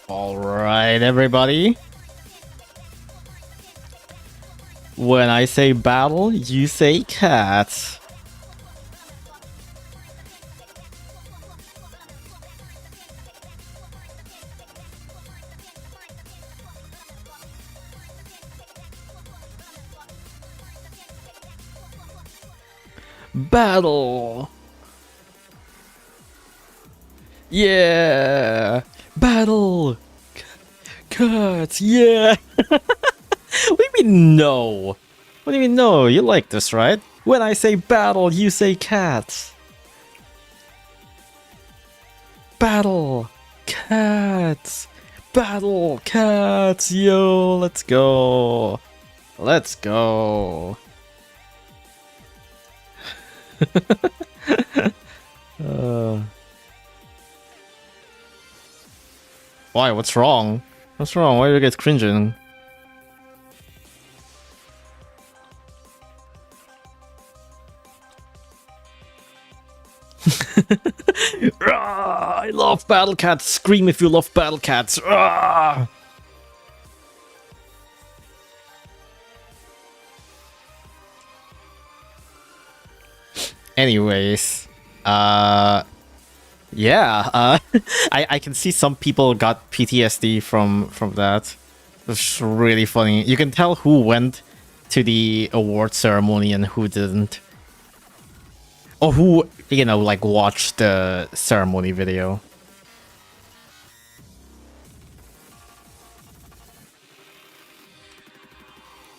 Alright, everybody. When I say battle, you say cat. Battle. Yeah. Battle. Cats. Yeah. What do you mean no? What do you mean no? You like this, right? When I say battle, you say cat. Battle. Cats. Battle. Cats. Yo, let's go. Let's go. Why? What's wrong? What's wrong? Why do you get cringing? I love battle cats. Scream if you love battle cats. Anyways, yeah, I can see some people got PTSD from that. It's really funny. You can tell who went to the award ceremony and who didn't. Or who, you know, like watched the ceremony video.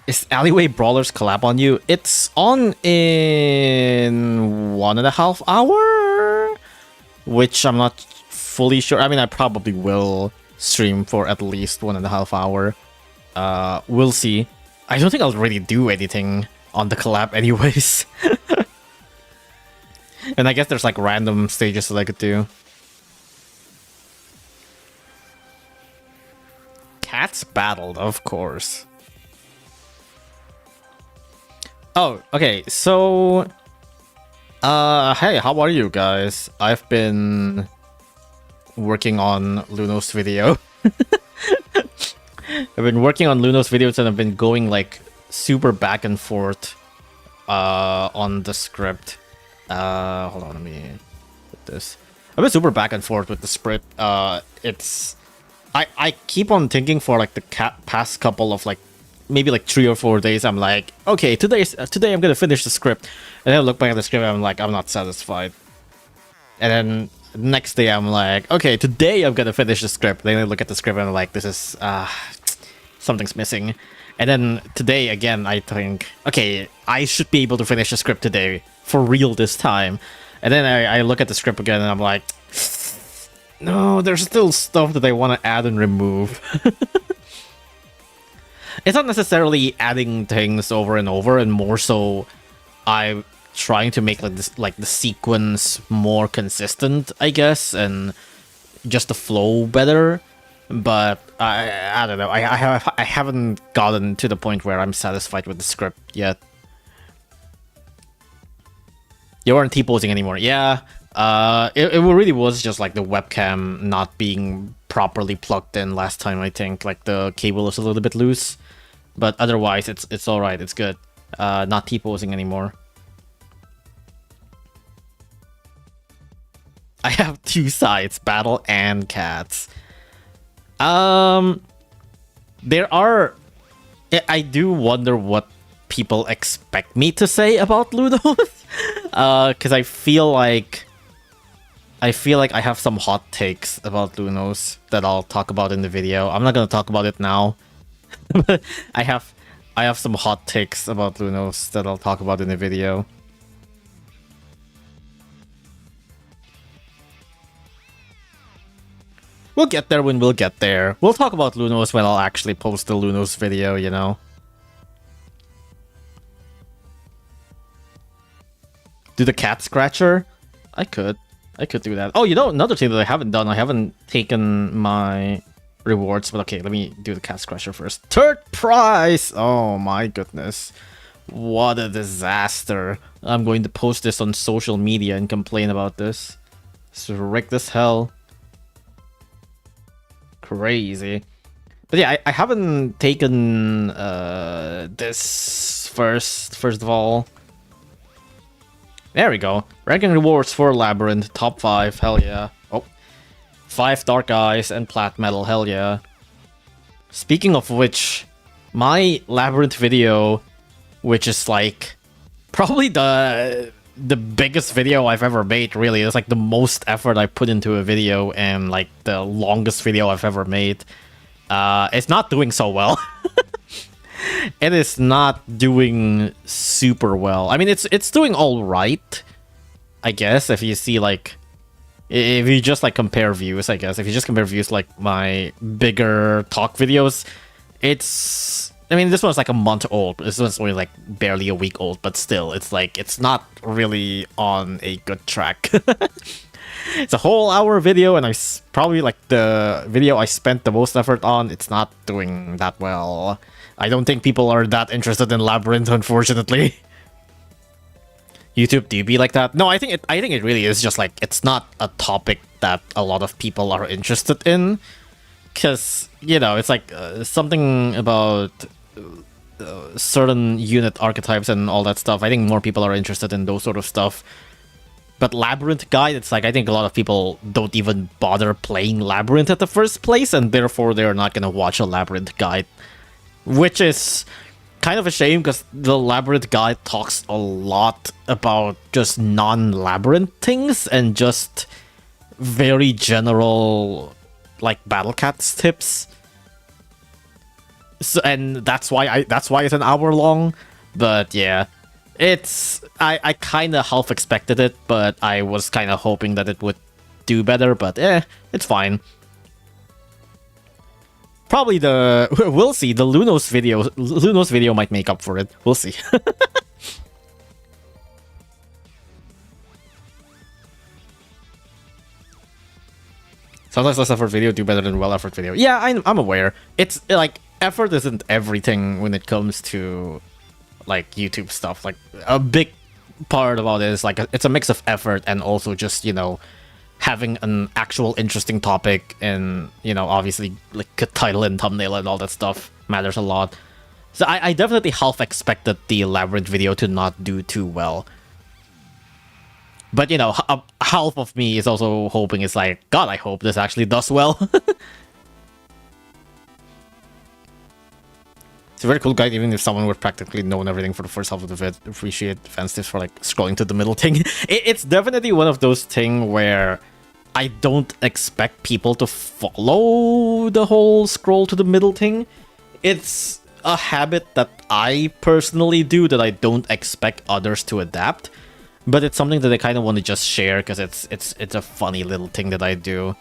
Is Alleyway Brawlers collab on you? It's on in 1.5 hours, which I'm not fully sure. I mean, I probably will stream for at least 1.5 hours. We'll see. I don't think I'll really do anything on the collab anyways. And I guess there's like random stages that I could do. Cats battled, of course. Oh, okay, so... hey, how are you guys? I've been working on Luno's video. I've been working on Luno's videos and I've been going like super back and forth on the script. Hold on, let me put this. I've been super back and forth with the script. It's... I keep on thinking for like the past couple of like maybe like 3 or 4 days, I'm like, okay, today I'm gonna finish the script, and then I look back at the script and I'm like, I'm not satisfied. And then next day I'm like, okay, today I'm gonna finish the script. Then I look at the script and I'm like, this is something's missing. And then today again I think, okay, I should be able to finish the script today for real this time. And then I look at the script again and I'm like, no, there's still stuff that I want to add and remove. It's not necessarily adding things over and over, and more so I'm trying to make like this, like the sequence more consistent, I guess, and just the flow better. But I don't know. I haven't gotten to the point where I'm satisfied with the script yet. You aren't T-posing anymore. Yeah. It really was just like the webcam not being properly plugged in last time, I think. Like the cable was a little bit loose. But otherwise, it's alright, it's good. Not T-posing anymore. I have 2 sides, battle and cats. There are... I do wonder what people expect me to say about Luno. Because I feel like I have some hot takes about Lunos that I'll talk about in the video. I'm not gonna talk about it now. But I have some hot takes about Lunos that I'll talk about in the video. We'll get there when we'll get there. We'll talk about Lunos when I'll actually post the Lunos video, you know? Do the cat scratcher? I could do that. Oh, you know, another thing that I haven't done, I haven't taken my rewards, but okay, let me do the cat scratcher first. 3rd prize! Oh my goodness. What a disaster. I'm going to post this on social media and complain about this. It's rigged as hell. crazy. But yeah, I haven't taken this first of all. There we go. Ranking rewards for Labyrinth, top 5, hell yeah. Oh, 5 Dark Eyes and Plat Metal, hell yeah. Speaking of which, my Labyrinth video, which is like probably the biggest video I've ever made, really. It's like the most effort I put into a video and like the longest video I've ever made. It's not doing so well. It is not doing super well. I mean, it's doing all right, I guess, if you see like, if you just like compare views, I guess. If you just compare views like my bigger talk videos, it's, I mean, this one's like a month old. This one's only like barely a week old, but still, it's like, it's not really on a good track. It's a whole hour video, and probably like the video I spent the most effort on, it's not doing that well. I don't think people are that interested in Labyrinth, unfortunately. YouTube, do you be like that? No, I think it really is just like, it's not a topic that a lot of people are interested in. Because, you know, it's like something about certain unit archetypes and all that stuff. I think more people are interested in those sort of stuff. But Labyrinth Guide, it's like, I think a lot of people don't even bother playing Labyrinth at the first place, and therefore they're not going to watch a Labyrinth Guide. Which is kind of a shame, because the Labyrinth Guide talks a lot about just non-Labyrinth things, and just very general, like, Battle Cats tips. So, and that's why it's an hour long, but yeah. I kind of half expected it, but I was kind of hoping that it would do better, but it's fine. Probably we'll see, the Luno's video might make up for it. We'll see. Sometimes less effort video do better than well effort video. Yeah, I'm aware. It's like, effort isn't everything when it comes to like YouTube stuff. Like, a big part about it is like it's a mix of effort and also just, you know, having an actual interesting topic, and, you know, obviously like a title and thumbnail and all that stuff matters a lot. So I definitely half expected the Labyrinth video to not do too well. But, you know, half of me is also hoping, it's like, God, I hope this actually does well. It's a very cool guide, even if someone would practically known everything for the first half of the vid. Appreciate advanced tips for like scrolling to the middle thing. It's definitely one of those things where I don't expect people to follow the whole scroll to the middle thing. It's a habit that I personally do that I don't expect others to adapt. But it's something that I kind of want to just share, because it's a funny little thing that I do.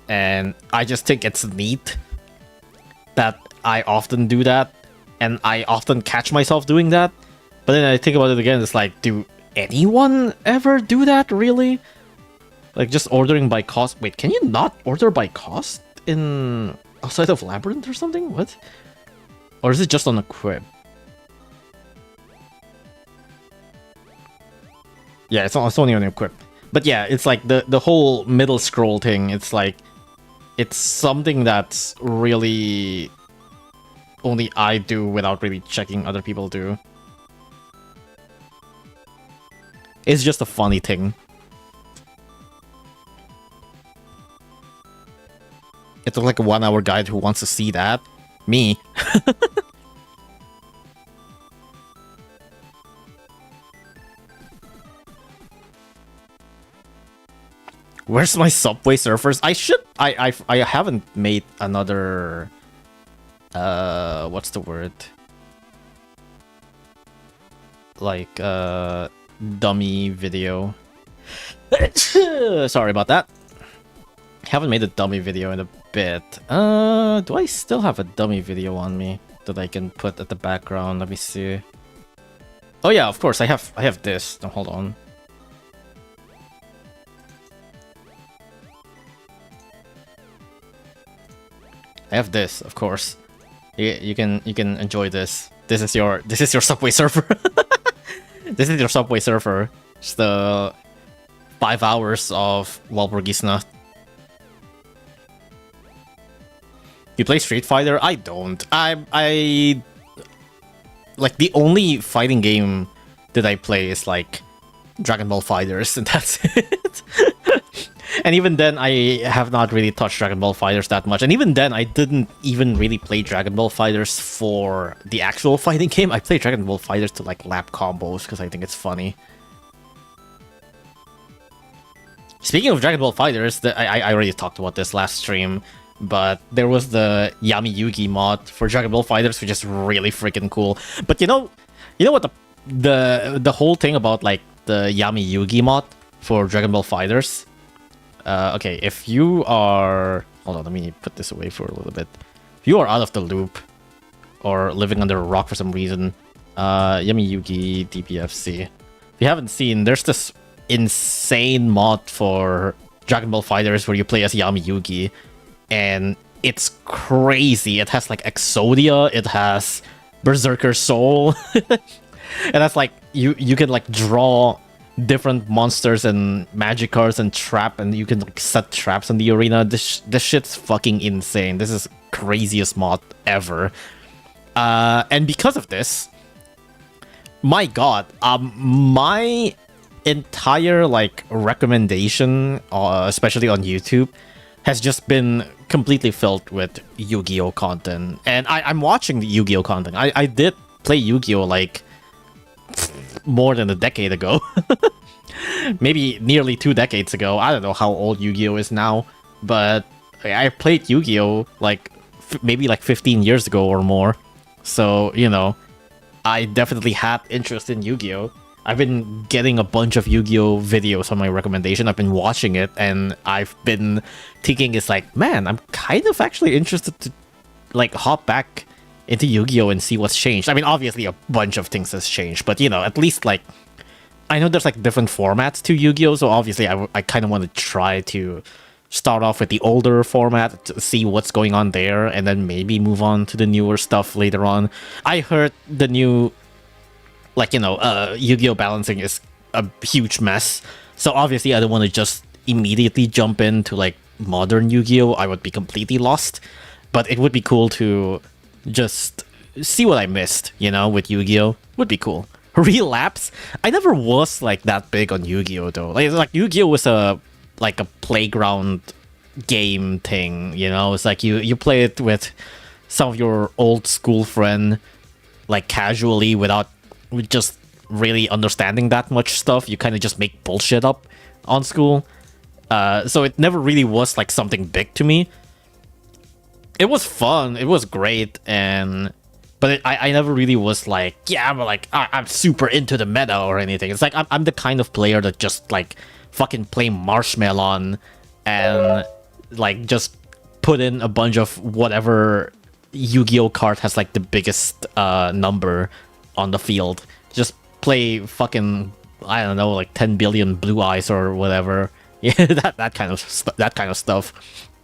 And I just think it's neat that I often do that. And I often catch myself doing that. But then I think about it again, it's like, do anyone ever do that, really? Like, just ordering by cost. Wait, can you not order by cost in outside of Labyrinth or something? What? Or is it just on Equip? Yeah, it's only on Equip. But yeah, it's like the whole middle scroll thing. It's like, it's something that's really only I do without really checking other people do. It's just a funny thing. It's like a 1 hour guide. Who wants to see that? Me. Where's my Subway Surfers? I haven't made another what's the word? Like dummy video. Sorry about that. Haven't made a dummy video in a bit. Do I still have a dummy video on me that I can put at the background? Let me see. Oh yeah, of course I have this. No, hold on. I have this, of course. You can enjoy this. This is your Subway Surfer. This is your Subway Surfer. It's the 5 hours of Walpurgisnacht. You play Street Fighter? I don't. I like the only fighting game that I play is like Dragon Ball Fighters, and that's it. And even then, I have not really touched Dragon Ball Fighters that much. And even then, I didn't even really play Dragon Ball Fighters for the actual fighting game. I play Dragon Ball Fighters to like lap combos because I think it's funny. Speaking of Dragon Ball Fighters, I already talked about this last stream, but there was the Yami Yugi mod for Dragon Ball Fighters, which is really freaking cool. But you know what the whole thing about like the Yami Yugi mod for Dragon Ball Fighters? Okay, if you are... Hold on, let me put this away for a little bit. If you are out of the loop, or living under a rock for some reason, Yami Yugi DPFC. If you haven't seen, there's this insane mod for Dragon Ball Fighters where you play as Yami Yugi, and it's crazy. It has like Exodia, it has Berserker Soul, and that's like you can like draw different monsters and magic cards and trap, and you can like set traps in the arena. This shit's fucking insane. This is craziest mod ever. And because of this, my god, my entire like recommendation, especially on YouTube, has just been completely filled with Yu-Gi-Oh content. And I'm watching the Yu-Gi-Oh content. I did play Yu-Gi-Oh like more than a decade ago. Maybe nearly 2 decades ago. I don't know how old Yu-Gi-Oh is now, but I played Yu-Gi-Oh like maybe like 15 years ago or more. So, you know, I definitely had interest in Yu-Gi-Oh. I've been getting a bunch of Yu-Gi-Oh videos on my recommendation. I've been watching it, and I've been thinking it's like, man, I'm kind of actually interested to like hop back into Yu-Gi-Oh and see what's changed. I mean, obviously a bunch of things has changed, but you know, at least like I know there's like different formats to Yu-Gi-Oh, so obviously I kind of want to try to start off with the older format to see what's going on there, and then maybe move on to the newer stuff later on. I heard the new, like, you know, Yu-Gi-Oh balancing is a huge mess, so obviously I don't want to just immediately jump into like modern Yu-Gi-Oh. I would be completely lost, but it would be cool to just see what I missed, you know, with Yu-Gi-Oh. Would be cool. Relapse? I never was like that big on Yu-Gi-Oh though. Like Yu-Gi-Oh was a playground game thing, you know? It's like you play it with some of your old school friend, like casually without just really understanding that much stuff. You kind of just make bullshit up on school. So it never really was like something big to me. It was fun, it was great, but I never really was like, yeah, I'm super into the meta or anything. It's like I'm the kind of player that just like fucking play Marshmallow and like just put in a bunch of whatever Yu-Gi-Oh card has like the biggest number on the field. Just play fucking, I don't know, like 10 billion blue eyes or whatever. Yeah, that kind of stuff.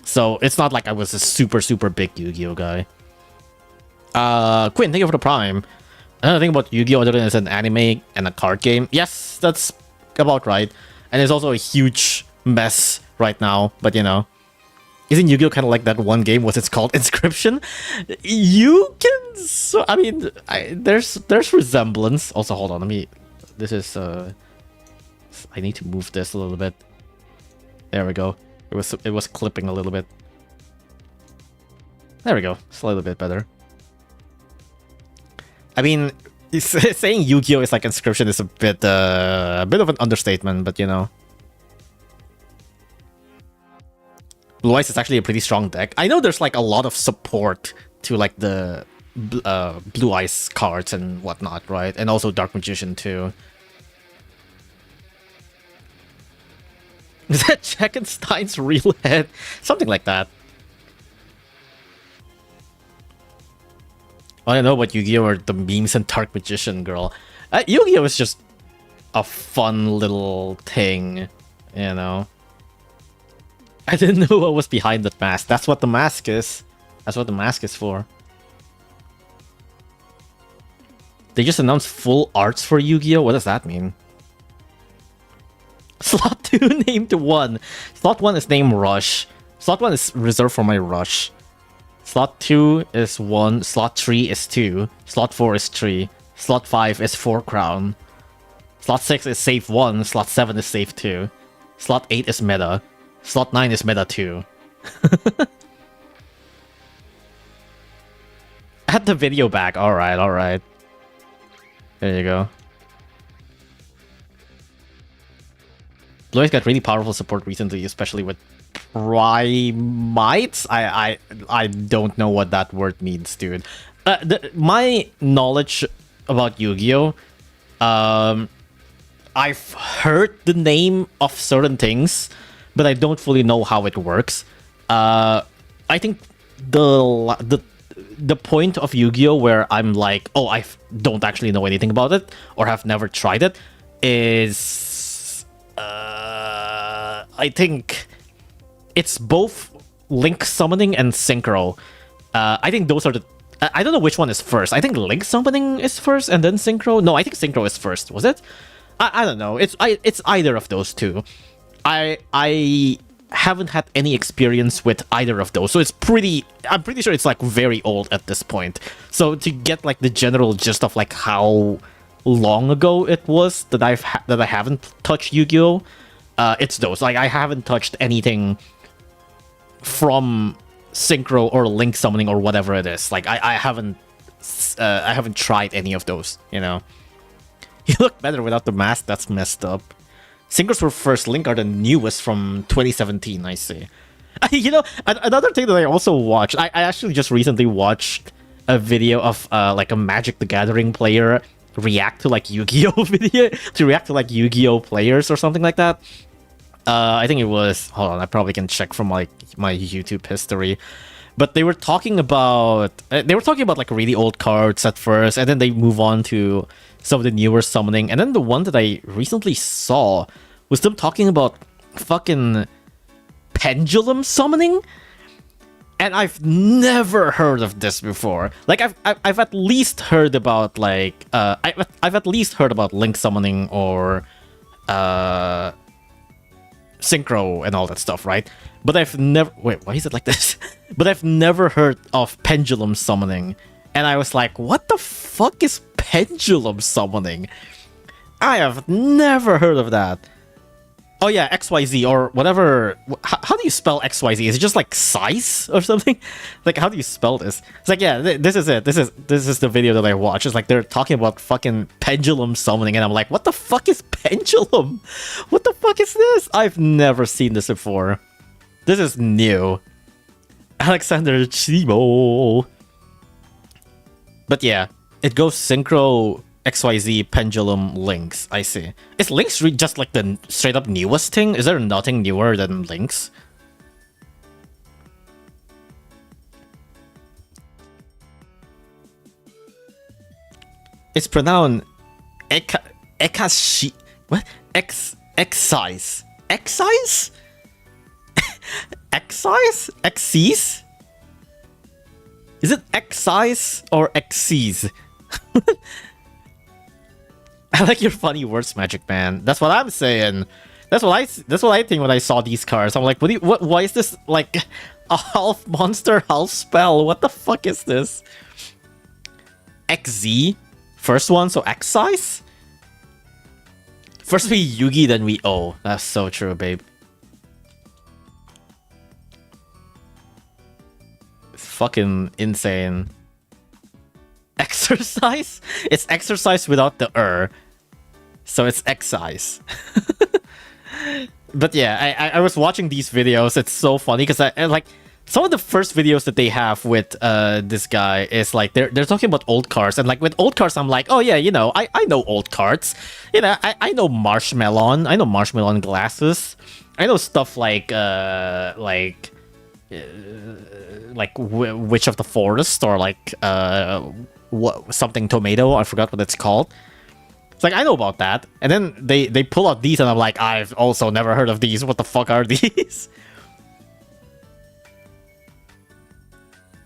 So it's not like I was a super big Yu-Gi-Oh guy. Quinn, thank you for the Prime. Another thing about Yu-Gi-Oh other than it's an anime and a card game. Yes, that's about right. And it's also a huge mess right now, but you know. Isn't Yu-Gi-Oh kind of like that one game? What's it called? Inscription? You can... So, I mean, there's resemblance. Also, hold on, let me... This is... I need to move this a little bit. There we go. It was clipping a little bit. There we go. It's a little bit better. I mean, saying Yu-Gi-Oh is like Inscription is a bit of an understatement, but you know. Blue Eyes is actually a pretty strong deck. I know there's like a lot of support to like the Blue Eyes cards and whatnot, right? And also Dark Magician too. Is that Jackenstein's real head? Something like that. I don't know what Yu-Gi-Oh are the memes and Dark Magician, girl. Yu-Gi-Oh is just a fun little thing, you know. I didn't know what was behind that mask. That's what the mask is. That's what the mask is for. They just announced full arts for Yu-Gi-Oh? What does that mean? Slot 2 named 1. Slot 1 is named Rush. Slot 1 is reserved for my Rush. Slot 2 is 1, slot 3 is 2, slot 4 is 3, slot 5 is 4 crown, slot 6 is save 1, slot 7 is save 2, slot 8 is meta, slot 9 is meta 2. Add the video back. Alright, alright. There you go. Bloy's got really powerful support recently, especially with Primites. I don't know what that word means, dude. My knowledge about Yu-Gi-Oh! I've heard the name of certain things, but I don't fully know how it works. I think the point of Yu-Gi-Oh! Where I'm like, oh, I don't actually know anything about it, or have never tried it, is... I think it's both Link Summoning and Synchro. I think those are the... I don't know which one is first. I think Link Summoning is first and then Synchro. No, I think Synchro is first. Was it? I don't know. It's either of those two. I haven't had any experience with either of those, so it's pretty... I'm pretty sure it's like very old at this point. So to get like the general gist of like how long ago it was that I haven't touched Yu-Gi-Oh! It's those. Like I haven't touched anything from Synchro or Link Summoning or whatever it is. Like I haven't tried any of those, you know. You look better without the mask. That's messed up. Synchros were first. Link are the newest from 2017. I see. You know, another thing that I also watched. I actually just recently watched a video of like a Magic the Gathering player react to like Yu-Gi-Oh! Video to react to like Yu-Gi-Oh! Players or something like that. I think it was... Hold on, I probably can check from like my YouTube history. But they were talking about... like really old cards at first, and then they move on to some of the newer summoning. And then the one that I recently saw was them talking about fucking pendulum summoning. And I've never heard of this before. Like I've at least heard about like I've at least heard about Link Summoning or Synchro and all that stuff, right? But I've never... Wait, why is it like this? But I've never heard of Pendulum Summoning. And I was like, what the fuck is Pendulum Summoning? I have never heard of that. Oh yeah, XYZ or whatever. How do you spell XYZ? Is it just like size or something? Like, how do you spell this? It's like, yeah, this is it. This is the video that I watched. It's like they're talking about fucking pendulum summoning, and I'm like, what the fuck is pendulum? What the fuck is this? I've never seen this before. This is new. Alexander Chimo. But yeah, it goes Synchro, XYZ, Pendulum, Links. I see. Is Links just like the straight up newest thing? Is there nothing newer than Links? It's pronounced Ekashi. What? Excise. Excise? Excise? Exise? Is it excise or exise? I like your funny words, Magic Man. That's what I'm saying. That's what I think when I saw these cards. I'm like, why is this like a half monster, half spell? What the fuck is this? XZ? First one, so excise? First we Yugi, then we O. That's so true, babe. It's fucking insane. Exercise? It's exercise without the so it's excise. But yeah, I was watching these videos. It's so funny because I like some of the first videos that they have with this guy is like they're talking about old cards, and like with old cards I'm like, oh yeah, you know, I know old cards. You know, I know Marshmallow. I know Marshmallow glasses. I know stuff like Witch of the Forest, or like something tomato. I forgot what it's called. It's like I know about that, and then they pull out these, and I'm like, I've also never heard of these. What the fuck are these?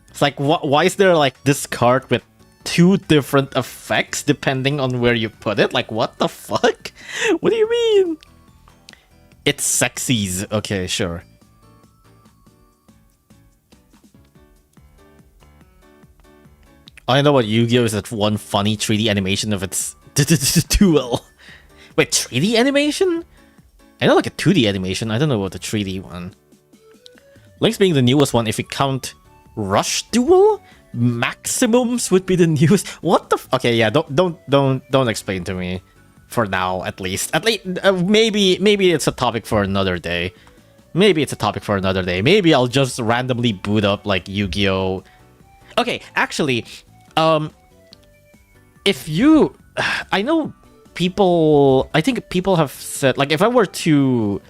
It's like, why is there like this card with two different effects depending on where you put it? Like, what the fuck? What do you mean? It's sexies. Okay, sure. All I know about Yu-Gi-Oh! Is that one funny 3D animation of its duel. Wait, 3D animation? I know like a 2D animation. I don't know about the 3D one. Link's being the newest one. If you count Rush Duel, Maximums would be the newest. What the? Okay, yeah. Don't explain to me. For now, at least. Maybe it's a topic for another day. Maybe I'll just randomly boot up like Yu-Gi-Oh. Okay, actually, if you, I know people. I think people have said like if I were to,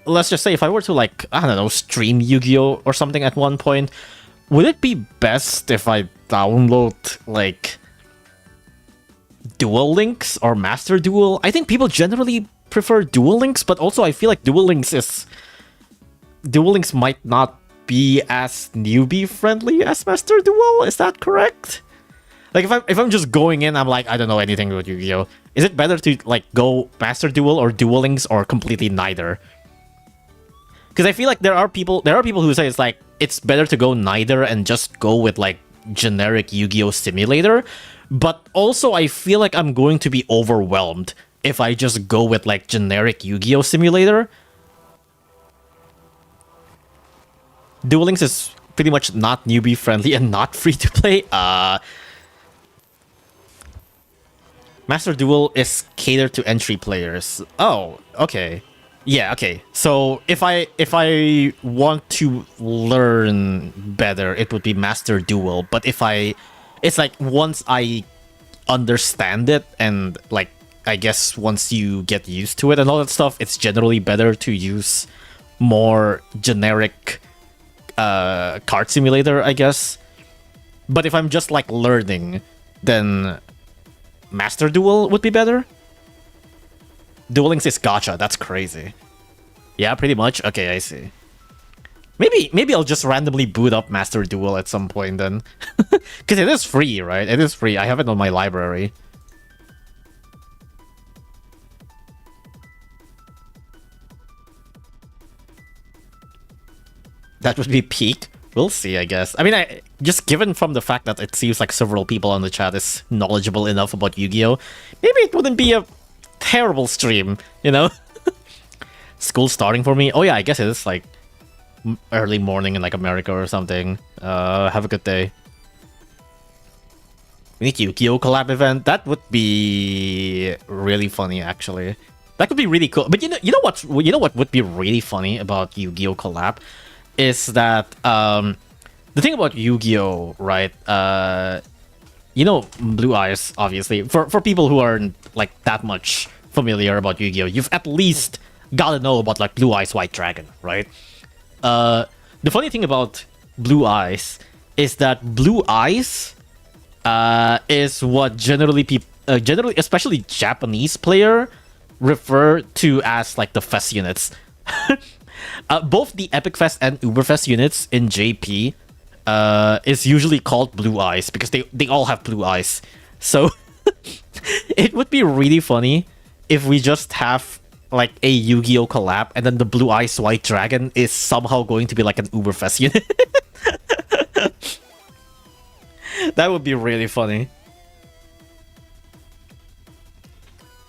let's just say if I were to like I don't know stream Yu-Gi-Oh or something at one point, would it be best if I download like Duel Links or Master Duel? I think people generally prefer Duel Links, but also I feel like Duel Links might not be as newbie friendly as Master Duel. Is that correct? Like if I'm just going in, I'm like I don't know anything about Yu-Gi-Oh. Is it better to like go Master Duel or Duel Links or completely neither? Because I feel like there are people who say it's better to go neither and just go with like generic Yu-Gi-Oh simulator. But also I feel like I'm going to be overwhelmed if I just go with like generic Yu-Gi-Oh simulator. Duel Links is pretty much not newbie friendly and not free to play. Master Duel is catered to entry players. Oh, okay. Yeah, okay. So if I want to learn better, it would be Master Duel. But it's like once I understand it and like I guess once you get used to it and all that stuff, it's generally better to use more generic card simulator, I guess. But if I'm just like learning, then Master Duel would be better. Duel Links is gacha. That's crazy. Yeah, pretty much. Okay, I see. Maybe I'll just randomly boot up Master Duel at some point then. Because it is free, right? It is free. I have it on my library. That would be peak. We'll see, I guess. I mean, just given from the fact that it seems like several people on the chat is knowledgeable enough about Yu-Gi-Oh, maybe it wouldn't be a terrible stream, you know? School starting for me? Oh yeah, I guess it is like early morning in like America or something. Have a good day. We need Yu-Gi-Oh collab event. That would be really funny, actually. That could be really cool. But you know what would be really funny about Yu-Gi-Oh collab is that the thing about Yu-Gi-Oh, right? You know, Blue Eyes, obviously. For people who aren't like that much familiar about Yu-Gi-Oh, you've at least gotta know about like Blue Eyes White Dragon, right? The funny thing about Blue Eyes is that Blue Eyes is what generally especially Japanese player refer to as like the Fest units. Both the Epic Fest and Uberfest units in JP is usually called Blue Eyes because they all have blue eyes. So it would be really funny if we just have like a Yu-Gi-Oh collab and then the Blue Eyes White Dragon is somehow going to be like an Uberfest unit. That would be really funny.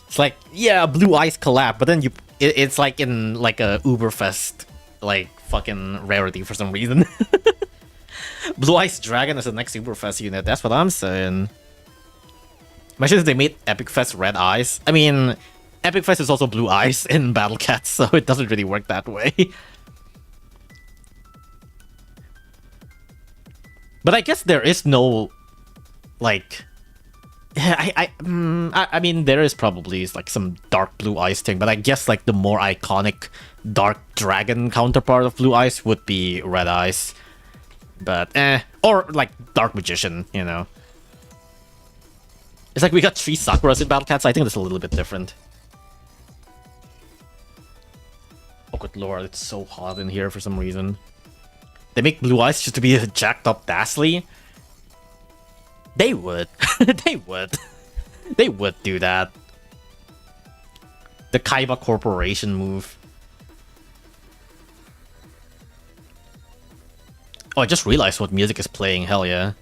It's like, yeah, Blue Eyes collab, but then it's like in like a Uberfest like fucking rarity for some reason. Blue Eyes Dragon is the next Uberfest unit. That's what I'm saying. Imagine if they made Epic Fest Red Eyes. I mean, Epic Fest is also Blue Eyes in Battle Cats, so it doesn't really work that way. But I guess there is no, like, I mean, there is probably like some Dark Blue Eyes thing, but I guess like the more iconic Dark Dragon counterpart of Blue Eyes would be Red Eyes. But or like Dark Magician, you know. It's like we got 3 Sakuras in Battle Cats. I think that's a little bit different. Oh good lord, it's so hot in here for some reason. They make Blue Eyes just to be a jacked up Dasly? They would. They would. They would do that. The Kaiba Corporation move. Oh, I just realized what music is playing. Hell yeah.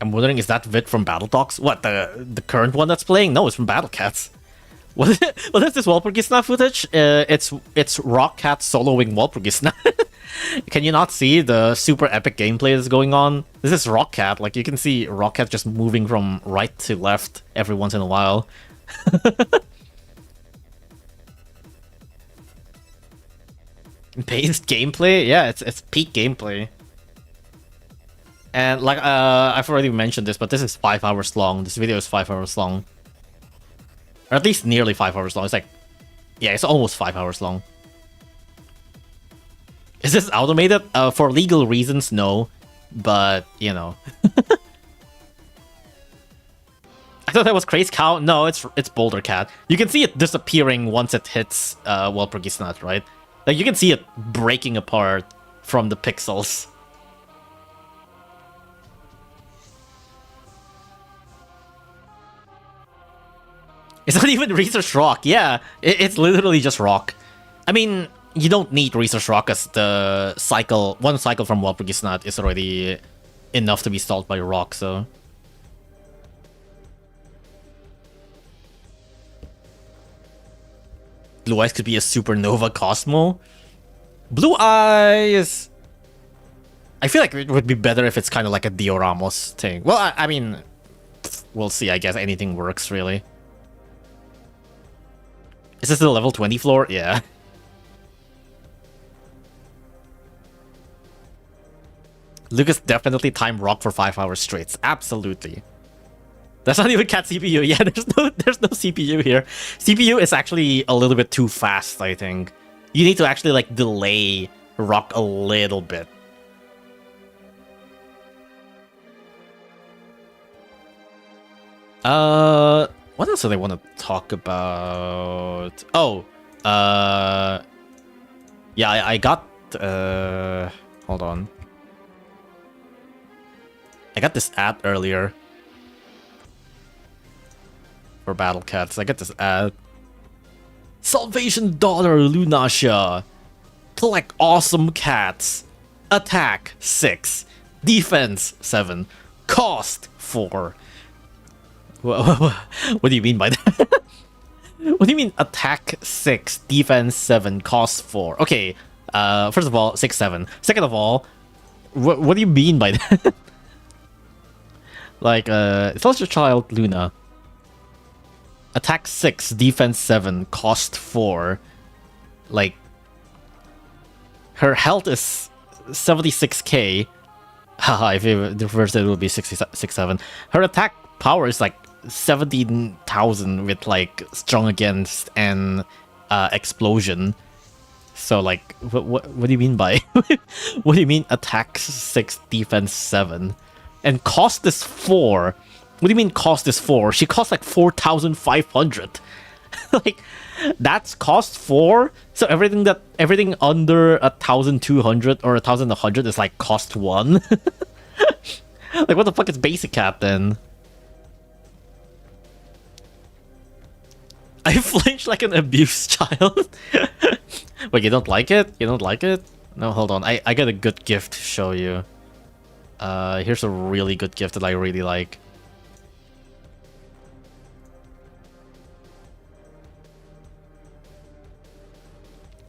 I'm wondering, is that vid from Battle Dogs? What, the current one that's playing? No, it's from Battle Cats. What is this Walpurgisnacht footage? It's Rock Cat soloing Walpurgisnacht. Can you not see the super epic gameplay that's going on? This is Rock Cat. Like, you can see Rock Cat just moving from right to left every once in a while. Based gameplay? Yeah, it's peak gameplay. And like I've already mentioned this, but this is 5 hours long. This video is 5 hours long. Or at least nearly 5 hours long. It's like, yeah, it's almost 5 hours long. Is this automated? For legal reasons, no. But, you know. I thought that was Craze Cow. No, it's Boulder Cat. You can see it disappearing once it hits Walpurgisnacht, right? Like, you can see it breaking apart from the pixels. It's not even Research Rock. Yeah, it's literally just rock. I mean, you don't need Research Rock as the cycle. One cycle from Walpurgisnacht is already enough to be stalled by rock, so. Blue Eyes could be a supernova Cosmo. Blue Eyes. I feel like it would be better if it's kind of like a Dio Ramos thing. Well, I mean, we'll see. I guess anything works, really. Is this the level 20 floor? Yeah. Lucas definitely timed rock for 5 hours straight. Absolutely. That's not even cat CPU. Yeah, there's no CPU here. CPU is actually a little bit too fast, I think. You need to actually like delay rock a little bit. What else do they want to talk about? Oh, yeah, I got, hold on. I got this ad earlier for Battle Cats. I got this ad. Salvation Daughter Lunasha. Collect awesome cats. Attack 6. Defense 7. Cost 4. What do you mean by that? What do you mean attack 6, defense 7, cost 4? Okay, first of all, 6, 7. Second of all, what do you mean by that? Like, Celestial Child Luna. Attack 6, defense 7, cost 4. Like, her health is 76k. Haha, if it reversed it would be 66, 7. Her attack power is like 17,000 with like strong against and explosion. So like, what do you mean by? What do you mean attack 6, defense 7, and cost is 4? What do you mean cost is 4? She costs like 4,500. Like, that's cost 4. So everything under 1,200 or 1,100 is like cost 1. Like, what the fuck is basic cat then? I flinch like an abused child. Wait, you don't like it? You don't like it? No, hold on. I got a good gift to show you. Here's a really good gift that I really like.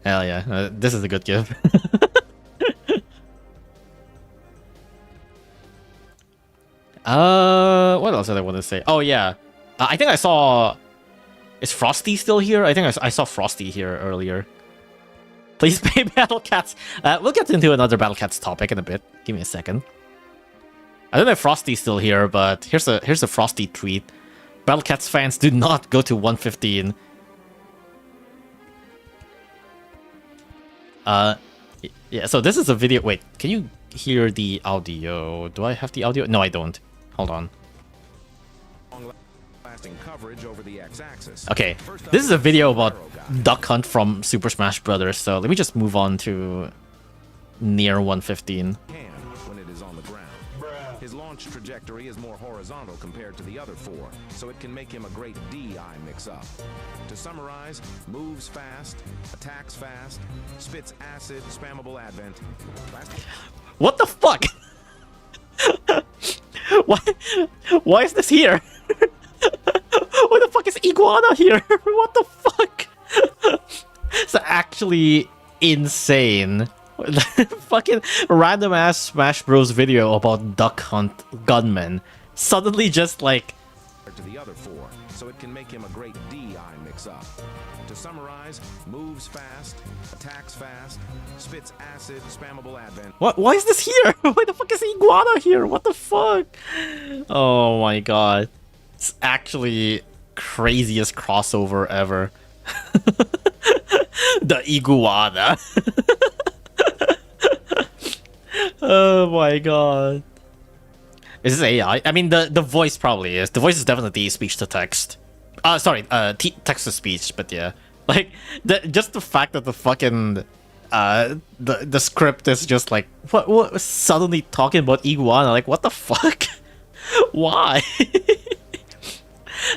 Hell yeah, this is a good gift. What else did I want to say? Oh yeah, I think I saw... Is Frosty still here? I think I saw Frosty here earlier. Please pay Battle Cats. We'll get into another Battle Cats topic in a bit. Give me a second. I don't know if Frosty's still here, but here's a Frosty tweet. Battle Cats fans, do not go to 115. Yeah, so this is a video. Wait, can you hear the audio? Do I have the audio? No, I don't. Hold on. Okay, this is a video about Duck Hunt from Super Smash Brothers, so let me just move on to near 115. His launch trajectory is more horizontal compared to the other 4, so it can make him a great DI mix-up. To summarize, moves fast, attacks fast, spits acid, spammable advent. What the fuck? Why? Why is this here? Why the fuck is Iguana here? What the fuck? It's actually insane. Fucking random ass Smash Bros video about Duck Hunt gunmen suddenly just like To the other 4, so it can make him a great DI mix-up. To summarize, moves fast, attacks fast, spits acid, spammable advent. what? Why is this here? Why the fuck is Iguana here? What the fuck? Oh my god, it's actually craziest crossover ever. The Iguana. Oh my god. Is this AI? I mean, the voice probably is. The voice is definitely speech to text. Sorry, text to speech. But yeah, like just the fact that the fucking the script is just like what suddenly talking about Iguana. Like what the fuck? Why?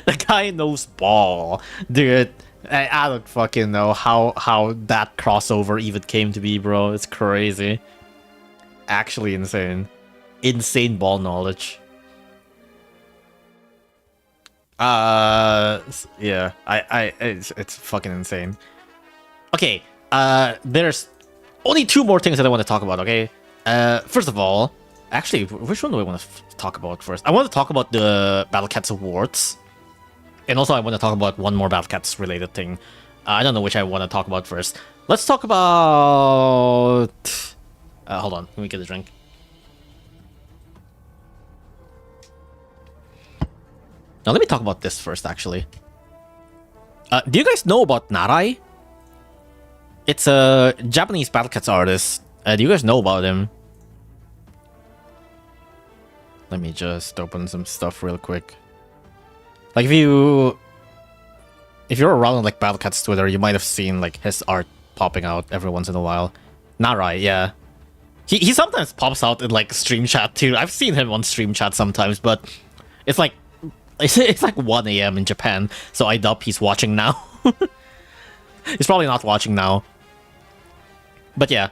The guy knows ball, dude. I don't fucking know how that crossover even came to be, bro. It's crazy. Actually insane. Insane ball knowledge. Yeah, it's fucking insane. Okay, there's only 2 more things that I want to talk about, okay? First of all, actually, which one do I want to talk about first? I want to talk about the Battle Cats Awards. And also I want to talk about one more Battle Cats related thing. I don't know which I want to talk about first. Let's talk about... hold on, let me get a drink. Now let me talk about this first, actually. Do you guys know about Narai? It's a Japanese Battle Cats artist. Do you guys know about him? Let me just open some stuff real quick. Like if you're around on like Battle Cats Twitter, you might have seen like his art popping out every once in a while. Narai, yeah. He sometimes pops out in like stream chat too. I've seen him on stream chat sometimes, but it's like 1 a.m. in Japan, so I doubt he's watching now. He's probably not watching now. But yeah.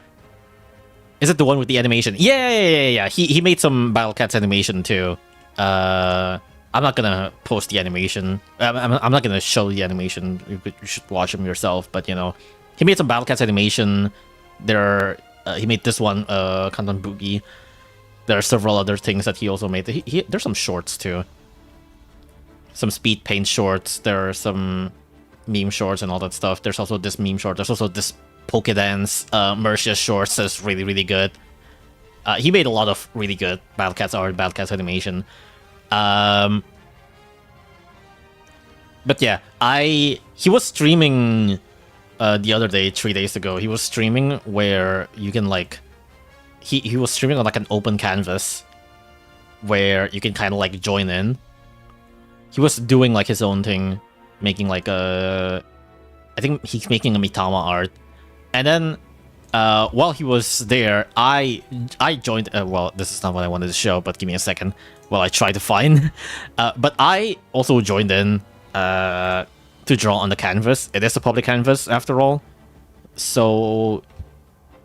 Is it the one with the animation? Yeah. He made some Battle Cats animation too. I'm not gonna post the animation. I'm not gonna show the animation. You should watch them yourself. But you know, he made some Battle Cats animation. He made this one, Kantan Boogie. There are several other things that he also made. There's some shorts too. Some speed paint shorts. There are some meme shorts and all that stuff. There's also this meme short. There's also this Pokédance Mercia shorts that's really, really good. He made a lot of really good Battle Cats art, Battle Cats animation. But yeah, he was streaming the other day, 3 days ago. He was streaming where you can like he was streaming on like an open canvas where you can kind of like join in. He was doing like his own thing, making like I think he's making a Mitama art. And then while he was there, I joined. Well, this is not what I wanted to show, but give me a second while I try to find. But I also joined in to draw on the canvas. It is a public canvas after all. So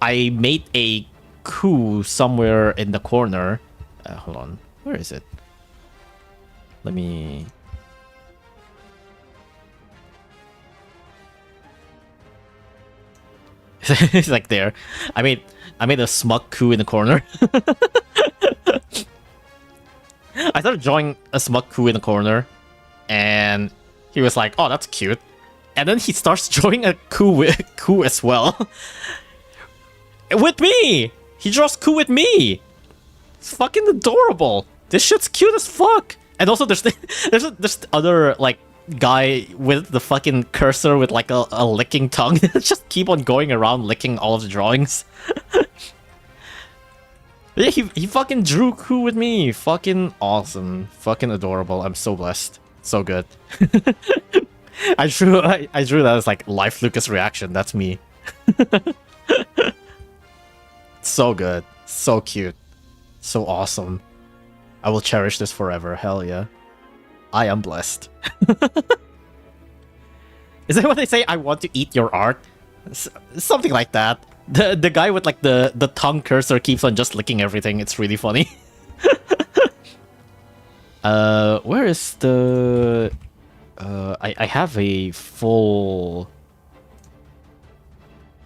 I made a coup somewhere in the corner. Hold on, where is it? Let me... It's like there. I made a smug coup in the corner. I started drawing a smug coup in the corner, and he was like, "Oh, that's cute." And then he starts drawing a coup as well. With me! He draws coup with me! It's fucking adorable. This shit's cute as fuck. And also there's this other like guy with the fucking cursor with like a licking tongue. Just keep on going around licking all of the drawings. Yeah, he fucking drew coup with me. Fucking awesome. Fucking adorable. I'm so blessed. So good. I drew that as like Life Lucas reaction. That's me. So good. So cute. So awesome. I will cherish this forever. Hell yeah. I am blessed. Is that what they say? I want to eat your art? Something like that. The guy with like the tongue cursor keeps on just licking everything. It's really funny. Where is the... I have a full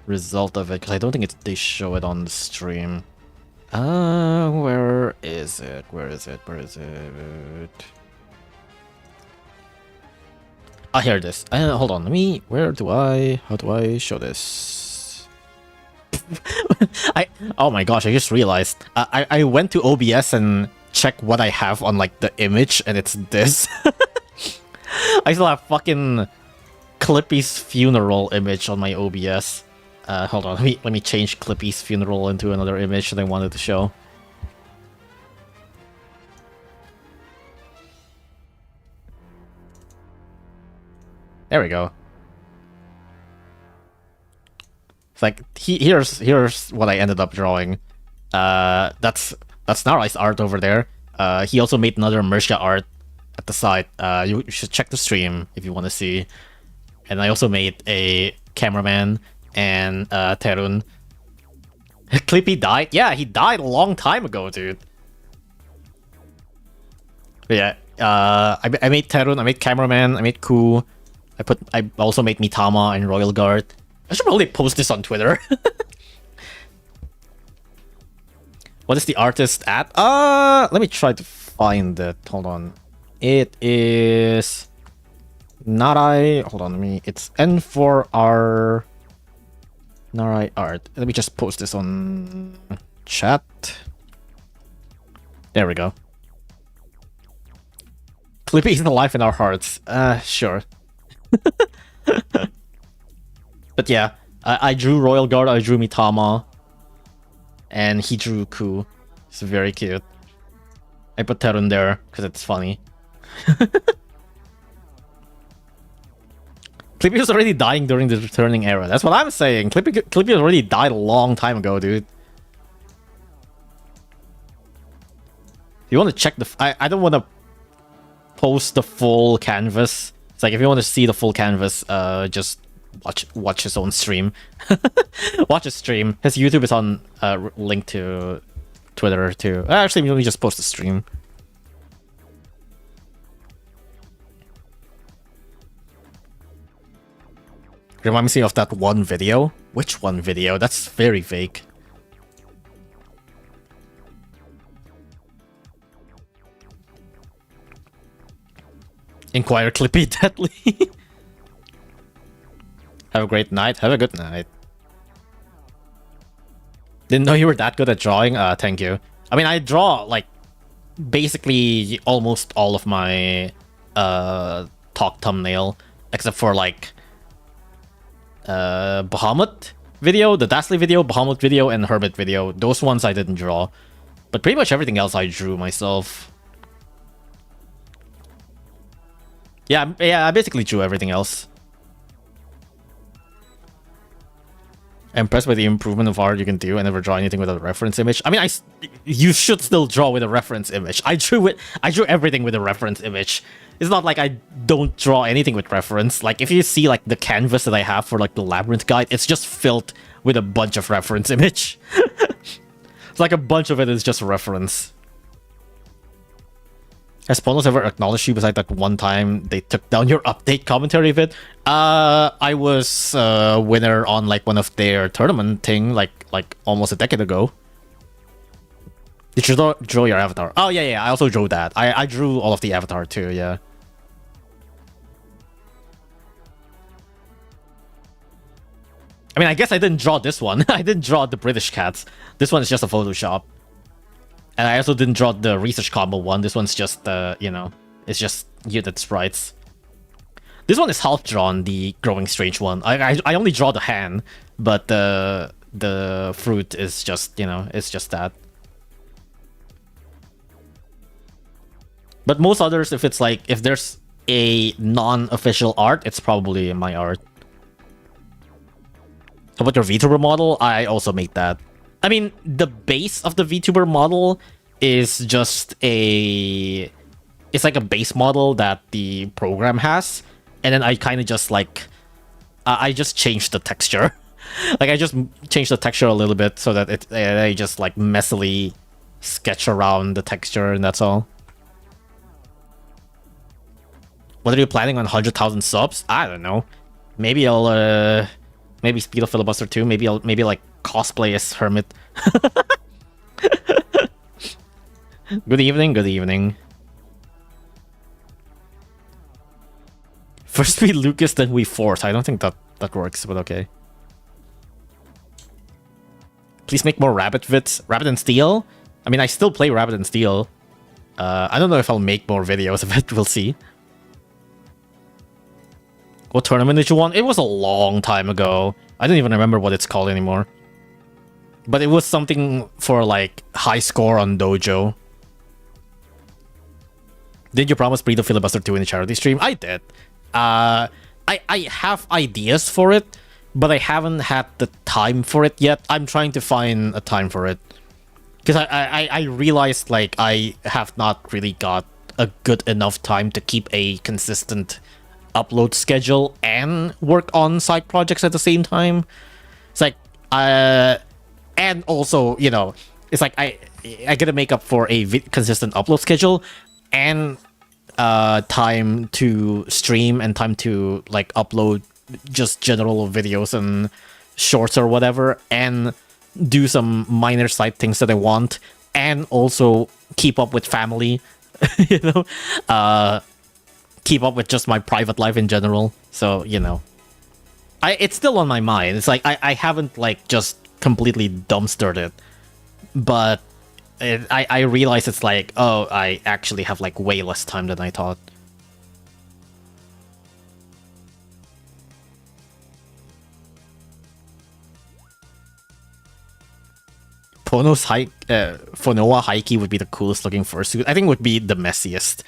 result of it, because I don't think they show it on the stream. Where is it? Where is it? Where is it? Ah, here it is. Hold on, how do I show this? Oh my gosh, I just realized. I went to OBS and checked what I have on, like, the image, and it's this. I still have fucking Clippy's funeral image on my OBS. Hold on, let me change Clippy's funeral into another image that I wanted to show. There we go. It's like here's what I ended up drawing. That's Narai's art over there. He also made another Mersha art at the side. You should check the stream if you want to see. And I also made a cameraman and Terun. Clippy died? Yeah, he died a long time ago, dude. But yeah, I made Terun, I made cameraman, I made Ku. I also made Mitama and Royal Guard. I should probably post this on Twitter. What is the artist at? Let me try to find it. Hold on. It is Narai. Hold on, it's N4R Narai art. Let me just post this on chat. There we go. Clippy is alive in our hearts. Sure. But yeah, I drew Royal Guard, I drew Mitama, and he drew Ku. It's very cute. I put Terun there because it's funny. Clippy was already dying during the returning era. That's what I'm saying. Clippy already died a long time ago, dude. If you want to check the... I don't want to post the full canvas. It's like, if you want to see the full canvas, just watch his own stream. Watch his stream. His YouTube is on link to Twitter too. Actually, let me just post the stream. Reminds me of that one video. Which one video? That's very vague. Inquire Clippy deadly. Have a great night. Have a good night. Didn't know you were that good at drawing. Thank you. I mean, I draw, like, basically almost all of my talk thumbnail, except for, like, Bahamut video, the Dashley video, Bahamut video, and Hermit video. Those ones I didn't draw. But pretty much everything else I drew myself. Yeah, I basically drew everything else. I'm impressed by the improvement of art you can do. I never draw anything with a reference image. I mean, you should still draw with a reference image. I drew everything with a reference image. It's not like I don't draw anything with reference. Like, if you see, like, the canvas that I have for, like, the Labyrinth guide, it's just filled with a bunch of reference image. It's like a bunch of it is just reference. Has Ponos ever acknowledged you besides that one time they took down your update commentary vid? I was winner on, like, one of their tournament thing, like almost a decade ago. Did you draw your avatar? Oh, yeah, I also drew that. I drew all of the avatar too, yeah. I mean, I guess I didn't draw this one. I didn't draw the British cats. This one is just a Photoshop. And I also didn't draw the research combo one. This one's just, you know, it's just unit sprites. This one is half drawn, the growing strange one. I only draw the hand, but the fruit is just, you know, it's just that. But most others, if it's like, if there's a non-official art, it's probably my art. How about your VTuber model? I also made that. I mean, the base of the VTuber model is just a... It's like a base model that the program has. And then I kind of just like... I just changed the texture. Like, I just changed the texture a little bit so that I just like messily sketch around the texture and that's all. What are you planning on 100,000 subs? I don't know. Maybe I'll maybe Speed of Filibuster 2. Maybe I'll like cosplay as Hermit. Good evening, good evening. First we Lucas, then we Force. I don't think that works, but okay. Please make more Rabbit vids. Rabbit and Steel? I mean, I still play Rabbit and Steel. I don't know if I'll make more videos of it. We'll see. What tournament did you want? It was a long time ago. I don't even remember what it's called anymore. But it was something for, like, high score on Dojo. Did you promise Breed of Filibuster 2 in the charity stream? I did. I have ideas for it, but I haven't had the time for it yet. I'm trying to find a time for it. Because I realized, like, I have not really got a good enough time to keep a consistent upload schedule and work on side projects at the same time. It's like, and also, you know, it's like I gotta make up for a consistent upload schedule and time to stream and time to like upload just general videos and shorts or whatever, and do some minor side things that I want, and also keep up with family, you know, keep up with just my private life in general. So, you know, it's still on my mind. It's like I haven't like just completely dumpstered it, but I realize it's like, oh, I actually have like way less time than I thought. Fonoa Haiki would be the coolest looking fursuit. I think would be the messiest.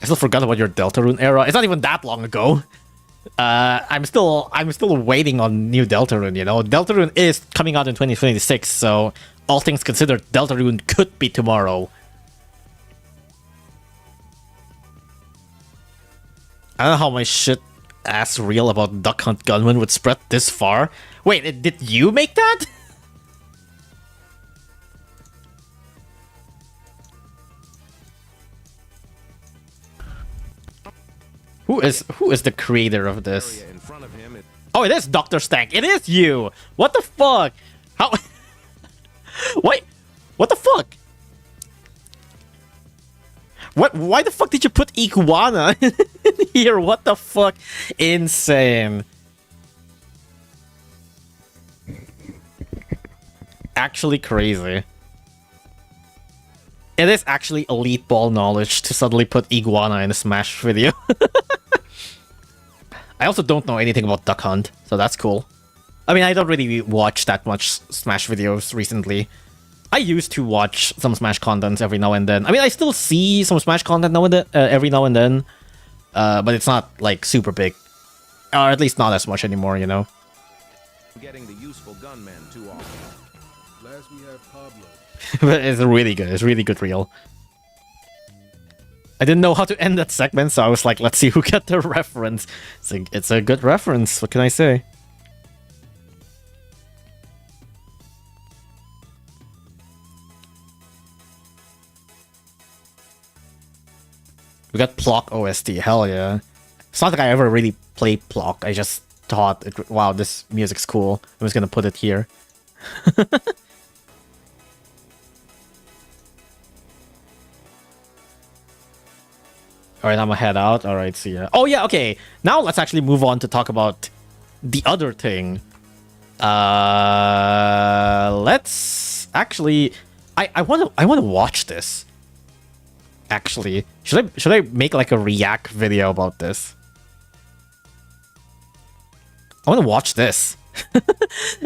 I still forgot about your Deltarune era. It's not even that long ago. I'm still waiting on new Deltarune, you know. Deltarune is coming out in 2026, so all things considered, Deltarune could be tomorrow. I don't know how my shit ass reel about Duck Hunt Gunman would spread this far. Wait, did you make that? Who is the creator of this? Oh, it is Dr. Stank. It is you. What the fuck? How? Wait, what the fuck? What? Why the fuck did you put Iguana in here? What the fuck? Insane. Actually crazy. It is actually elite ball knowledge to suddenly put Iguana in a Smash video. I also don't know anything about Duck Hunt, so that's cool. I mean, I don't really watch that much Smash videos recently. I used to watch some Smash content every now and then. I mean, I still see some Smash content every now and then, but it's not like super big, or at least not as much anymore, you know. Getting the useful gunman too often. Last we have Pablo. But it's really good. It's really good reel. I didn't know how to end that segment, so I was like, let's see who got the reference. It's a good reference. What can I say? We got Plock OST. Hell yeah. It's not like I ever really played Plock. I just thought, wow, this music's cool. I was gonna put it here. Alright, I'm gonna head out. Alright, see ya. Oh yeah, okay. Now let's actually move on to talk about the other thing. Let's actually I wanna watch this. Actually. Should I make like a react video about this? I wanna watch this. I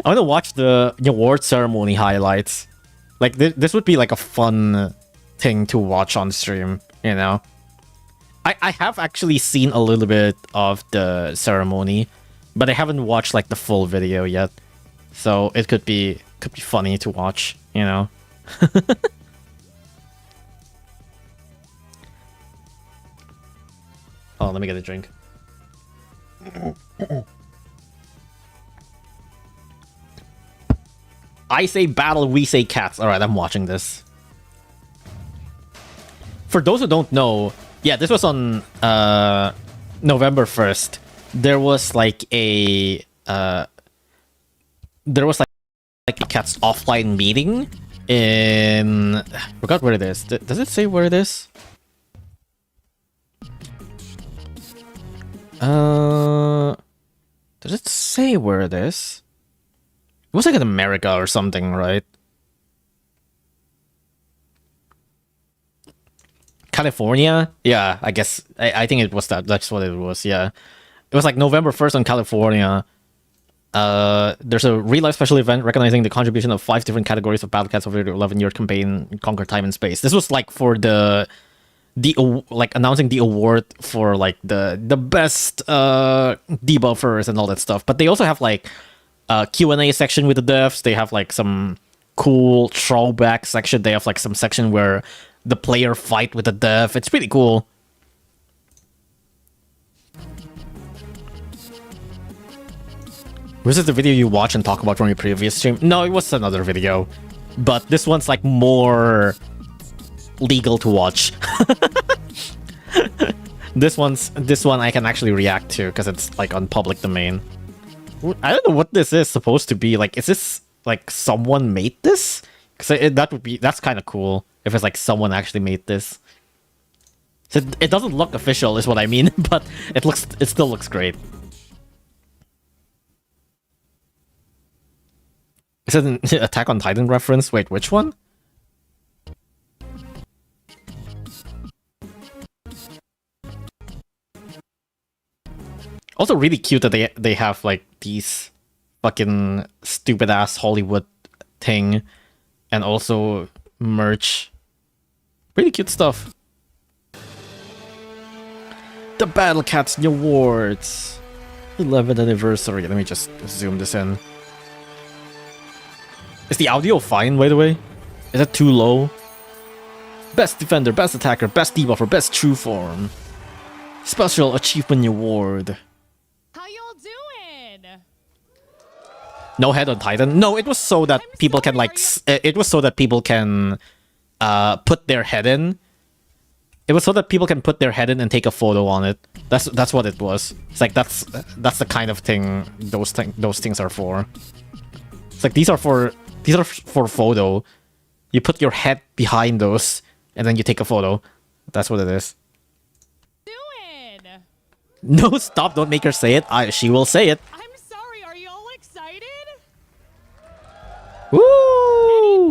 wanna watch the award ceremony highlights. Like this would be like a fun thing to watch on stream, you know? I have actually seen a little bit of the ceremony, but I haven't watched like the full video yet. So it could be funny to watch, you know. Oh, let me get a drink. I say battle, we say cats. Alright, I'm watching this. For those who don't know, yeah, this was on November 1st. There was like a a cat's offline meeting in, I forgot where it is. Does it say where it is? Does it say where it is? It was like in America or something, right? California? Yeah, I guess. I think it was that. That's what it was, yeah. It was like November 1st on California. There's a real-life special event recognizing the contribution of 5 different categories of Battle Cats over the 11-year campaign Conquer Time and Space. This was like for the like announcing the award for like the best debuffers and all that stuff. But they also have like a Q&A section with the devs. They have like some cool throwback section. They have like some section where the player fight with the dev. It's pretty cool. Was this the video you watch and talk about from your previous stream? No, it was another video. But this one's like more legal to watch. This one I can actually react to because it's like on public domain. I don't know what this is supposed to be. Like, is this like someone made this? Because that's kind of cool if it's like someone actually made this. So it doesn't look official, is what I mean, but it still looks great. Is it an Attack on Titan reference? Wait, which one? Also really cute that they have like these fucking stupid ass Hollywood thing and also merch. Pretty cute stuff. The Battle Cats Awards 11th anniversary. Let me just zoom this in. Is the audio fine, by the way? Is it too low? Best Defender, Best Attacker, Best Debuffer, Best True Form. Special Achievement Award. How y'all doing? No head on Titan? No, it was so that people can like... It was so that people can put their head in. It was so that people can put their head in and take a photo on it. That's what it was. It's like that's the kind of thing those things are for. It's like these are for photo. You put your head behind those and then you take a photo. That's what it is. Doing? No, stop! Don't make her say it. She will say it. I'm sorry. Are you all excited? Woo!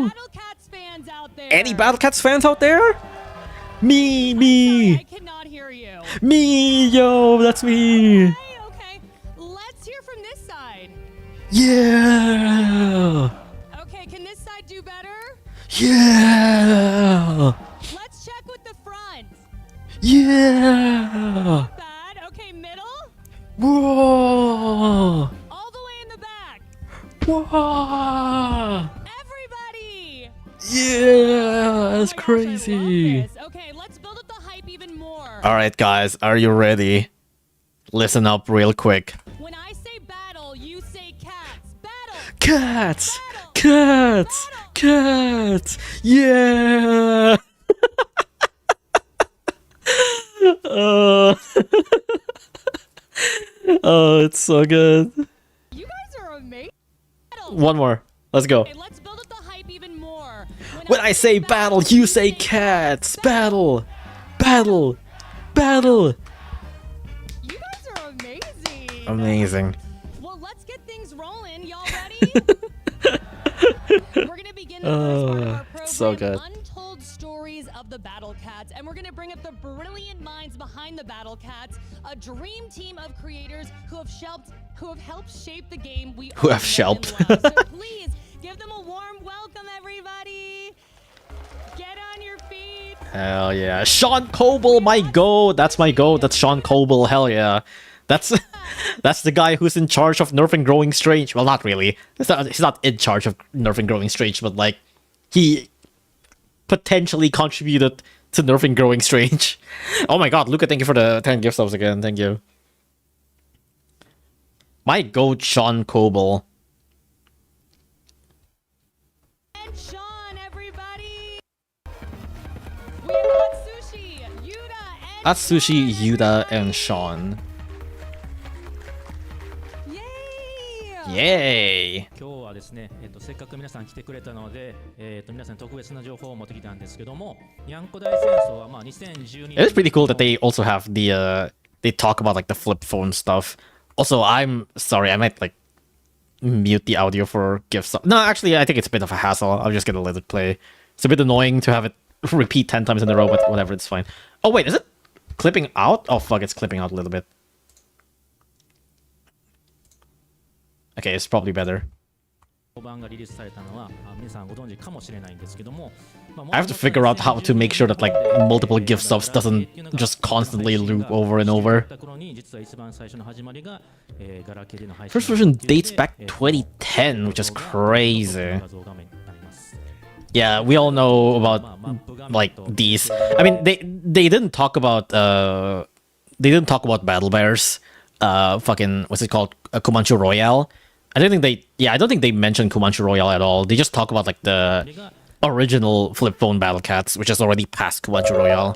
Any Battle Cats fans out there? Any Battle Cats fans out there? Me. Sorry, I cannot hear you. Me, yo, that's me. Okay. Let's hear from this side. Yeah. Okay, can this side do better? Yeah. Let's check with the front. Yeah. Bad. Okay, middle. Whoa. All the way in the back. Whoa. Everybody. Yeah, that's Oh my gosh, I crazy. love this. Okay, let's build up the hype even more. All right, guys, are you ready? Listen up real quick. When I say battle, you say cats. Battle. Cats! Battle. Cats! Battle. Cats! Yeah! Oh, it's so good. You guys are amazing. Battle. One more. Let's go. Okay, let's build up the hype even more. When I say battle, you say cats! Battle! Battle! Battle! You guys are amazing. Amazing. Well, let's get things rolling. Y'all ready? We're gonna begin the first part of our program, so good. Untold Stories of the Battle Cats, and we're gonna bring up the brilliant minds behind the Battle Cats, a dream team of creators who have helped shape the game we Who all have know shelped. and love. So please give them a warm welcome, everybody. Get on your feet. Hell yeah. Sean Coble, my goat! That's my goat. That's Sean Coble. Hell yeah. That's the guy who's in charge of Nerf and Growing Strange. Well, not really. He's not in charge of Nerf and Growing Strange, but like he potentially contributed to Nerf and Growing Strange. Oh my god, Luca, thank you for the 10 gift subs again. Thank you. My goat, Sean Coble. And Sean, everybody. We brought sushi Atsushi, Yuta, and Sean. Yay! 今日はですね、せっかく皆さん来てくれたので、皆さんに特別な情報を持ってきたんですけども、にゃんこ大戦争はまあ2012年。It's pretty cool that they also have the they talk about like the flip phone stuff. Also, I'm sorry, I might like mute the audio for gifts. No, actually, I think it's a bit of a hassle. I'm just gonna let it play. It's a bit annoying to have it repeat 10 times in a row, but whatever, it's fine. Oh wait, is it clipping out? Oh fuck, it's clipping out a little bit. Okay, it's probably better. I have to figure out how to make sure that like multiple gift subs doesn't just constantly loop over and over. First version dates back 2010, which is crazy. Yeah, we all know about like these. I mean, they didn't talk about Battle Bears. Fucking what's it called? Kumanchu Royale. I don't think they mentioned Kumanchu Royale at all. They just talk about like the original flip phone Battle Cats, which is already past Kumanchu Royale.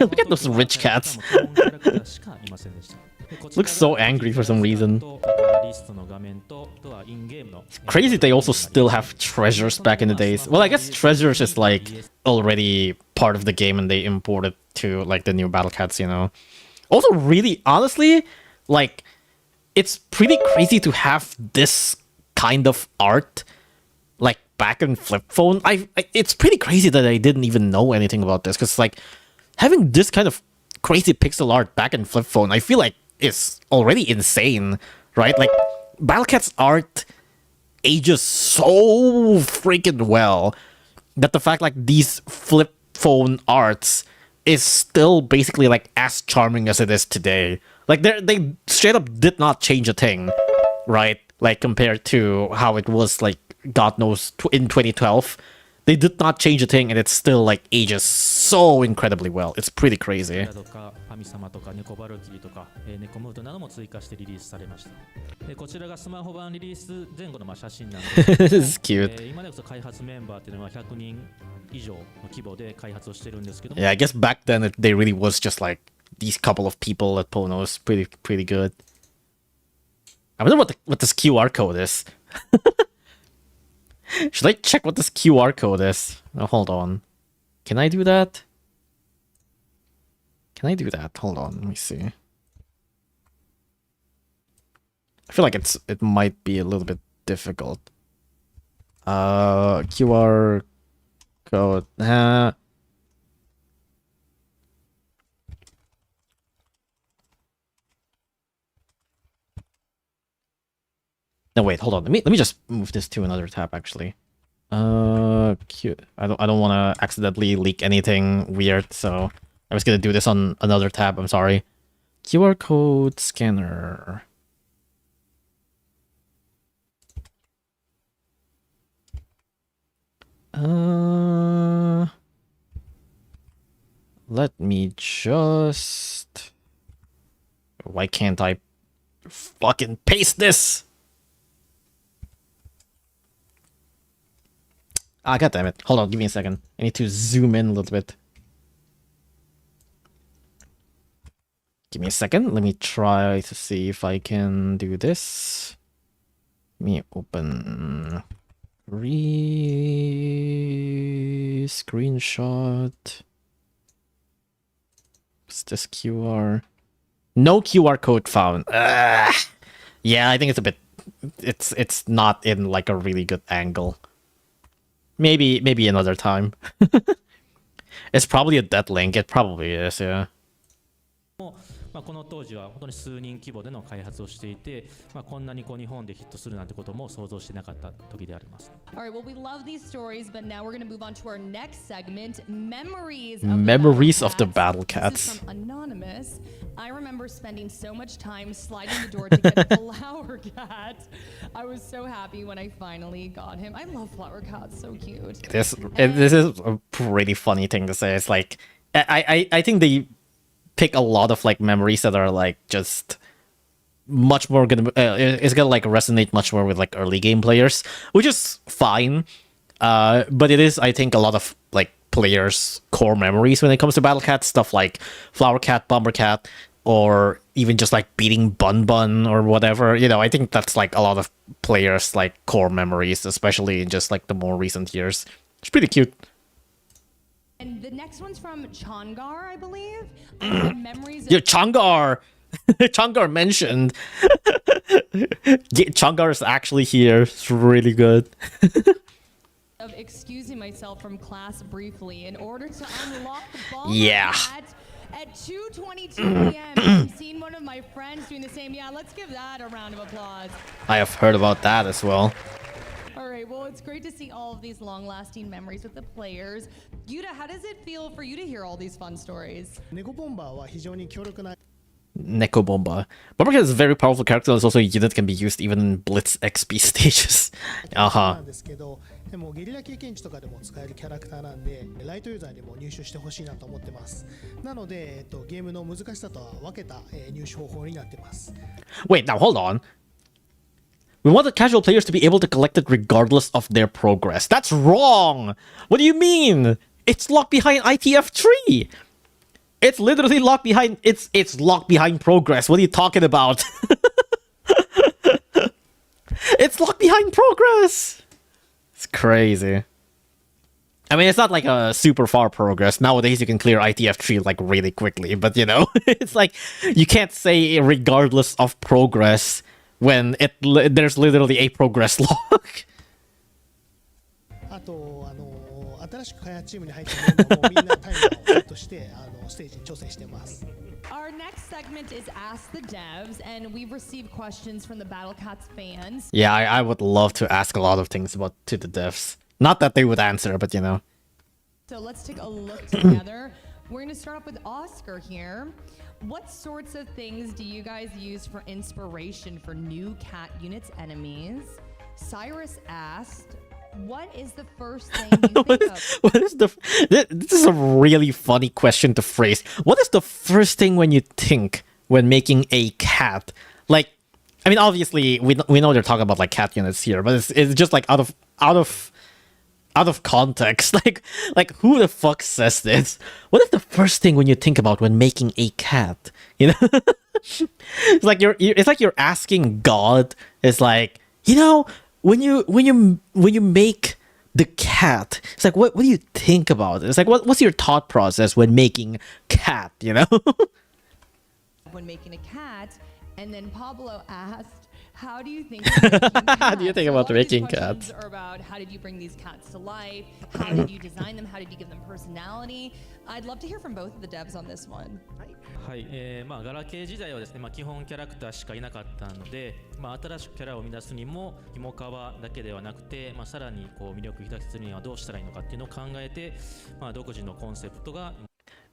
Look at those rich cats. Looks so angry for some reason. It's crazy they also still have treasures back in the days. Well, I guess treasures is like already part of the game and they import it to like the new Battle Cats, you know. Also, really, honestly, like it's pretty crazy to have this kind of art like back in flip phone. It's pretty crazy that I didn't even know anything about this, because like having this kind of crazy pixel art back in flip phone, I feel like is already insane, right? Like Battle Cat's art ages so freaking well that the fact like these flip phone arts is still basically like as charming as it is today. Like they straight up did not change a thing, right? Like compared to how it was like God knows in 2012. They did not change a thing and it still like ages so incredibly well. It's pretty crazy. This is cute. Yeah, I guess back then they really was just like these couple of people at Ponos. Pretty good. I wonder what this QR code is. Should I check what this QR code is? Oh, hold on. Can I do that? Can I do that? Hold on, let me see. I feel like it might be a little bit difficult. QR code. No, wait, hold on. Let me just move this to another tab actually. I don't want to accidentally leak anything weird, so I'm just gonna do this on another tab. I'm sorry. QR code scanner. Let me just. Why can't I fucking paste this? Ah, goddammit. Hold on, give me a second. I need to zoom in a little bit. Give me a second. Let me try to see if I can do this. Let me open screenshot. What's this QR? No QR code found. Yeah, I think it's a bit. It's not in like a really good angle. Maybe another time. It's probably a dead link. It probably is, yeah. この当時は本当に数人規模での開発をしていて、こんなに日本でヒットするなんてことも想像してなかった時であります。All right, well, we love these stories, but now we're going to move on to our next segment, Memories of the Battle Cats. This is from Anonymous. I remember spending so much time sliding the door to get Flower Cat. I was so happy when I finally got him. I love Flower Cat, so cute. This is a pretty funny thing to say. It's like I think they pick a lot of like memories that are like just much more gonna it's gonna like resonate much more with like early game players, which is fine. But it is, I think, a lot of like players' core memories when it comes to Battle Cat stuff like Flower Cat, Bomber Cat, or even just like beating Bun Bun or whatever. You know, I think that's like a lot of players' like core memories, especially in just like the more recent years. It's pretty cute. And the next one's from Changar, I believe. Memories Yeah, Changar! Changar mentioned. Changar is actually here. It's really good. of excusing myself from class briefly in order to unlock the ball. Yeah. At 2:22 p.m. I'm seeing one of my friends doing the same. Yeah, let's give that a round of applause. I have heard about that as well. All right, well, it's great to see all of these long-lasting memories with the players. Yuta, how does it feel for you to hear all these fun stories? ネゴボンバーは非常に強力な Neko Bomba. Bomber Cat is a very powerful character. It's also a unit that can be used even in Blitz XP stages. な Uh-huh. んですけど、でもゲリラ経験値とかでも使えるキャラクターなんで、ライトユーザーにも入手してほしいなと思ってます。なので、ゲームの難しさとは分けた、入手方法になってます。Wait, now hold on. We want the casual players to be able to collect it regardless of their progress. That's wrong! What do you mean? It's locked behind ITF tree! It's literally locked behind it's locked behind progress. What are you talking about? It's locked behind progress! It's crazy. I mean, it's not like a super far progress. Nowadays, you can clear ITF tree like really quickly, but you know, it's like you can't say regardless of progress when there's literally a progress lock. あと、新しく開発チームに入ったメンバーもみんなタイマーをセットして、ステージに挑戦してます。Our next segment is Ask the Devs, and we've received questions from the Battle Cats fans. Yeah, I would love to ask a lot of things to the devs. Not that they would answer, but you know. So let's take a look together. We're going to start off with Oscar here. What sorts of things do you guys use for inspiration for new cat units enemies? Cyrus asked, what is the first thing you think of? What is this is a really funny question to phrase. What is the first thing when you think when making a cat? Like, I mean, obviously we know they're talking about like cat units here, but it's just like out of context. Like who the fuck says this? What is the first thing when you think about when making a cat? You know, it's like you're asking God. It's like, you know, when you make the cat, it's like what do you think about it? It's like what's your thought process when making cat? You know. When making a cat, and then Pablo asked, how do you think of making cats? How do you think So about all these making questions cats? are about how did you bring these cats to life? How did you design them? How did you give them personality? I'd love to hear from both of the devs on this one. はい、ガラケー時代はですね、基本キャラクターしかいなかったので、新しくキャラを生み出すにもひもかわだけではなくて、さらにこう魅力を引き出すにはどうしたらいいのかっていうのを考えて、独自のコンセプトが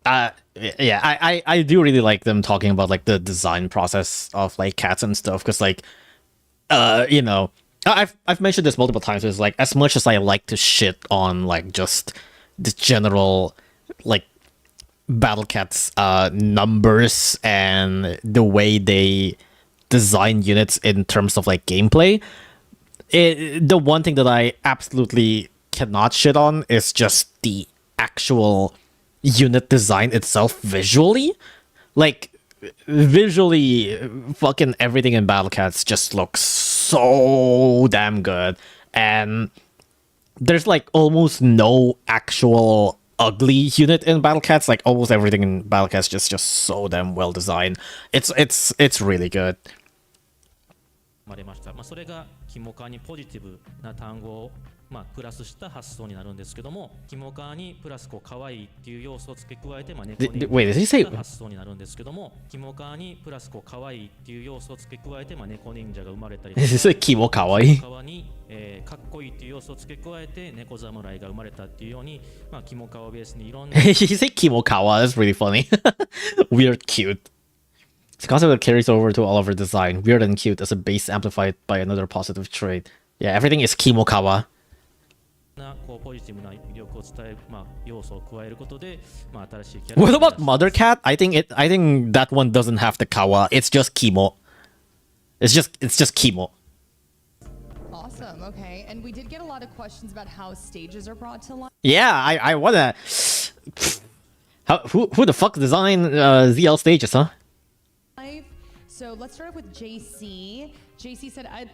Yeah, I do really like them talking about like the design process of like cats and stuff, because like you know, I've mentioned this multiple times. It's like, as much as I like to shit on like just the general like Battle Cat's numbers and the way they design units in terms of like gameplay, the one thing that I absolutely cannot shit on is just the actual unit design itself visually. Like, visually, fucking everything in Battle Cats just looks so damn good. And there's like almost no actual ugly unit in Battle Cats. Like, almost everything in Battle Cats just so damn well designed. It's really good. 生まれました。それがキモカにポジティブな単語をプラスした発想になるんですけども、キモカにプラスこう可愛いっていう要素を付け加えて猫に Wait, did he say 発想になるんですけども、キモカにプラスこう可愛いっていう要素を付け加えて猫忍者が生まれたりとか、 Did he say キモかわいい? キモカワに、かっこいいっていう要素を付け加えて猫侍が生まれたっていうように、キモカワベースにいろんな He said Kimokawa. That's really funny. Weird cute. It's a concept that carries over to all of our design. Weird and cute as a base amplified by another positive trait. Yeah, everything is Kimokawa. なこうポジティブな魅力を伝える、要素を加えることで、新しいキャラ What about Mother Cat? I think that one doesn't have the kawa. It's just Kimo. It's just chemo. Awesome. Okay. And we did get a lot of questions about how stages are brought to life. Yeah, I wanna. Who the fuck designed ZL stages, huh? So let's start off with JC. JC said, "Hey,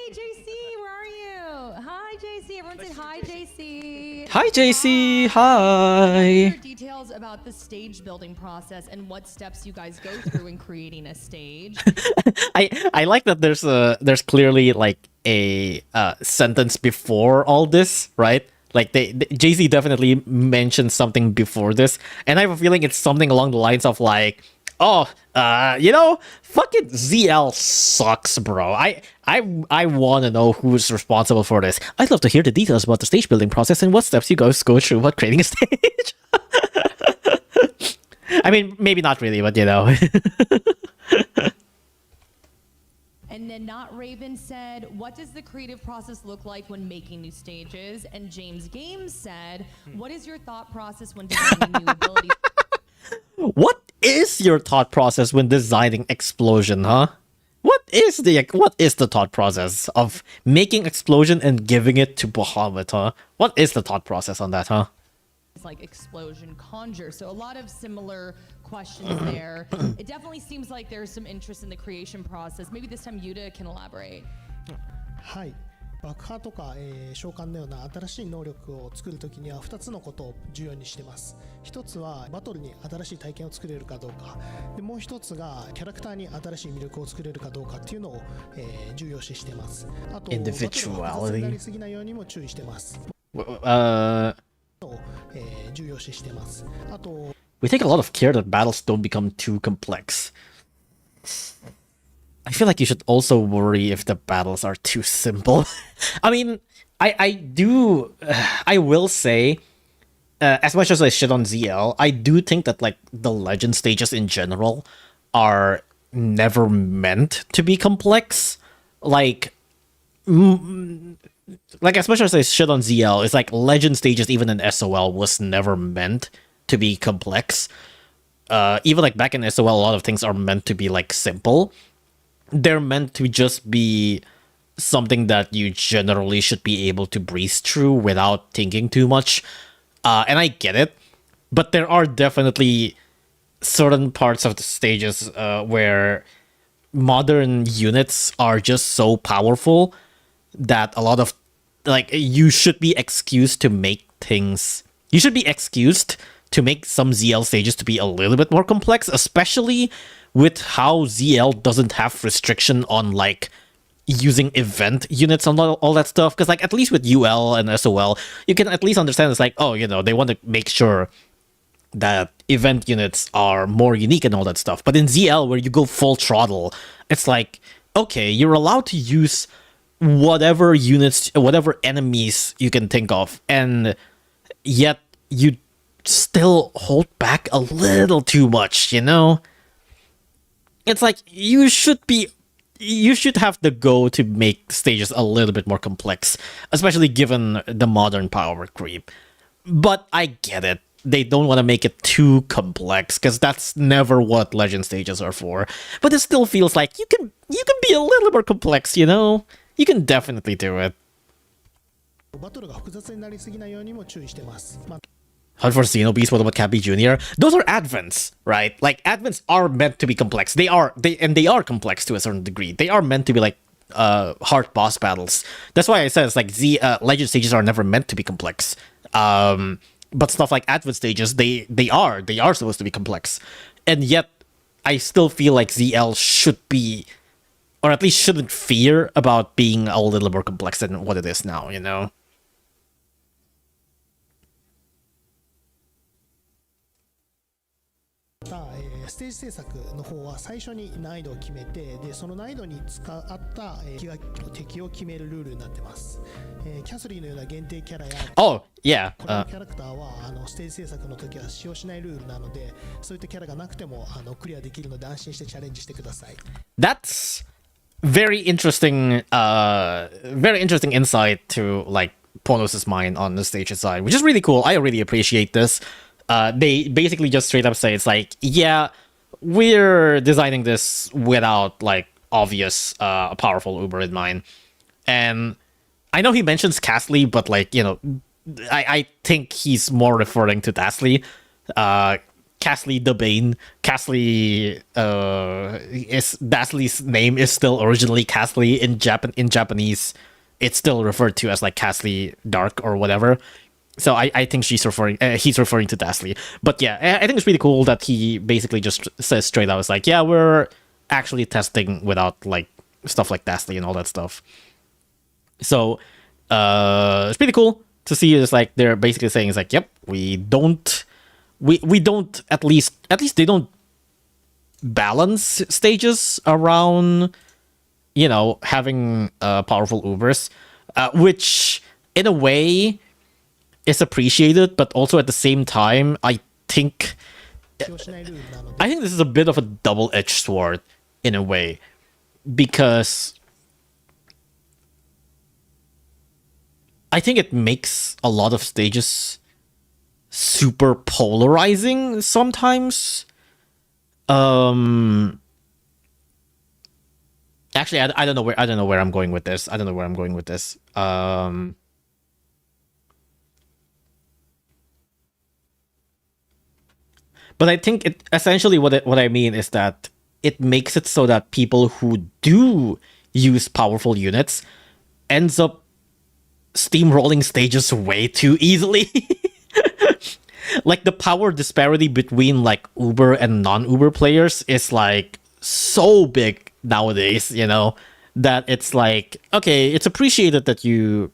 JC, where are you? Hi, JC. Everyone say hi, JC. Hi, JC. Hi. Hi. Details about the stage building process and what steps you guys go through in creating a stage." I like that there's clearly like a sentence before all this, right? Like JC definitely mentioned something before this, and I have a feeling it's something along the lines of like, oh, fucking ZL sucks, bro. I want to know who's responsible for this. I'd love to hear the details about the stage building process and what steps you guys go through while creating a stage. I mean, maybe not really, but And then Not Raven said, "What does the creative process look like when making new stages?" And James Games said, "What is your thought process when designing new abilities?" What is your thought process when designing Explosion, huh? What is the thought process of making Explosion and giving it to Bahamut, huh? What is the thought process on that, huh? It's like Explosion Conjure. So a lot of similar questions there. It definitely seems like there's some interest in the creation process. Maybe this time Yuta can elaborate. はい、爆破とか、召喚のような新しい能力を作るときには2つのことを重要にしてます。一つはバトルに新しい体験を作れるかどうかで、もう一つがキャラクターに新しい魅力を作れるかどうかっていうのを、重要視してます。あとバトルが複雑になりすぎないようにも注意してます。重要視してます。あと We take a lot of care that battles don't become too complex. I feel like you should also worry if the battles are too simple. I mean, I will say, as much as I shit on ZL, I do think that like the legend stages in general are never meant to be complex. Like as much as I shit on ZL, it's like legend stages even in SOL was never meant to be complex. Even like back in SOL, a lot of things are meant to be like simple. They're meant to just be something that you generally should be able to breeze through without thinking too much. And I get it, but there are definitely certain parts of the stages where modern units are just so powerful that a lot of like you should be excused to make things. You should be excused to make some ZL stages to be a little bit more complex, especially with how ZL doesn't have restriction on like using event units and all that stuff. Because like at least with UL and SOL, you can at least understand it's like, oh, they want to make sure that event units are more unique and all that stuff. But in ZL, where you go full throttle, it's like, okay, you're allowed to use whatever units, whatever enemies you can think of, and yet you still hold back a little too much, It's like you should have the go to make stages a little bit more complex, especially given the modern power creep. But I get it. They don't want to make it too complex because that's never what legend stages are for. But it still feels like you can be a little more complex, You can definitely do it. バトルが複雑になりすぎないようにも注意してます。Hunt for Xenobeast, what about Cappy Jr.? Those are advents, right? Like advents are meant to be complex. They are complex to a certain degree. They are meant to be like hard boss battles. That's why I said it's like legend stages are never meant to be complex. But stuff like advent stages, they are supposed to be complex. And yet I still feel like ZL should be, or at least shouldn't fear about being a little more complex than what it is now,ステージ制作の方は最初に難易度を決めて、でその難易度に合った敵を決めるルールになってます。キャスリーのような限定キャラや、Oh, yeah. このキャラクターはステージ制作の時は使用しないルールなので、そういったキャラがなくてもクリアできるので安心してチャレンジしてください。That's very interesting insight to like Ponos' mind on the stage design, which is really cool. I really appreciate this. They basically just straight up say it's like, yeah, we're designing this without like obvious powerful Uber in mind. And I know he mentions Castley, but like, you know, I think he's more referring to Dastley. Castley the Bane. Castley is Dastley's name is still originally Castley in Japanese. It's still referred to as like Castley Dark or whatever. So I think he's referring to Dastley. But yeah, I think it's really cool that he basically just says straight out, it's like, yeah, we're actually testing without like stuff like Dastley and all that stuff. So it's pretty cool to see. It's like they're basically saying it's like, yep, we don't at least they don't balance stages around, you know, having powerful Ubers, which in a way is appreciated, but also at the same time, I think this is a bit of a double-edged sword in a way, because I think it makes a lot of stages super polarizing sometimes. Actually, I don't know where I'm going with this. But I think it essentially what I mean is that it makes it so that people who do use powerful units ends up steamrolling stages way too easily. Like the power disparity between like Uber and non-Uber players is like so big nowadays, you know, that it's like, okay, it's appreciated that you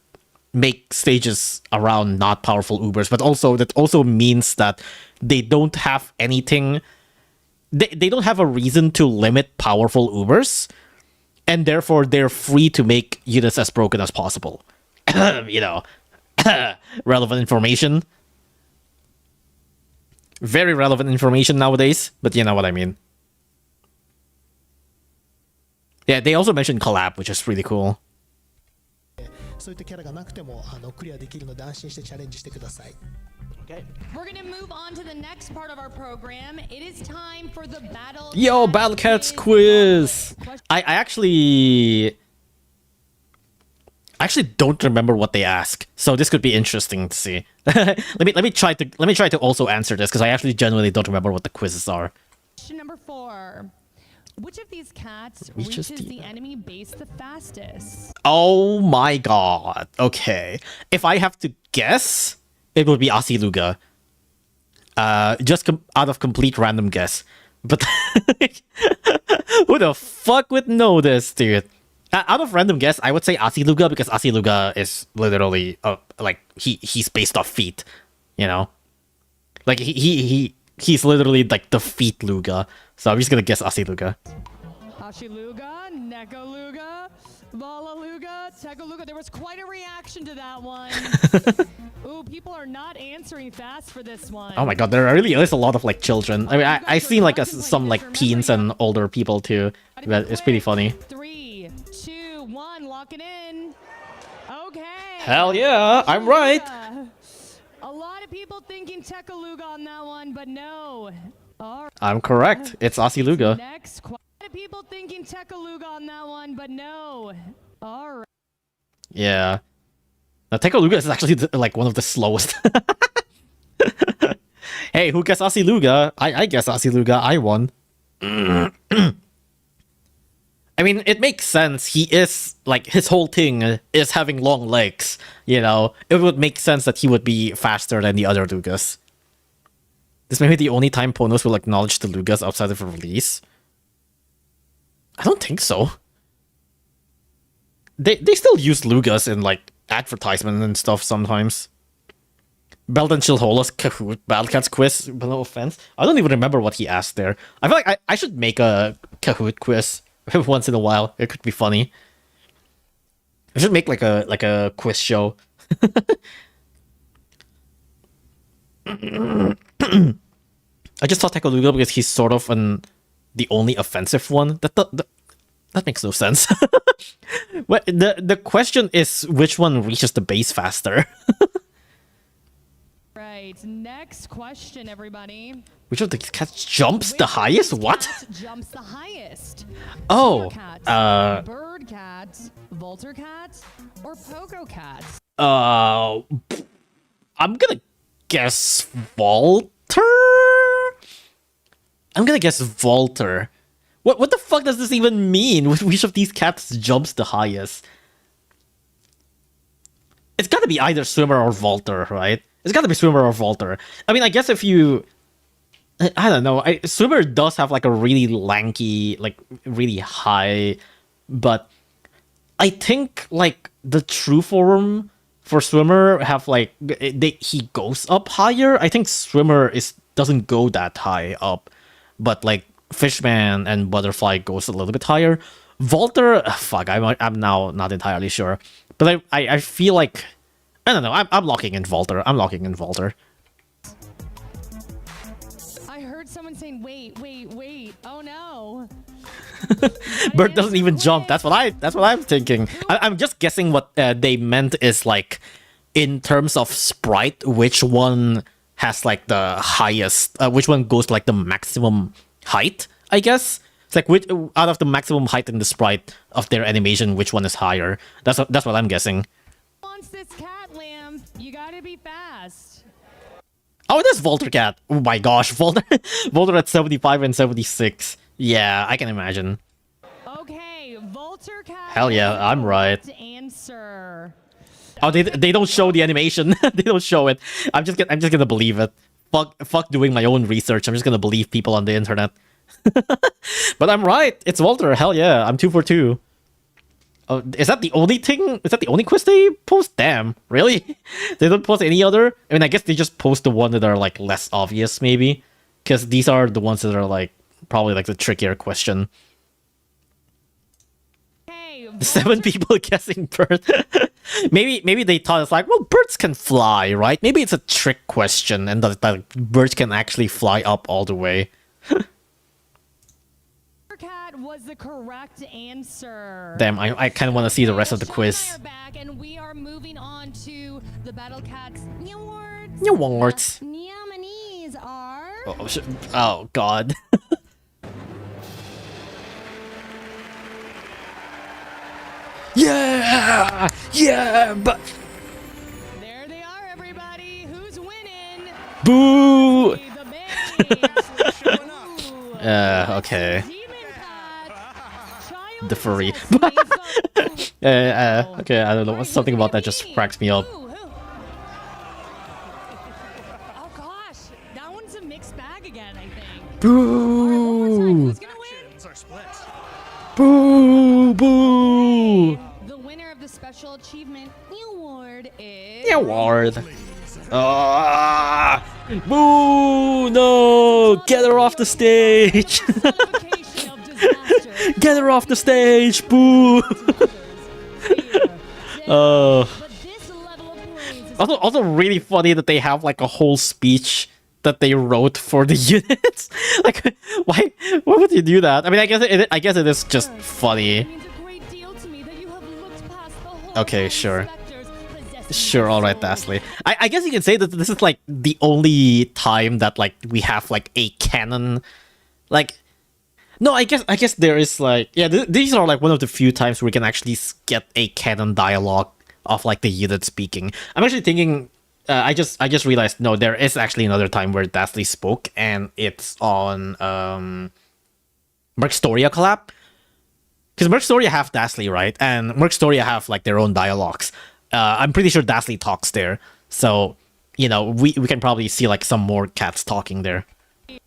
make stages around not powerful Ubers, but also that also means that they don't have anything, they don't have a reason to limit powerful Ubers, and therefore they're free to make units as broken as possible. You know, relevant information. Very relevant information nowadays, but you know what I mean. Yeah, they also mentioned collab, which is really cool. そういったキャラがなくてもクリアできるので安心してチャレンジしてください。Okay. We're gonna move on to the next part of our program. It is time for the Battle Yo, Battle Cats quiz! I actually don't remember what they ask, so this could be interesting to see. let me try to also answer this, because I actually genuinely don't remember what the quizzes are. Question number 4. Which of these cats reaches the enemy base the fastest? Oh my god. Okay. If I have to guess, it would be Asiluga. Just out of complete random guess. But who the fuck would know this, dude? Out of random guess, I would say Asiluga, because Asiluga is literally like he's based off feet, you know? Like he's literally like the feet Luga. So I'm just gonna guess Asiluga. Hashiluga, Nekaluga, Valaluga, Tekaluga. There was quite a reaction to that one. Ooh, people are not answering fast for this one. Oh my god, there really is a lot of like children. I mean, I've seen like some like teens and older people too. But it's pretty funny. 3, 2, 1, lock it in. Okay. Hell yeah, I'm right. A lot of people thinking Tekaluga on that one, but no. All right. I'm correct. It's Asiluga. Next, quite a lot of people thinking Tekaluga on that one, but no. All right. Yeah. Now Tekaluga is actually like one of the slowest. Hey, who guessed Asiluga? I guess Asiluga. I won. I mean, it makes sense. He is, like, his whole thing is having long legs, you know? It would make sense that he would be faster than the other Lugas. This may be the only time Ponos will acknowledge the Lugas outside of a release. I don't think so. They still use Lugas in, like, advertisements and stuff sometimes. Belt and Chilhola's Kahoot Battle Cats quiz, no offense. I don't even remember what he asked there. I feel like I should make a Kahoot quiz once in a while. It could be funny. I should make like a quiz show. I just thought Tekaluga because he's sort of the only offensive one. That makes no sense. What the question is which one reaches the base faster? Right. right, next question, everybody. Which of the cats jumps the Which of highest? these What? cats jumps the highest? Oh, Cat, bird cat, Volter cat, or Pogo cat? I'm gonna guess Volter. I'm gonna guess Volter. What the fuck does this even mean? Which of these cats jumps the highest? It's gotta be either Swimmer or Volter, right? It's gotta be Swimmer or Volter. I mean, I guess if you... I don't know. Swimmer does have like a really lanky, like really high, but I think like the true form for Swimmer have like he goes up higher. I think Swimmer doesn't go that high up, but like Fishman and Butterfly goes a little bit higher. Volter, fuck, I'm now not entirely sure, but I feel like I don't know. I'm locking in Volter. I'm locking in Volter. I heard someone saying, wait. Oh no. Bird doesn't even jump. That's what I'm thinking. I'm just guessing what they meant is like in terms of sprite, which one has like the highest, which one goes to, like the maximum height, I guess. It's like which out of the maximum height in the sprite of their animation, which one is higher. That's what I'm guessing. Wants this cat lamb? You gotta be fast. Oh, it is Volter Cat. Oh my gosh, Volter at 75 and 76. Yeah, I can imagine. Okay, Volter cat. Hell yeah, I'm right. Answer. Oh, they don't show the animation. They don't show it. I'm just gonna believe it. Fuck doing my own research. I'm just gonna believe people on the internet. But I'm right. It's Volter. Hell yeah. I'm 2 for 2. Oh, is that the only thing? Is that the only quiz they post? Damn, really? They don't post any other? I mean, I guess they just post the one that are like less obvious, maybe, because these are the ones that are like probably like the trickier question. Hey, 7 people guessing bird. maybe they thought it's like, well, birds can fly, right? Maybe it's a trick question, and that birds can actually fly up all the way. Cat was the correct answer. Damn, I kind of want to see the rest of the Sean quiz. and I are back, and we are moving on to the Battle Cats awards. Awards. Nominees are. Oh god. Yeah, but There they are, everybody. Who's winning? boo. The Bay. Okay. Demon Cat. Child The furry. Princess Lisa. Okay, I don't know. Something about that just cracks me up. Ooh. Oh gosh, that one's a mixed bag again, I think. All right, one more time. Boo. Who's gonna win? Boo. Boo. The winner of the Special Achievement Award is. Award. Boo. No. Get her off the stage. Personification of disaster. Get her off the stage. Boo. Oh. But this level of praise is Also really funny that they have like a whole speech that they wrote for the units. Like, why would you do that? I mean, I guess it is just funny. means a great deal to me that you have looked past the whole Okay, sure. specters possessing Sure, your alright, soul. Dashley. I guess you can say that this is like the only time that like we have like a canon, like. No, I guess there is like these are like one of the few times where we can actually get a canon dialogue of like the unit speaking. I'm actually thinking. I just realized no, there is actually another time where Dashley spoke, and it's on Mercstoria collab. Because Mercstoria have Dashley, right? And Mercstoria have like their own dialogues. I'm pretty sure Dashley talks there, so you know we can probably see like some more cats talking there. So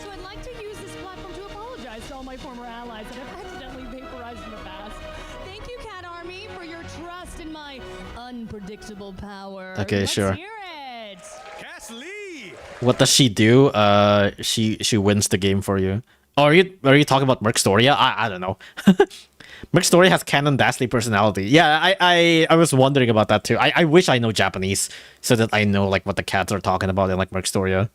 I'd like to use this platform to apologize to all my former allies that I've accidentally vaporized in the past. Thank you, Cat Army, for your trust in my unpredictable power. Okay, Let's sure. hear it. What does she do? She wins the game for you. Oh, are you talking about Mercstoria? I don't know. Mercstoria has canon Dashley personality. Yeah, I was wondering about that too. I wish I know Japanese so that I know like what the cats are talking about in like Mercstoria.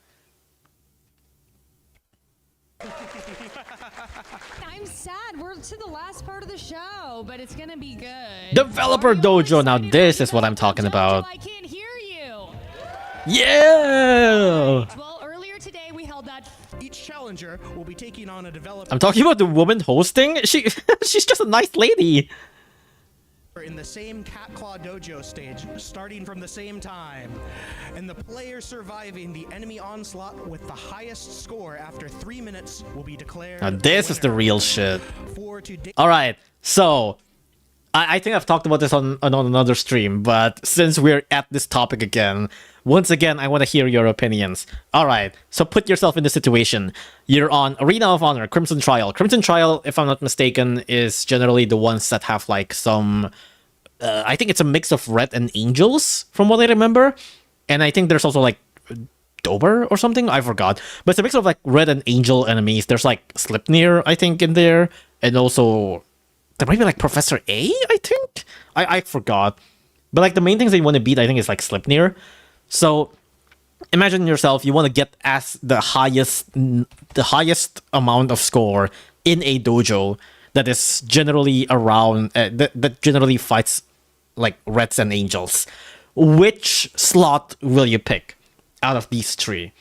I'm sad. We're to the last part of the show, but it's gonna be good. Developer Are you Dojo. Now excited this about is what I'm talking Developer Dojo? about. I can't hear you. Yeah! Well, earlier today we held that. Each challenger will be taking on a developer I'm talking about the woman hosting. She's just a nice lady. in the same Cat Claw Dojo stage, starting from the same time. And the player surviving the enemy onslaught with the highest score after 3 minutes will be declared. Now this is the real shit. For today. All right, so I think I've talked about this on another stream, but since we're at this topic again, once again, I want to hear your opinions. All right, so put yourself in the situation. You're on Arena of Honor, Crimson Trial. Crimson Trial, if I'm not mistaken, is generally the ones that have like some... I think it's a mix of red and angels, from what I remember. And I think there's also like Dober or something, I forgot. But it's a mix of like red and angel enemies. There's like Slipnir, I think, in there. And also... there might be like Professor A, I think? I forgot. But like the main things that you want to beat, I think, is like Slipnir. So imagine yourself, you want to get as the highest amount of score in a dojo that is generally around, that generally fights like reds and angels. Which slot will you pick out of these three?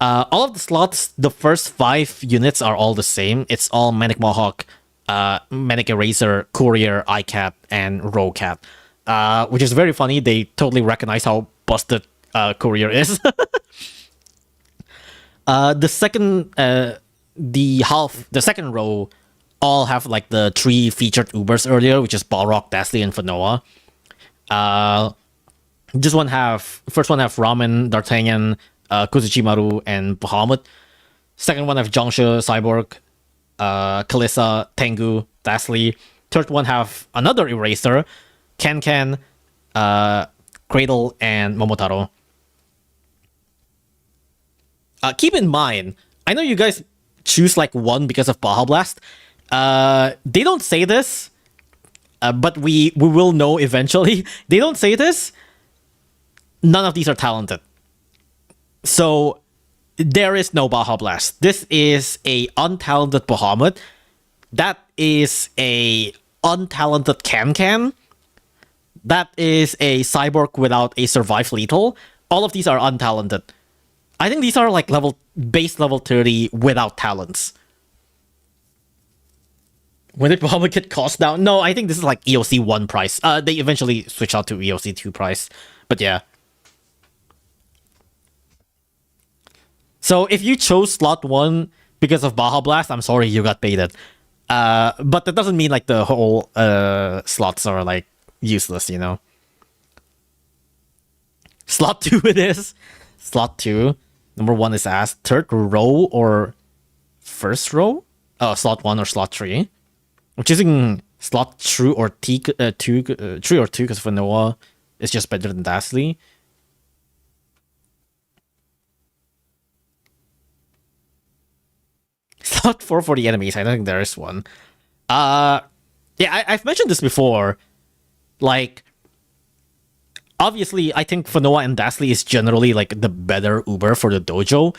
All of the slots, the first 5 units are all the same. It's all Manic Mohawk, Manic Eraser, Courier, iCat, and Rowcat. Which is very funny. They totally recognize how busted Courier is. The second row all have like the 3 featured Ubers earlier, which is Balrog, Dastly, and Fanoa. First one have Ramen, D'Artagnan, Kuzuchimaru, and Bahamut. Second one have Jongsha, Cyborg, Kalissa, Tengu, Dastly. Third one have another Eraser, Ken, Cradle, and Momotaro. Keep in mind, I know you guys choose like one because of Baja Blast. They don't say this, but we will know eventually. They don't say this. None of these are talented. So there is no Baja Blast. This is a untalented Bahamut. That is a untalented Can. That is a Cyborg without a Survive Lethal. All of these are untalented. I think these are like base level 30 without talents. When did Bahamut get cost down? No, I think this is like EOC 1 price. They eventually switch out to EOC 2 price. But yeah. So if you chose slot 1 because of Baja Blast, I'm sorry, you got baited. But that doesn't mean like the whole slots are like useless, you know. Slot 2 it is. Slot 2. Number 1 is asked. Third row or first row? Oh, slot 1 or slot 3. I'm choosing slot 3 or 2 because Fanoa is just better than Dastly. Slot 4 for the enemies. I don't think there is one. Yeah, I've mentioned this before. Like, obviously, I think Fanoa and Dastly is generally like the better Uber for the dojo.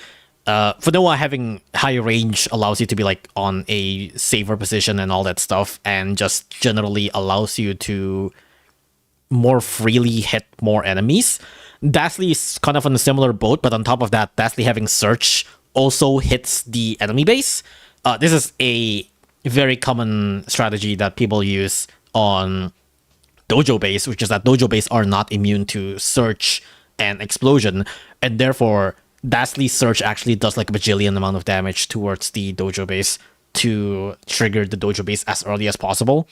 Fanoa having high range allows you to be like on a safer position and all that stuff, and just generally allows you to more freely hit more enemies. Dastly is kind of on a similar boat, but on top of that, Dastly having Search also hits the enemy base. This is a very common strategy that people use on dojo base, which is that dojo base are not immune to Search and Explosion, and therefore Dastly's Search actually does like a bajillion amount of damage towards the dojo base to trigger the dojo base as early as possible.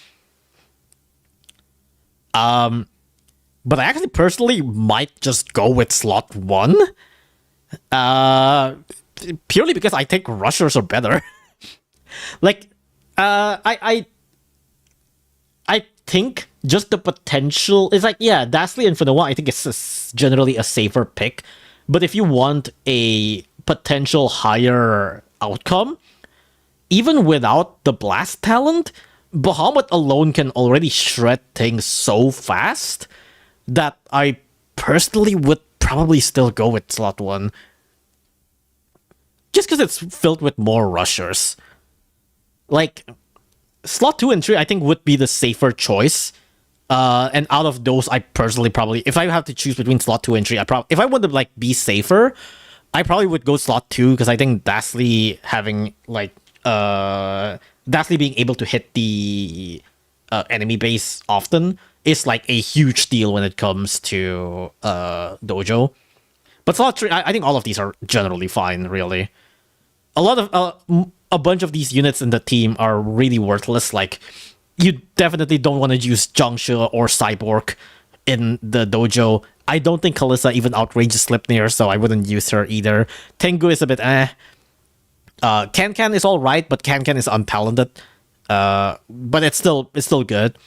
But I actually personally might just go with slot 1. Purely because I think rushers are better. Like, I think just the potential is like, yeah, Dastly and Fanoa, I think it's generally a safer pick. But if you want a potential higher outcome, even without the blast talent, Bahamut alone can already shred things so fast that I personally would probably still go with slot 1. Just because it's filled with more rushers. Like, slot 2 and 3 I think would be the safer choice And out of those, I personally probably, if I have to choose between slot 2 and 3, if I want to like be safer, I probably would go slot 2 because I think Dastly having like Dastly being able to hit the enemy base often is like a huge deal when it comes to dojo. But slot 3, I think all of these are generally fine, really. A bunch of these units in the team are really worthless. Like, you definitely don't want to use Zhangshi or Cyborg in the dojo. I don't think Kalissa even outranges Slipnir, so I wouldn't use her either. Tengu is a bit eh. Can is alright, but Can is untalented. But it's still good.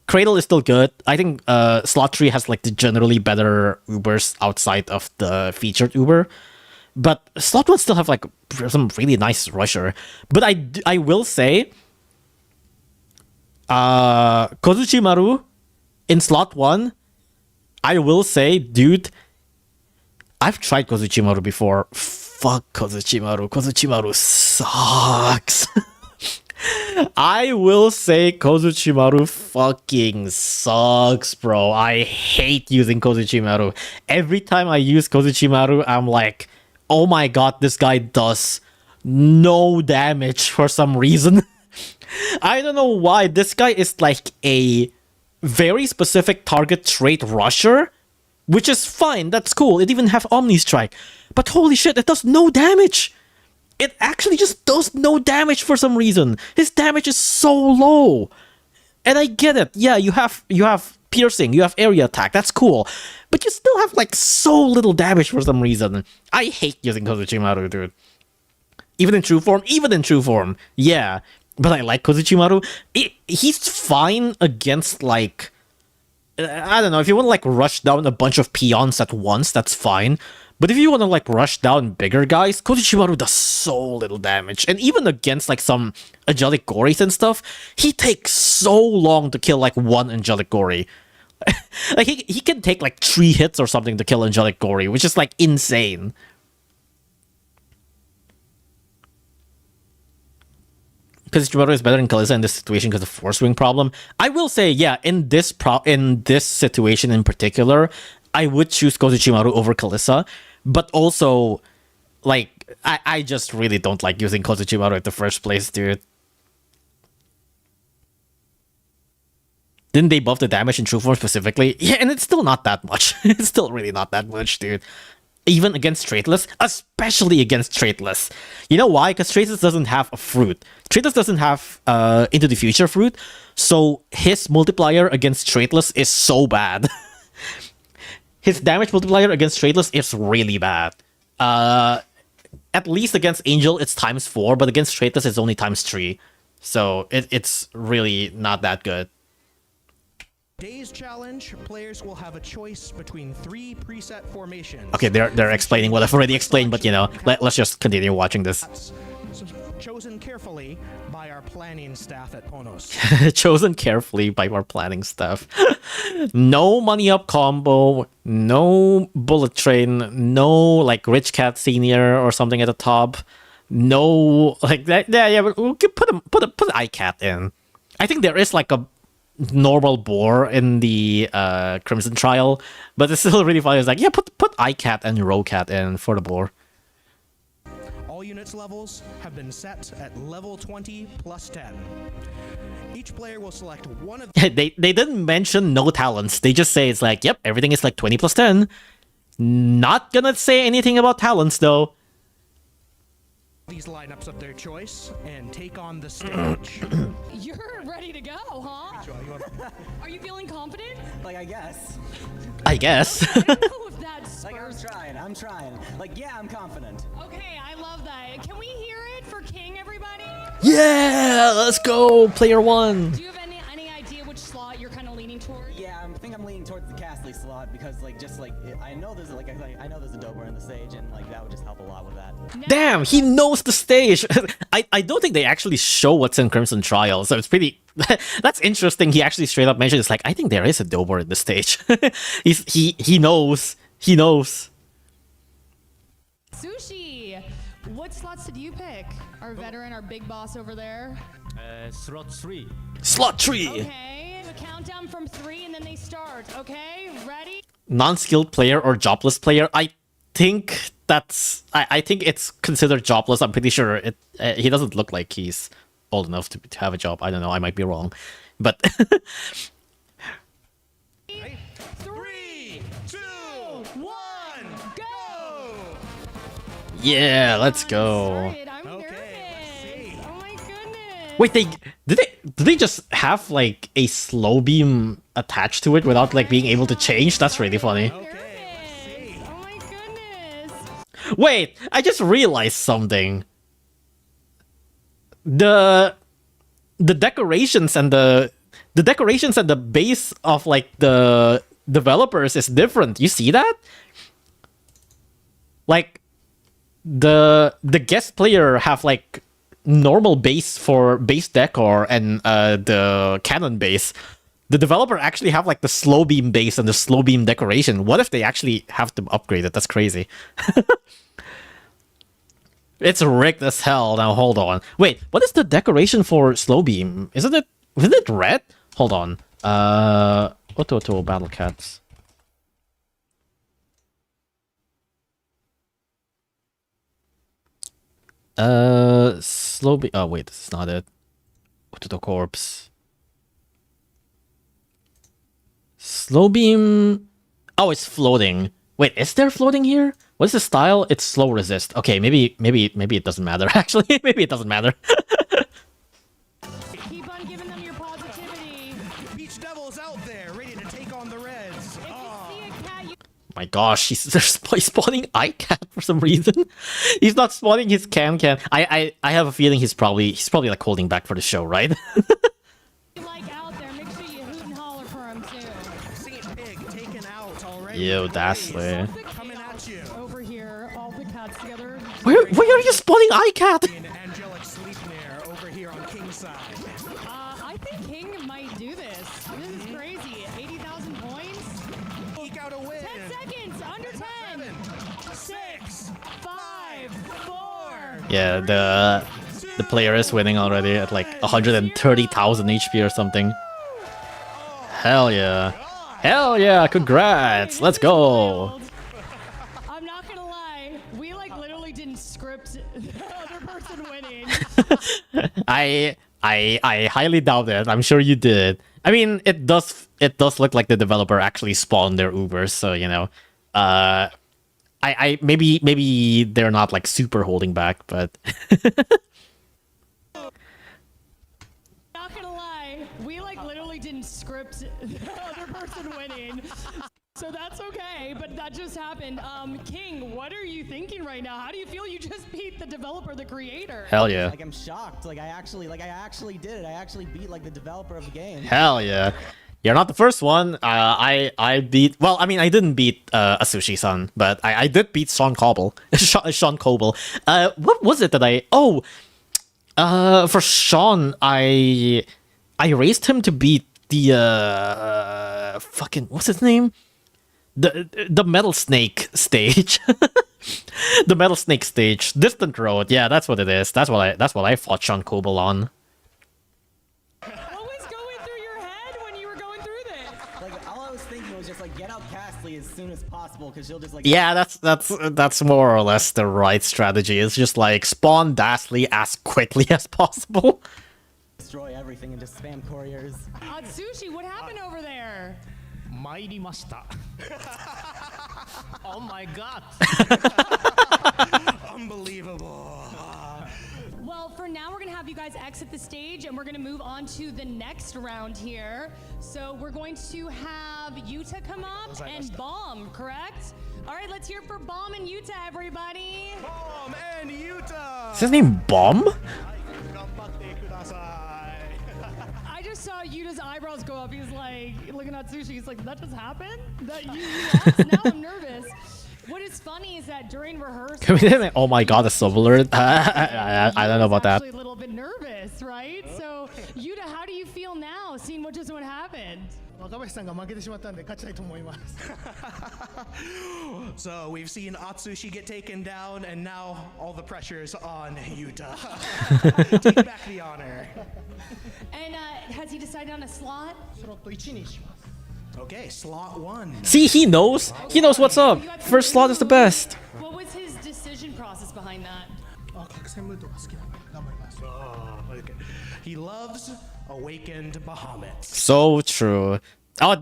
Cradle is still good. I think Slot 3 has like the generally better Ubers outside of the featured Uber. But Slot 1 still have like some really nice rusher. But I will say Kozuchimaru in slot 1, I will say, dude, I've tried Kozuchimaru before. Fuck Kozuchimaru. Kozuchimaru sucks. I will say Kozuchimaru fucking sucks, bro. I hate using Kozuchimaru. Every time I use Kozuchimaru, I'm like, oh my god, this guy does no damage for some reason. I don't know why. This guy is like a very specific target trait rusher, which is fine. That's cool. It even have Omni Strike. But holy shit, it does no damage. It actually just does no damage for some reason. His damage is so low. And I get it. Yeah, you have piercing, you have area attack. That's cool. But you still have like so little damage for some reason. I hate using Kozuchimaru, dude. Even in true form. Yeah. But I like Kozuchimaru. He's fine against, like, I don't know, if you want to, like, rush down a bunch of peons at once, that's fine. But if you want to, like, rush down bigger guys, Kozuchimaru does so little damage. And even against, like, some Angelic Gories and stuff, he takes so long to kill, like, one Angelic Gory. Like, he can take, like, 3 hits or something to kill Angelic Gory, which is, like, insane. Kozuchimaru is better than Kalissa in this situation because of Force Ring problem. I will say, yeah, in this situation in particular, I would choose Kozuchimaru over Kalissa. But also, like, I just really don't like using Kozuchimaru in the first place, dude. Didn't they buff the damage in True Form specifically? Yeah, and it's still not that much. It's still really not that much, dude. Even against Traitless, especially against Traitless. You know why? Because Traitless doesn't have a fruit. Traitless doesn't have Into the Future fruit, so his multiplier against Traitless is so bad. His damage multiplier against Traitless is really bad. At least against Angel, it's ×4, but against Traitless, it's only ×3. So it's really not that good. Day's challenge, players will have a choice between 3 preset formations. Okay, they're explaining what I've already explained, but you know, let's just continue watching this. Chosen carefully by our planning staff at Ponos. Chosen carefully by our planning staff. No money up combo, no bullet train, no like Rich Cat Senior or something at the top. No like that. Yeah, but we could put iCat in. I think there is like a normal boar in the Crimson Trial, but it's still really funny. It's like, yeah, put iCat and Rocat in for the boar. All units levels have been set at level 20 plus 10. Each player will select one of they didn't mention no talents. They just say it's like, yep, everything is like 20 plus 10. Not gonna say anything about talents though. These lineups of their choice and take on the stage. You're ready to go, huh? Are you feeling confident? Like, I guess. I guess. I don't know if that's Like, I'm trying. Like, yeah, I'm confident. Okay, I love that. Can we hear it for King, everybody? Yeah, let's go, player 1. Do you have any idea which slot you're kind of leaning towards? Yeah, I think I'm leaning towards the Castly slot because, like, just like I know there's I know there's a Dober in the stage, and like that would just help a lot with that. Damn, he knows the stage. I don't think they actually show what's in Crimson Trial, so it's pretty. That's interesting. He actually straight up mentioned it's like, I think there is a Dober in the stage. He knows. He knows. Sushi, what slots did you pick? Our veteran, our big boss over there. Slot 3. Slot 3. Okay. a countdown from 3 and then they start. Okay, ready? Non-skilled player or jobless player? I think that's... I think it's considered jobless. I'm pretty sure it. He doesn't look like he's old enough to have a job. I don't know. I might be wrong. But... 3, 2, 1, go! yeah, let's go. Started. I'm nervous. Oh my goodness. Wait, did they just have like a slow beam attached to it without like being able to change? That's really funny. Nervous. Oh my goodness. Wait, I just realized something. The decorations and the base of like the developers is different. You see that? Like the guest player have like normal base for base decor and the cannon base. The developer actually have like the slow beam base and the slow beam decoration. What if they actually have to upgrade it? That's crazy. It's rigged as hell. Now hold on. Wait, what is the decoration for slow beam? Isn't it red? Hold on. Ototo Battle Cats. Slow beam. Oh wait, this is not it. Ototo Corpse. Slow beam. Oh, it's floating. Wait, is there floating here? What is the style? It's slow resist. Okay, maybe it doesn't matter. Actually, maybe it doesn't matter. Keep on giving them your positivity. Beach Devil's out there, ready to take on the Reds. If you see a cat, you My gosh, he's spawning iCat for some reason. He's not spawning his can. I have a feeling he's probably like holding back for the show, right? like out there, make sure you hoot and holler for him too. Saint Pig taken out already. Yo, Dashley. Coming at you. Over here, all the cats together. Where are you spawning iCat? And Angelic Sleepmare over here on Kingside. I think King might do this. This is crazy. 80,000 points. Eke out a win. 10 seconds. Under 10. 6, 5, 4. Yeah, the player is winning already at like 130,000 HP or something. Hell yeah. Hell yeah, congrats. Let's go. I'm not gonna lie. We like literally didn't script the other person winning. I highly doubt it. I'm sure you did. I mean, it does look like the developer actually spawned their Ubers, so you know. I maybe they're not like super holding back, but Not gonna lie. We like literally didn't script the other person winning. So that's okay, but that just happened. King, what are you thinking right now? How do you feel you just beat the developer, the creator? hell yeah. Like I'm shocked. Like I actually did it. I actually beat like the developer of the game. Hell yeah. You're not the first one. I beat... Well, I mean, I didn't beat Asushi-san, but I did beat Sean Coble. Sean Coble. What was it that I... Oh! For Sean, I raised him to beat the... fucking... What's his name? The Metal Snake stage. The Metal Snake stage. Distant Road. Yeah, that's what it is. That's what I fought Sean Coble on. What was going through your head when you were going through this? Like all I was thinking was just like get out Castley as soon as possible because she'll just like Yeah, that's more or less the right strategy. It's just like spawn Dashley as quickly as possible. destroy everything and just spam couriers. Sushi, what happened over there? 参りました Oh my god Unbelievable. Well, for now, we're going to have you guys exit the stage, and we're going to move on to the next round here. So we're going to have Yuta come up and Bomb, correct? All right, let's hear it for Bomb and Yuta, everybody. Bomb and Utah. Is his name Bomb? I just saw Yuta's eyebrows go up. He's like, looking at Sushi. He's like, that just happened? That you lost? Now I'm nervous. What is funny is that during rehearsal... Oh my god, the sub alert. I don't know about that. Actually a little bit nervous, right? So, Yuta, how do you feel now, seeing what happened? 若林さんが負けてしまったんで勝ちたいと思います。So we've seen Atsushi get taken down, and now all the pressure's on Yuta. Take back the honor. And has he decided on a slot? スロット1にします。 Okay, slot 1. See, he knows. He knows what's up. First slot is the best. What was his decision process behind that? あ、覚醒ムートが好きなんで頑張ります。 Oh, okay. He loves awakened Bahamut. So true. Oh,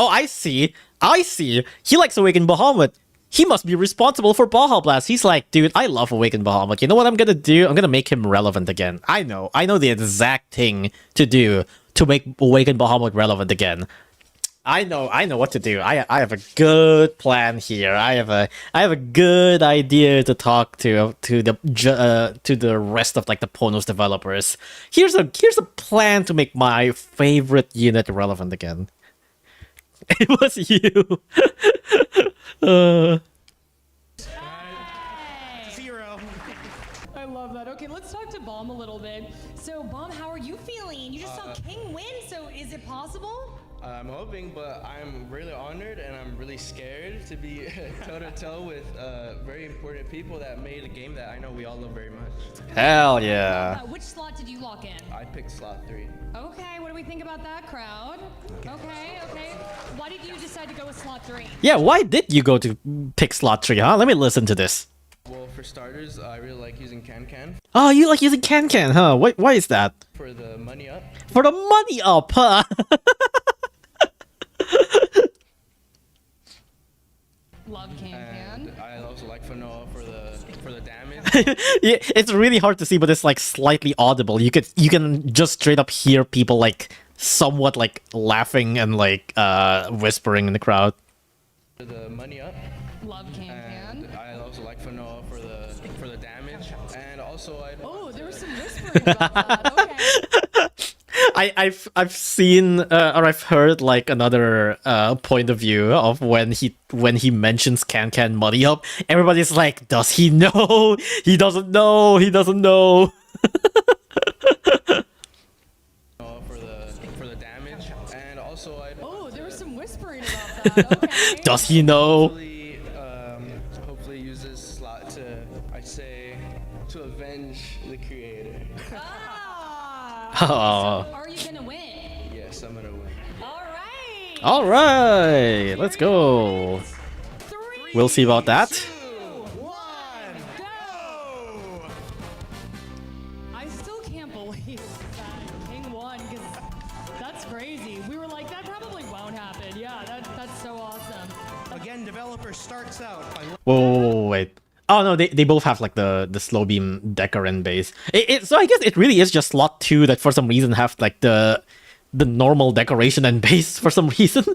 I see. I see. He likes Awakened Bahamut. He must be responsible for Baja Blast. He's like, dude, I love Awakened Bahamut. You know what I'm gonna do? I'm gonna make him relevant again. I know the exact thing to do to make Awakened Bahamut relevant again. I know what to do. I have a good plan here. I have a good idea to talk to the rest of like the Ponos developers. Here's a plan to make my favorite unit relevant again. It was you. 0. I love that. Okay, let's talk to Bomb a little bit. So, Bomb, how are you feeling? You just saw King win, so is it possible? I'm hoping, but I'm really honored and I'm really scared to be toe-to-toe with very important people that made a game that I know we all love very much. Hell yeah. Which slot did you lock in? I picked slot 3. Okay, what do we think about that crowd? Okay. Why did you decide to go with slot 3? Yeah, why did you go to pick slot 3, huh? Let me listen to this. Well, for starters, I really like using Can Oh, you like using Can, huh? Why is that? for the money up. For the money up, huh? Love Can. And I also like Fanoa for the damage. Yeah, it's really hard to see, but it's like slightly audible. You can just straight up hear people like somewhat like laughing and like whispering in the crowd. For the money up. Love Can. And I also like Fanoa for the damage. And also Oh, there was some whispering about that. Okay. I've seen or I've heard like another point of view of when he mentions Can Money Up. Everybody's like, does he know? He doesn't know. He doesn't know. for the damage. And also Oh, there was some whispering about that. Okay. Does he know? hopefully use this slot to avenge the creator. Oh. So are you gonna win? Yes, I'm gonna win. All right. All right, let's go. We'll see about that. 1. Go! I still can't believe that King won because that's crazy. We were like, that probably won't happen. Yeah, that's so awesome. Again, developer starts out by Whoa, wait. Oh no, they both have like the slow beam decker and base. So I guess it really is just slot 2 that for some reason have like the normal decoration and base for some reason.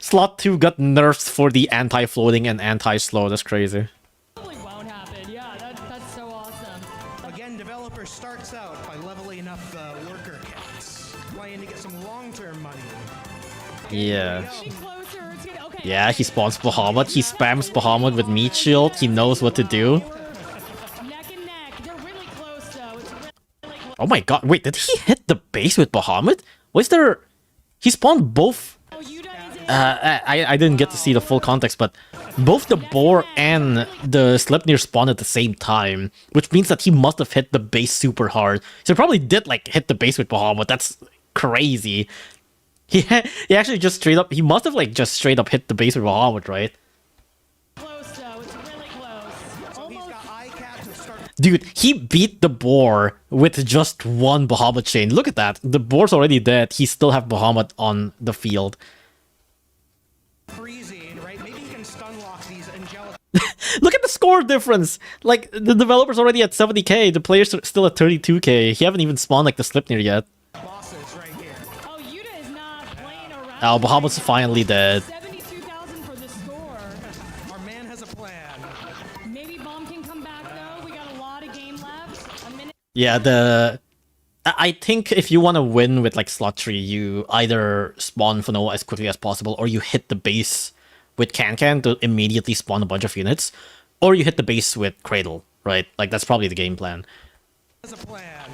Slot 2 got nerfs for the anti-floating and anti-slow. That's crazy. Probably won't happen. Yeah, that's so awesome. Again, developer starts out by leveling up the worker kits, playing to get some long-term money. Yeah. Getting closer. It's getting, okay. Yeah, he spawns Bahamut. He spams Bahamut with meat shield. He knows what to do. Neck and neck. They're really close though. It's really close. Oh my god, wait, did he hit the base with Bahamut? Was there... He spawned both... Oh, Yuta is in. I didn't get to see the full context, but both the boar and the Sleipnir spawned at the same time, which means that he must have hit the base super hard. So he probably did like hit the base with Bahamut. That's crazy. He actually just straight up... He must have like just straight up hit the base with Bahamut, right? Close though. It's really close. So he's Almost. got ICAT to start Dude, he beat the boar with just one Bahamut chain. Look at that. The boar's already dead. He still have Bahamut on the field. freezing, right? Maybe he can stun lock these angelic Look at the score difference. Like, the developer's already at 70k. The player's still at 32k. He haven't even spawned like the Sleipnir yet. bosses right here. Oh, Yuta is not playing around. Oh, Bahamut's finally dead. 72,000 for the score. Our man has a plan. Maybe Bomb can come back though. We got a lot of game left. A minute. Yeah, I think if you want to win with like slot 3, you either spawn Fanoa as quickly as possible, or you hit the base with Can to immediately spawn a bunch of units, or you hit the base with Cradle, right? Like, that's probably the game plan. Has a plan.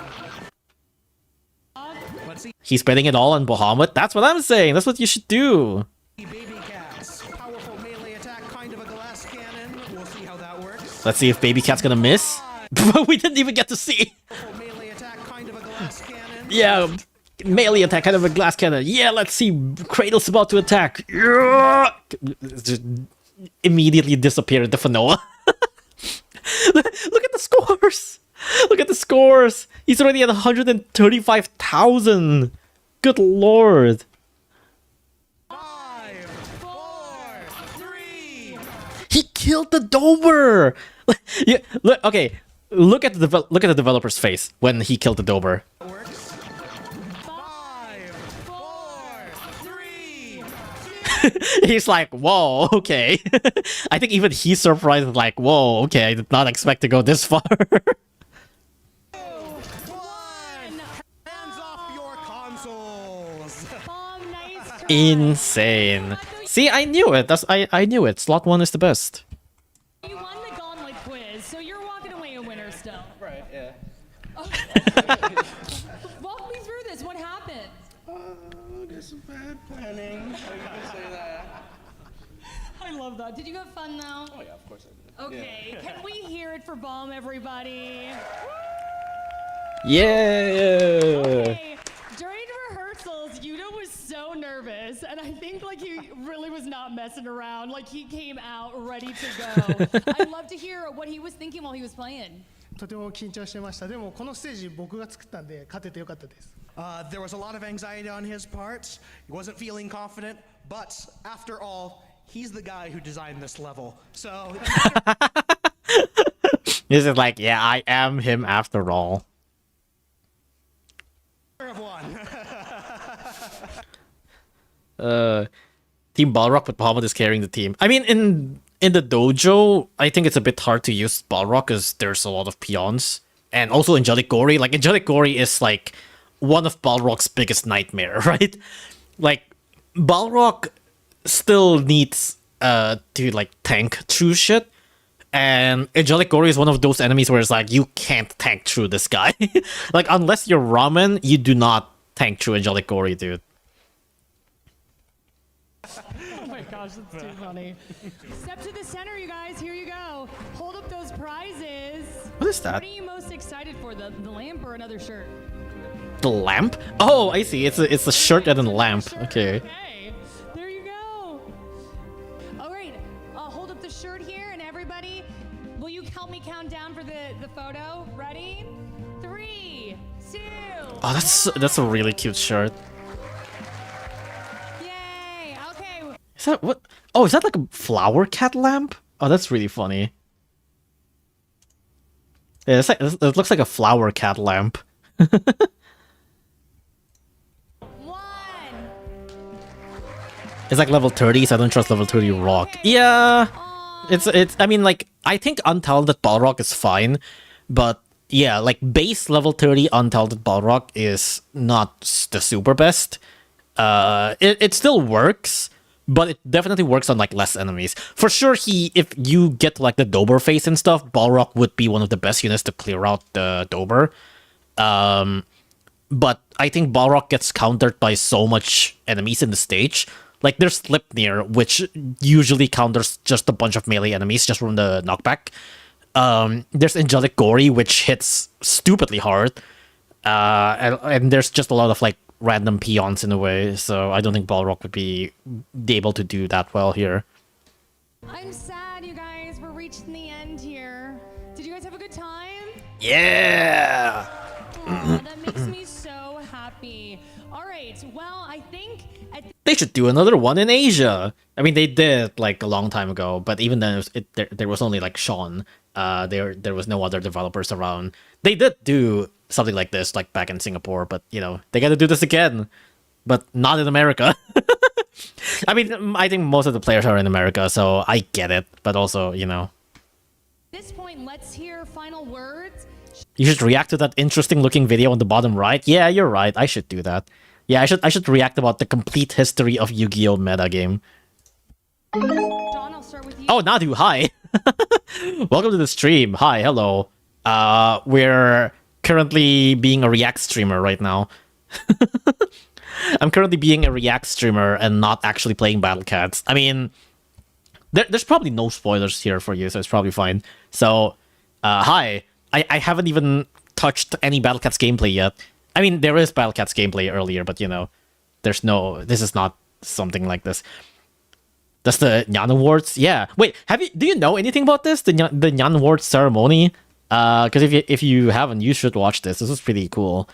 But Let's see He's betting it all on Bahamut. That's what I'm saying. That's what you should do. Baby Cat's powerful melee attack, kind of a glass cannon. We'll see how that works. Let's see if Baby Cat's gonna miss. We didn't even get to see. Powerful melee attack, kind of a glass cannon. Yeah, melee attack, kind of a glass cannon. Yeah, let's see. Cradle's about to attack. Yeah! Just immediately disappear into Fanoa. Look at the scores. Look at the scores. He's already at 135,000. Good lord. 5, 4, 3. He killed the Dober. Yeah, look. Okay, look at the developer's face when he killed the Dober. Works. 5, 4, 3. He's like, whoa, okay. I think even he's surprised, like, whoa, okay, I did not expect to go this far. 2, 1. Hands off your consoles. Nice try. Insane. See, I knew it. I knew it. Slot 1 is the best. You won the gauntlet quiz, so you're walking away a winner still. Right, yeah. Walk me through this. What happened? There's some bad planning. I can say that. I love that. Did you have fun though? Oh yeah, of course I did. Okay. Can we hear it for Bomb, everybody? Yeah. Okay. During rehearsals, Yuta was so nervous, and I think like he really was not messing around. Like he came out ready to go. I'd love to hear what he was thinking while he was playing. とても緊張してました。でもこのステージ僕が作ったんで勝ててよかったです。 There was a lot of anxiety on his part. He wasn't feeling confident, but after all, he's the guy who designed this level. So This is like, yeah, I am him after all. of one. Team Balrog with Bahamut is carrying the team. I mean, in the dojo, I think it's a bit hard to use Balrog because there's a lot of peons. And also Angelic Gory. Like, Angelic Gory is like one of Balrog's biggest nightmare, right? Like, Balrog still needs to like tank through shit. And Angelic Gory is one of those enemies where it's like, you can't tank through this guy. Like, unless you're Ramen, you do not tank through Angelic Gory, dude. Oh my gosh, that's too funny. Step to the center, you guys. Here you go. Hold up those prizes. What is that? What are you most excited for? The lamp or another shirt? The lamp? Oh, I see. It's a shirt and a lamp. Okay. Okay. There you go. All right. Hold up the shirt here, and everybody, will you help me count down for the photo? Ready? 3, 2. Oh, that's a really cute shirt. Yay. Okay. Is that what? Oh, is that like a flower cat lamp? Oh, that's really funny. Yeah, it's like, it looks like a flower cat lamp. 1. It's like level 30, so I don't trust level 30 rock. Yeah, it's. I mean, like, I think untalented Balrog is fine, but yeah, like base level 30 untalented Balrog is not the super best. It still works, but it definitely works on like less enemies. For sure, if you get like the Dober face and stuff, Balrog would be one of the best units to clear out the Dober. But I think Balrog gets countered by so much enemies in the stage. Like, there's Slipnir, which usually counters just a bunch of melee enemies just from the knockback. There's Angelic Gory, which hits stupidly hard. And there's just a lot of, like, random peons in a way, so I don't think Balrog would be able to do that well here. I'm sad, you guys. We're reaching the end here. Did you guys have a good time? Yeah! Aw, that makes me so happy. All right, well, I think They should do another one in Asia. I mean, they did like a long time ago, but even then, there was only like Sean. There was no other developers around. They did do something like this, like back in Singapore, but you know, they got to do this again, but not in America. I mean, I think most of the players are in America, so I get it. But also, you know, at this point, let's hear final words. you should react to that interesting looking video on the bottom right. Yeah, you're right. I should do that. Yeah, I should react about the complete history of Yu-Gi-Oh! Metagame. John, I'll start with you. Oh, Nadu, hi. Welcome to the stream. Hi, hello. We're currently being a React streamer right now. I'm currently being a React streamer and not actually playing Battle Cats. I mean, there's probably no spoilers here for you, so it's probably fine. So, hi. I haven't even touched any Battle Cats gameplay yet. I mean, there is Battle Cats gameplay earlier, but you know, there's no. This is not something like this. That's the Nyan Awards. Yeah. Wait, do you know anything about this? The Nyan Awards ceremony? Because if you haven't, you should watch this. This is pretty cool.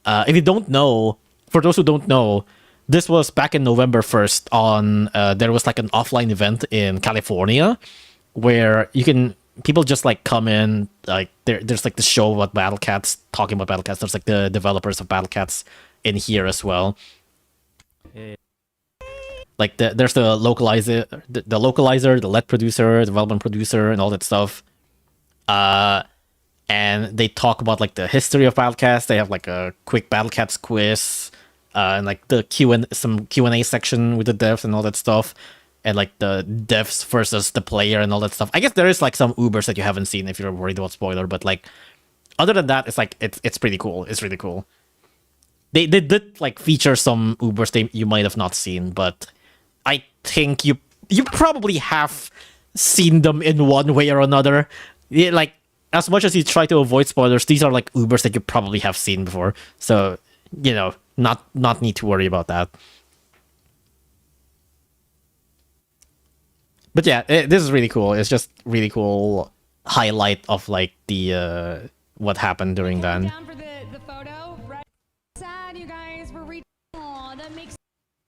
If you don't know, for those who don't know, this was back in November 1st on, there was like an offline event in California where people just like come in, like there's like the show about Battle Cats, talking about Battle Cats. There's like the developers of Battle Cats in here as well. Like there's the localizer, the lead producer, development producer, and all that stuff. And they talk about like the history of Battle Cats. They have like a quick Battle Cats quiz, and like the some Q&A section with the devs and all that stuff, and like the devs versus the player and all that stuff. I guess there is like some Ubers that you haven't seen if you're worried about spoiler, but like other than that, it's like it's pretty cool. It's really cool. They did like feature some Ubers you might have not seen, but I think you probably have seen them in one way or another. Yeah, like as much as you try to avoid spoilers, these are like Ubers that you probably have seen before. So, you know, not need to worry about that. But yeah, this is really cool. It's just really cool highlight of like the what happened during then. Down for the photo. Right. Sad, you guys. We're reaching. Aw, that makes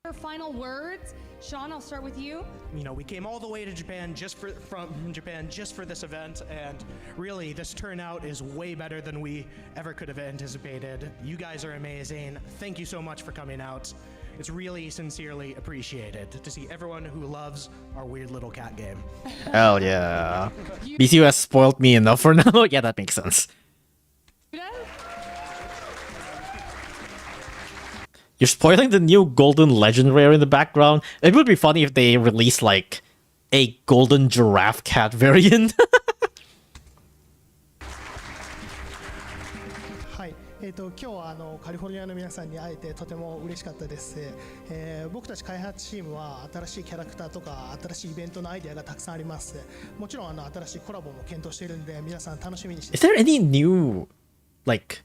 your final words. Sean, I'll start with you. You know, we came all the way to Japan from Japan just for this event, and really, this turnout is way better than we ever could have anticipated. You guys are amazing. Thank you so much for coming out. It's really sincerely appreciated to see everyone who loves our weird little cat game. Hell yeah. BCU has spoiled me enough for now. Yeah, that makes sense. You're spoiling the new Golden Legend rare in the background. It would be funny if they released like a Golden Giraffe Cat variant. はい、今日はカリフォルニアの皆さんに会えてとても嬉しかったです。僕たち開発チームは新しいキャラクターとか新しいイベントのアイデアがたくさんあります。もちろん新しいコラボも検討しているんで皆さん楽しみにして。Is there any new like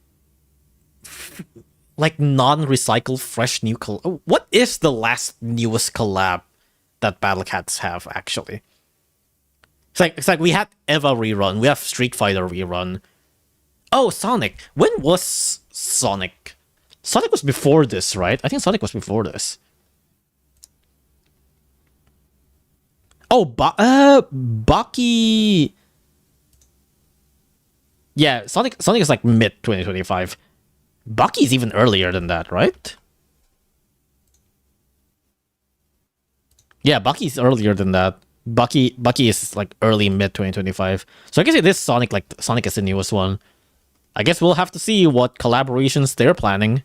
non-recycled fresh new what is the last newest collab that Battle Cats have actually? It's like we had Eva rerun, we have Street Fighter rerun. Oh, Sonic. When was Sonic? Sonic was before this, right? I think Sonic was before this. Oh, Baki. Yeah, Sonic is like mid 2025. Bucky's even earlier than that, right? Yeah, Bucky's earlier than that. Bucky is like early mid 2025. So I guess it is Sonic. Like Sonic is the newest one. I guess we'll have to see what collaborations they're planning.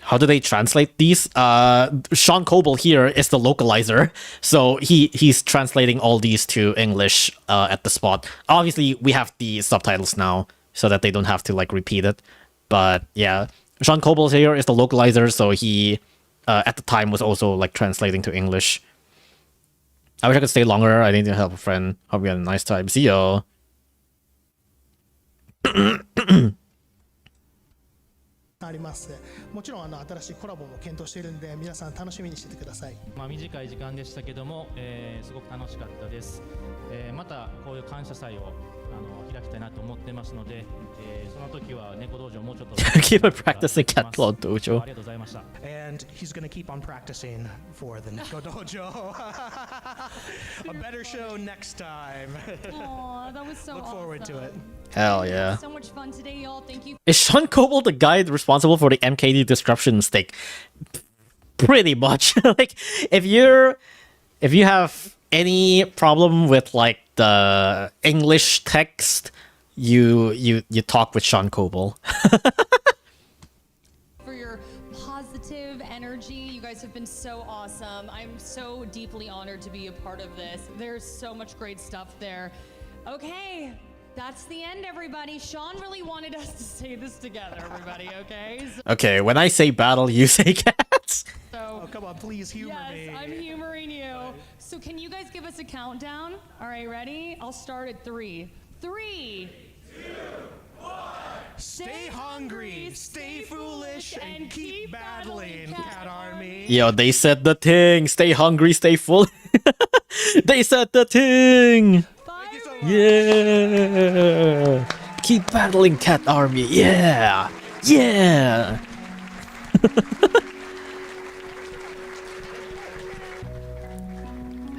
How do they translate these? Sean Coble here is the localizer, so he's translating all these to English at the spot. Obviously, we have the subtitles now, so that they don't have to like repeat it. But yeah, Sean Coble here is the localizer, so he at the time was also like translating to English. I wish I could stay longer. I need to help a friend. Hope you had a nice time. See ya. あります。もちろん新しいコラボも検討しているんで皆さん楽しみにしててください。短い時間でしたけども、すごく楽しかったです。またこういう感謝祭を開きたいなと思ってますので、その時は猫道場もうちょっと Keep on practicing Cat Claw Dojo. ありがとうございました。And he's gonna keep on practicing for the Neko Dojo. A better show next time. Aw, that was so Look forward to it. Hell yeah. So much fun today, y'all. Thank you. Is Sean Coble the guy responsible for the MKD disruption mistake? Pretty much. Like, if you have any problem with like the English text, you talk with Sean Coble. For your positive energy. You guys have been so awesome. I'm so deeply honored to be a part of this. There's so much great stuff there. Okay, that's the end, everybody. Sean really wanted us to say this together, everybody, okay? Okay, when I say battle, you say cats. So, Oh, come on, please humor me. yes, I'm humoring you. So can you guys give us a countdown? All right, ready? I'll start at 3. 3, Stay hungry, stay foolish, and keep battling, Cat Army. Yo, they said the thing. Stay hungry, stay full. They said the thing. Yeah. Keep battling, Cat Army. Yeah. Yeah.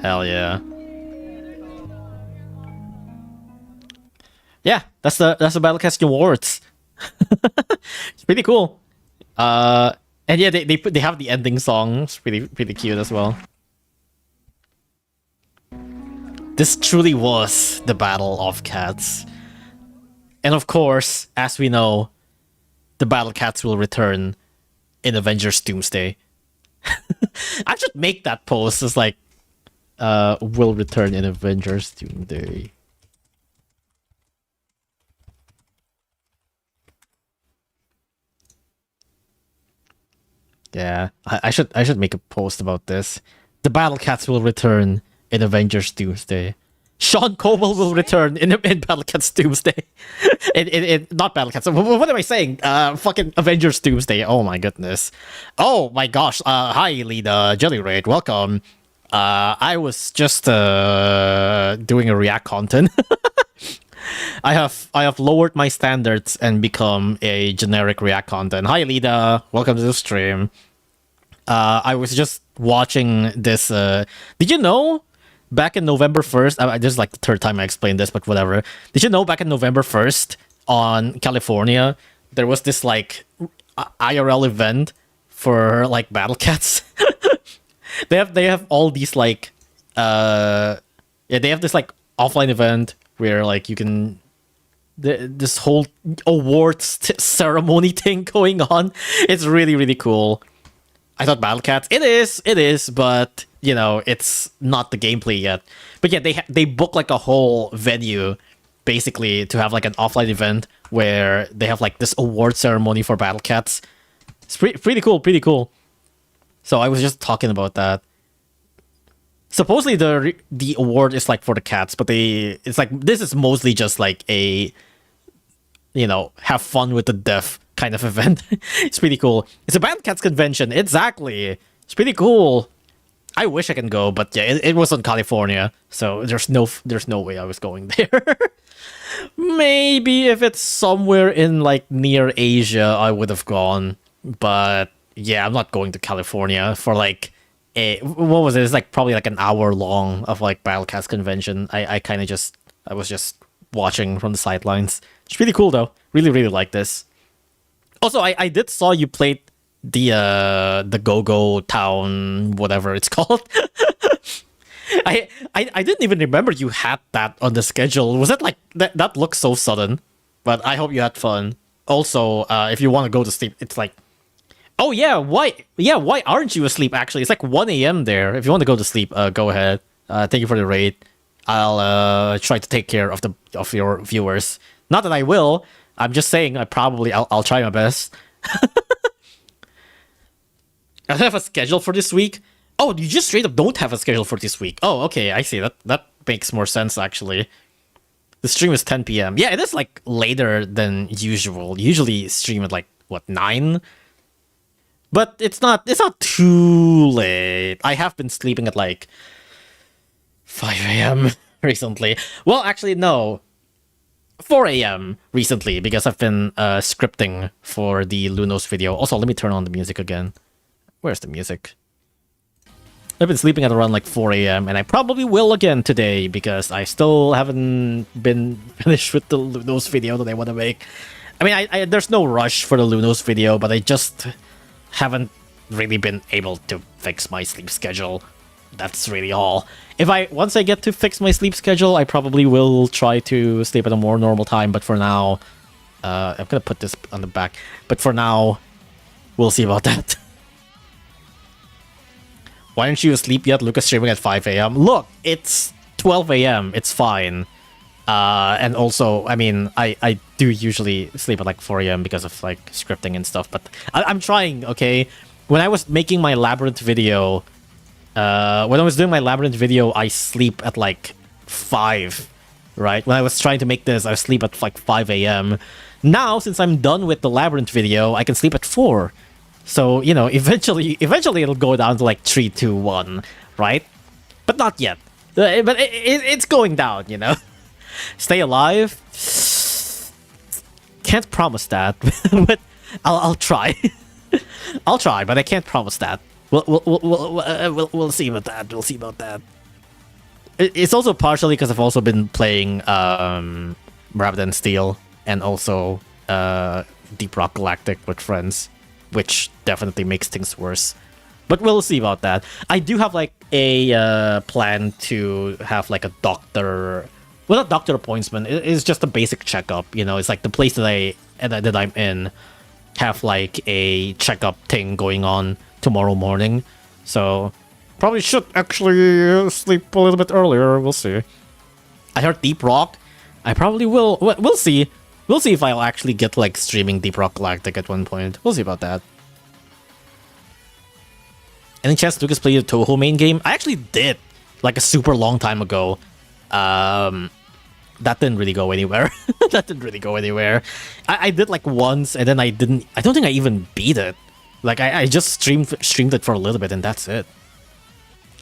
Hell yeah. Yeah, that's the Battlecast Awards. It's pretty cool. And yeah, they have the ending song. It's pretty cute as well. This truly was the Battle of Cats. And of course, as we know, the Battle Cats will return in Avengers Doomsday. I should make that post as like will return in Avengers Doomsday. Yeah, I should make a post about this. The Battle Cats will return in Avengers Doomsday. Sean Coble will return in Battle Cats Doomsday. in not Battle Cats. What am I saying? Fucking Avengers Doomsday. Oh my goodness. Oh my gosh. Hi, Lida Jelly Raid. Welcome. I was just doing a React content. I have lowered my standards and become a generic React content. Hi, Lida. Welcome to the stream. I was just watching this. Did you know back in November 1st? This is like the third time I explained this, but whatever. Did you know back in November 1st on California, there was this like IRL event for like Battle Cats? They have all these like yeah, they have this like offline event where like you can this whole awards ceremony thing going on. It's really cool. I thought Battle Cats, it is, but you know, it's not the gameplay yet. But yeah, they book like a whole venue basically to have like an offline event where they have like this award ceremony for Battle Cats. It's pretty cool. So I was just talking about that. Supposedly the award is like for the cats, but it's like this is mostly just like a, you know, have fun with the deaf kind of event. It's pretty cool. It's a Battle Cats convention. Exactly. It's pretty cool. I wish I can go, but yeah, it was in California, so there's no way I was going there. Maybe if it's somewhere in like near Asia, I would have gone. But yeah, I'm not going to California for like what was it? It's like probably like an hour long of like Battlecast convention. I was just watching from the sidelines. It's pretty cool though. Really like this. Also, I did saw you played the Go-Go Town, whatever it's called. I didn't even remember you had that on the schedule. Was it like that looks so sudden? But I hope you had fun. Also, if you want to go to sleep, it's like, oh yeah, why aren't you asleep actually? It's like 1 a.m. there. If you want to go to sleep, go ahead. Thank you for the raid. I'll try to take care of your viewers. Not that I will. I'm just saying I'll try my best. I don't have a schedule for this week. Oh, you just straight up don't have a schedule for this week. Oh, okay, I see. That makes more sense actually. The stream is 10 p.m. Yeah, it is like later than usual. Usually stream at like what, 9? But it's not too late. I have been sleeping at like 5 a.m. recently. Well, actually no. 4 a.m. recently because I've been scripting for the Luno's video. Also, let me turn on the music again. Where's the music? I've been sleeping at around like 4 a.m. and I probably will again today because I still haven't been finished with the Luno's video that I want to make. I mean, there's no rush for the Luno's video, but I just haven't really been able to fix my sleep schedule. That's really all. Once I get to fix my sleep schedule, I probably will try to sleep at a more normal time. But for now, I'm gonna put this on the back. But for now, we'll see about that. Why aren't you asleep yet? Lucas streaming at 5 a.m. Look, it's 12 a.m. It's fine. And also, I mean, I do usually sleep at like 4 a.m. because of like scripting and stuff. But I'm trying, okay? When I was making my Labyrinth video, when I was doing my Labyrinth video, I sleep at like 5, right? When I was trying to make this, I sleep at like 5 a.m. Now, since I'm done with the Labyrinth video, I can sleep at 4. So, you know, eventually it'll go down to like 3, 2, 1, right? But not yet. But it's going down, you know? Stay alive? Can't promise that, but I'll try. I'll try, but I can't promise that. We'll see about that. We'll see about that. It's also partially because I've also been playing Rabbit and Steel and also Deep Rock Galactic with friends, which definitely makes things worse. But we'll see about that. I do have like a plan to have like a doctor, well, not doctor appointment. It's just a basic checkup. You know, it's like the place that I'm in have like a checkup thing going on tomorrow morning. So probably should actually sleep a little bit earlier. We'll see. I heard Deep Rock. I probably will. We'll see. We'll see if I'll actually get like streaming Deep Rock Galactic at one point. We'll see about that. Any chance Lucas played the Toho main game? I actually did, like a super long time ago. That didn't really go anywhere. That didn't really go anywhere. I did like once, and then I don't think I even beat it. Like I just streamed it for a little bit, and that's it.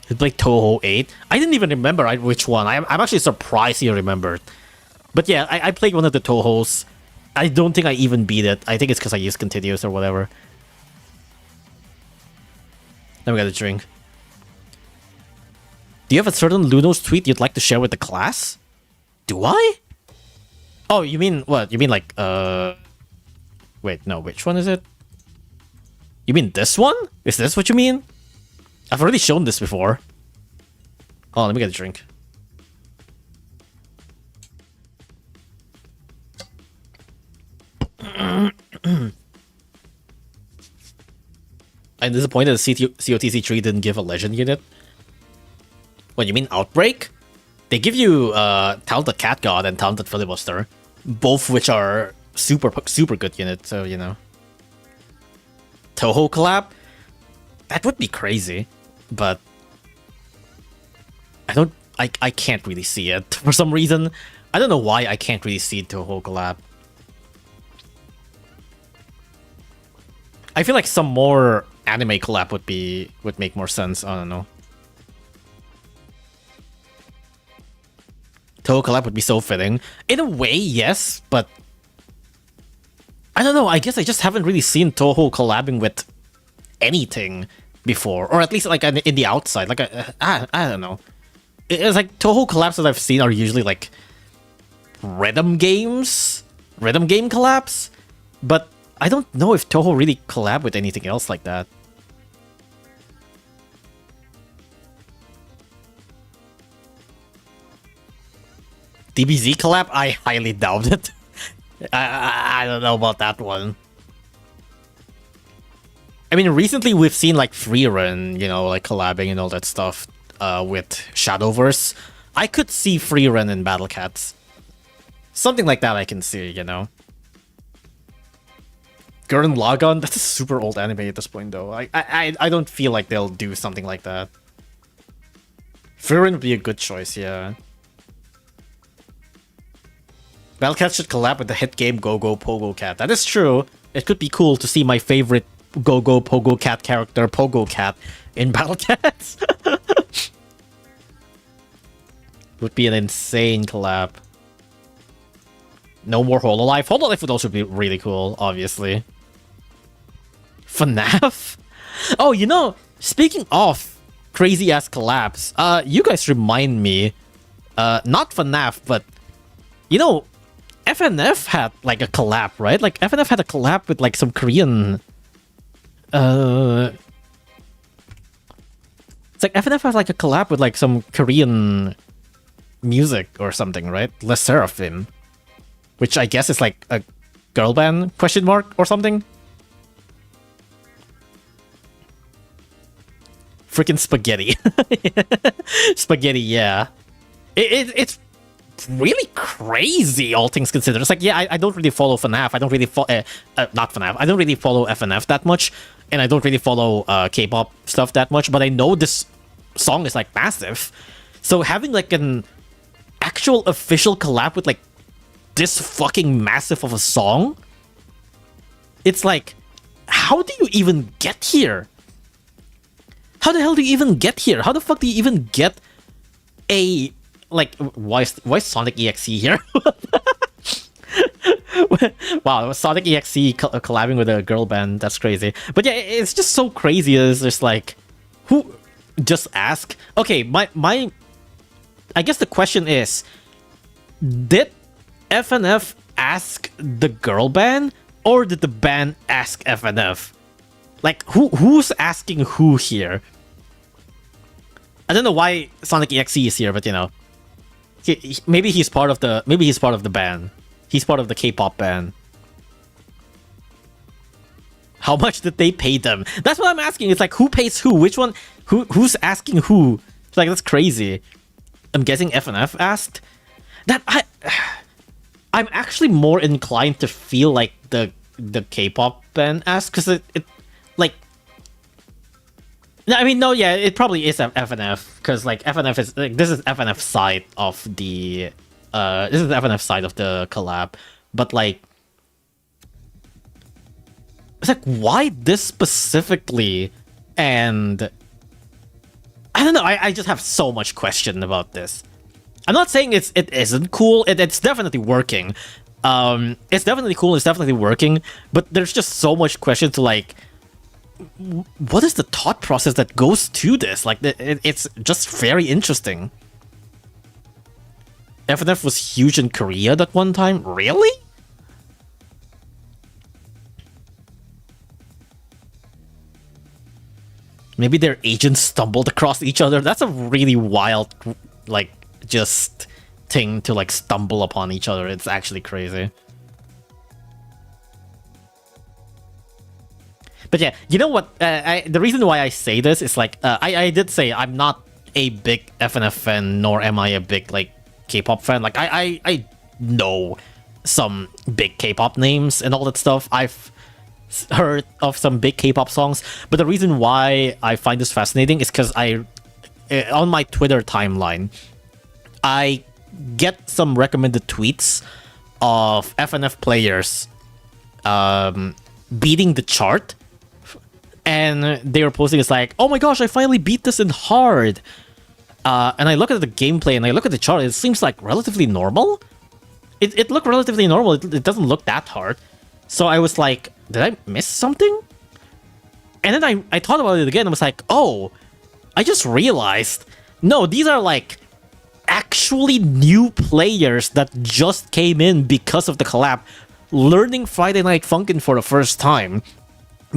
It's like Toho 8. I didn't even remember which one. I'm actually surprised you remembered. But yeah, I played one of the Tohos. I don't think I even beat it. I think it's because I used continuous or whatever. Then we got a drink. Do you have a certain Luno's tweet you'd like to share with the class? Do I? Oh, you mean what? You mean like, wait, no, which one is it? You mean this one? Is this what you mean? I've already shown this before. Oh, let me get a drink. I'm disappointed that COTC 3 didn't give a legend unit. What, you mean Outbreak? They give you Talented Cat God and Talented Filibuster, both which are super good units, so you know. Toho collab? That would be crazy, but I can't really see it for some reason. I don't know why I can't really see Toho collab. I feel like some more anime collab would make more sense. I don't know. Toho collab would be so fitting. In a way, yes, but I don't know. I guess I just haven't really seen Toho collabing with anything before, or at least like in the outside. Like I don't know. It's like Toho collabs that I've seen are usually like rhythm game collabs, but I don't know if Toho really collab with anything else like that. DBZ collab? I highly doubt it. I don't know about that one. I mean, recently we've seen like Freerun, you know, like collabing and all that stuff with Shadowverse. I could see Freerun and Battle Cats. Something like that I can see, you know. Gurren Lagann? That's a super old anime at this point, though. I don't feel like they'll do something like that. Freerun would be a good choice, yeah. Battle Cat should collab with the hit game Go Go Pogo Cat. That is true. It could be cool to see my favorite Go Go Pogo Cat character, Pogo Cat, in Battle Cats. Would be an insane collab. No more Hololive. Hololive would also be really cool, obviously. FNAF? Oh, you know, speaking of crazy-ass collabs, you guys remind me, not FNAF, but, you know, FNF had, like, a collab, right? Like, FNF had a collab with, like, some Korean... It's like, FNF had, like, a collab with, like, some Korean music or something, right? Les Seraphim. Which I guess is, like, a girl band, question mark, or something? Freaking Spaghetti. Spaghetti, yeah. It's really crazy, all things considered. It's like, yeah, I don't really follow FNAF. I don't really follow, not FNAF. I don't really follow FNF that much, and I don't really follow K-pop stuff that much. But I know this song is like massive. So having like an actual official collab with like this fucking massive of a song, it's like, how do you even get here? How the hell do you even get here? How the fuck do you even get a, like, why is Sonic EXE here? Wow, Sonic EXE collabing with a girl band, that's crazy. But yeah, it's just so crazy. It's just like, who, just ask? Okay, my I guess the question is, did FNF ask the girl band, or did the band ask FNF? Like, who's asking who here? I don't know why Sonic EXE is here, but you know, maybe he's part of the band. He's part of the K-pop band. How much did they pay them? That's what I'm asking. It's like, who pays who? Which one? Who's asking who? It's like, that's crazy. I'm guessing FNF asked. That I'm actually more inclined to feel like the K-pop band asked, because it like, I mean, no, yeah, it probably is FNF, because like FNF is like, this is FNF side of the this is the FNF side of the collab, but like, it's like, why this specifically? And I don't know, I just have so much question about this. I'm not saying it isn't cool. It's definitely working. It's definitely cool. It's definitely working. But there's just so much question to like, what is the thought process that goes to this? Like, it's just very interesting. FNF was huge in Korea that one time. Really? Maybe their agents stumbled across each other. That's a really wild, like, just thing to like stumble upon each other. It's actually crazy. But yeah, you know what? The reason why I say this is like, I did say I'm not a big FNF fan, nor am I a big like K-pop fan. Like I know some big K-pop names and all that stuff. I've heard of some big K-pop songs, but the reason why I find this fascinating is because on my Twitter timeline, I get some recommended tweets of FNF players beating the chart, and they were posting, it's like, oh my gosh, I finally beat this in hard. And I look at the gameplay and I look at the chart, it seems like relatively normal. It looked relatively normal. It doesn't look that hard. So I was like, did I miss something? And then I thought about it again. I was like, oh, I just realized, no, these are like actually new players that just came in because of the collab, learning Friday Night Funkin' for the first time,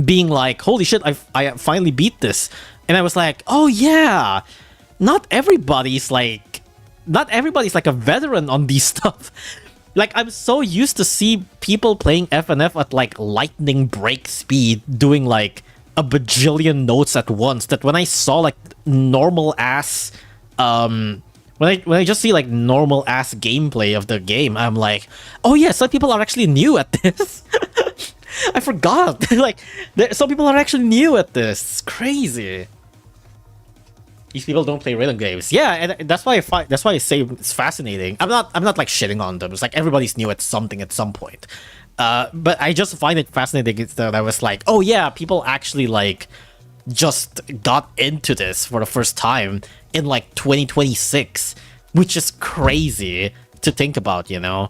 being like, holy shit, I finally beat this. And I was like, oh yeah, not everybody's like a veteran on these stuff. Like, I'm so used to see people playing FNF at like lightning break speed, doing like a bajillion notes at once, that when I saw like normal ass when I just see like normal ass gameplay of the game, I'm like, oh yeah, some people are actually new at this. I forgot. Like, some people are actually new at this. It's crazy. These people don't play rhythm games. Yeah, and that's why I say it's fascinating. I'm not like shitting on them. It's like everybody's new at something at some point. But I just find it fascinating that I was like, oh yeah, people actually like just got into this for the first time in like 2026, which is crazy to think about, you know.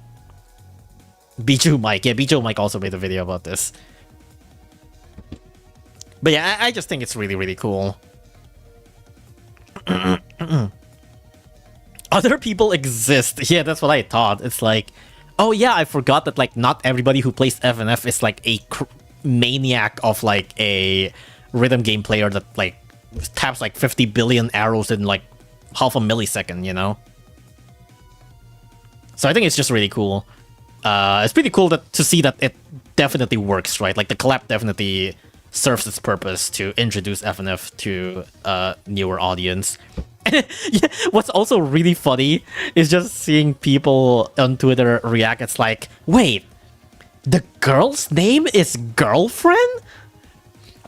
Bijou Mike, yeah, Bijou Mike also made a video about this. But yeah, I just think it's really, really cool. Other people exist. Yeah, that's what I thought. It's like, oh yeah, I forgot that like not everybody who plays FNF is like a maniac of like a rhythm game player that like taps like 50 billion arrows in like half a millisecond, you know? So I think it's just really cool. It's pretty cool to see that it definitely works, right? Like the collab definitely serves its purpose to introduce FNF to a newer audience. Yeah, what's also really funny is just seeing people on Twitter react. It's like, wait, the girl's name is girlfriend?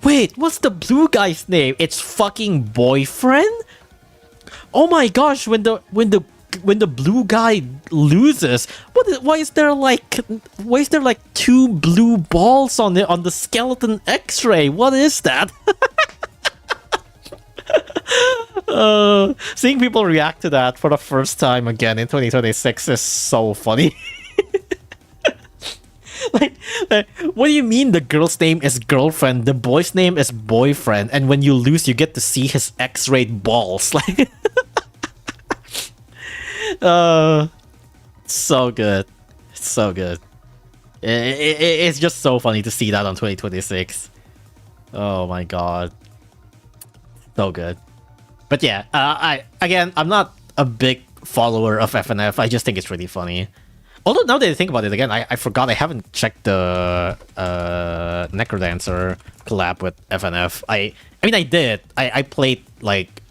Wait, what's the blue guy's name? It's fucking boyfriend? Oh my gosh, when the blue guy loses, why is there like two blue balls on the skeleton X-ray? What is that? Seeing people react to that for the first time again in 2026 is so funny. like, what do you mean the girl's name is girlfriend, the boy's name is boyfriend, and when you lose you get to see his X-rayed balls? Like, so good. It's so good. It's just so funny to see that on 2026. Oh my god. So good. But yeah, I'm not a big follower of FNF. I just think it's really funny. Although now that I think about it again, I forgot I haven't checked the Necrodancer collab with FNF. I mean I did. I played like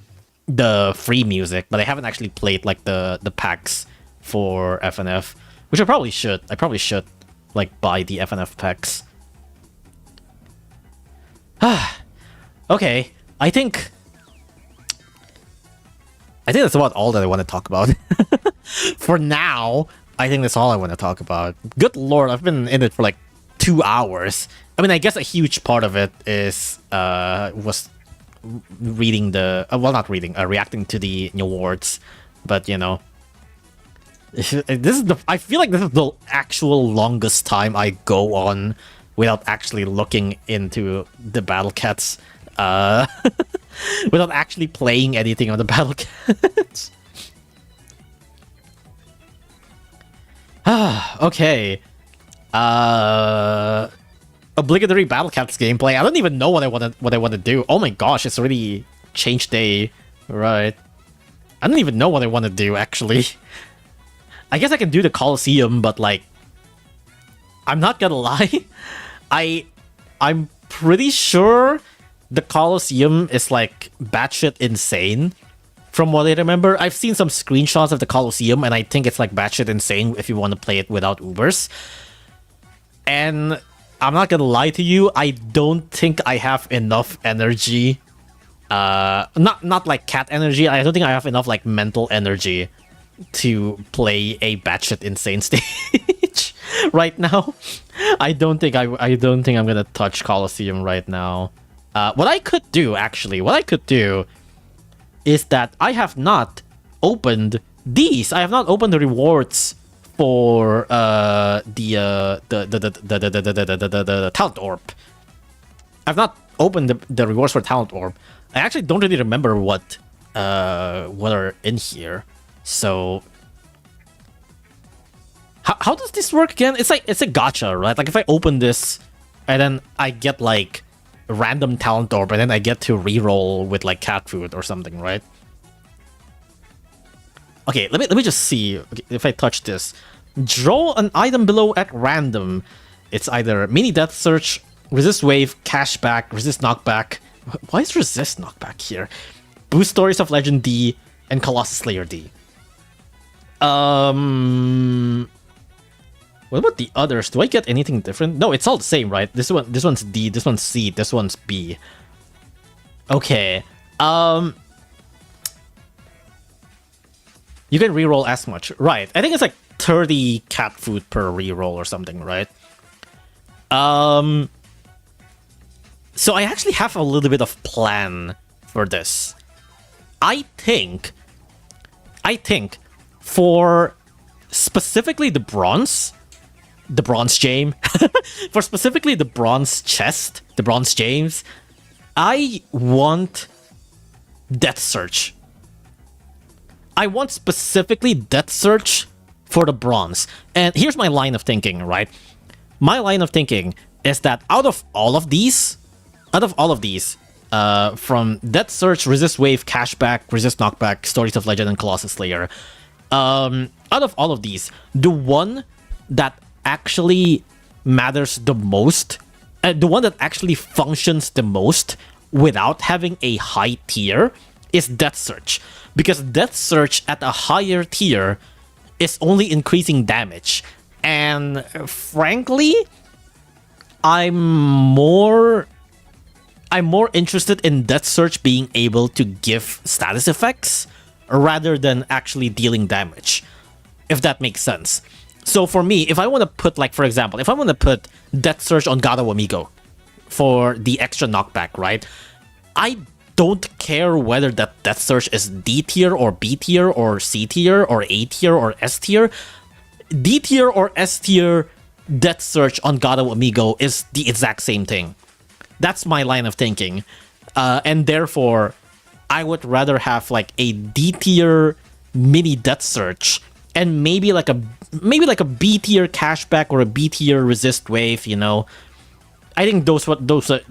the free music, but I haven't actually played like the packs for FNF, which I probably should. I probably should like buy the FNF packs. Okay, I think that's about all that I want to talk about. For now, I think that's all I want to talk about. Good lord, I've been in it for like 2 hours. I mean, I guess a huge part of it is was reading the reacting to the awards, but you know, I feel like this is the actual longest time I go on without actually looking into the battle cats, without actually playing anything on the battle cats. Okay. Obligatory battle cats gameplay. I don't even know what I want to do. Oh my gosh, it's already changed day. Right. I don't even know what I want to do actually. I guess I can do the Colosseum, but like, I'm not gonna lie. I'm pretty sure the Colosseum is like batshit insane. From what I remember, I've seen some screenshots of the Colosseum, and I think it's like batshit insane if you want to play it without Ubers. And I'm not gonna lie to you, I don't think I have enough energy. Not like cat energy. I don't think I have enough like mental energy to play a batshit insane stage right now. I don't think I'm gonna touch Colosseum right now. What I could do is that I have not opened these. I have not opened the rewards for the talent orb. I've not opened the rewards for talent orb. I actually don't really remember what are in here. So how does this work again? It's a gacha, right? Like if I open this and then I get like random talent orb and then I get to reroll with like cat food or something, right? Okay, let me just see. Okay, if I touch this, draw an item below at random. It's either mini death search, resist wave, cashback, resist knockback. Why is resist knockback here? Boost Stories of Legend D and Colossus Slayer D. What about the others? Do I get anything different? No, it's all the same, right? This one's D, this one's C, this one's B. Okay. You can reroll as much. Right. I think it's like 30 cat food per reroll or something, right? So I actually have a little bit of plan for this. I think for specifically the bronze gem, for specifically the bronze chest, the bronze gems, I want Death Search. I want specifically Death Search for the bronze. And here's my line of thinking, right? My line of thinking is that out of all of these, from Death Search, Resist Wave, Cashback, Resist Knockback, Stories of Legend, and Colossus Slayer, out of all of these, the one that actually matters the most, the one that actually functions the most without having a high tier, is Death Search. Because Death Search at a higher tier is only increasing damage. And frankly, I'm more interested in Death Search being able to give status effects rather than actually dealing damage, if that makes sense. So for me, if I want to put, like, for example, if I want to put Death Search on Gado Amigo for the extra knockback, right? I don't care whether that Death Search is D tier or B tier or C tier or A tier or S tier. D tier or S tier Death Search on Gado Amigo is the exact same thing. That's my line of thinking. And therefore, I would rather have like a D tier mini Death Search and maybe like a B tier cashback or a B tier resist wave, you know. I think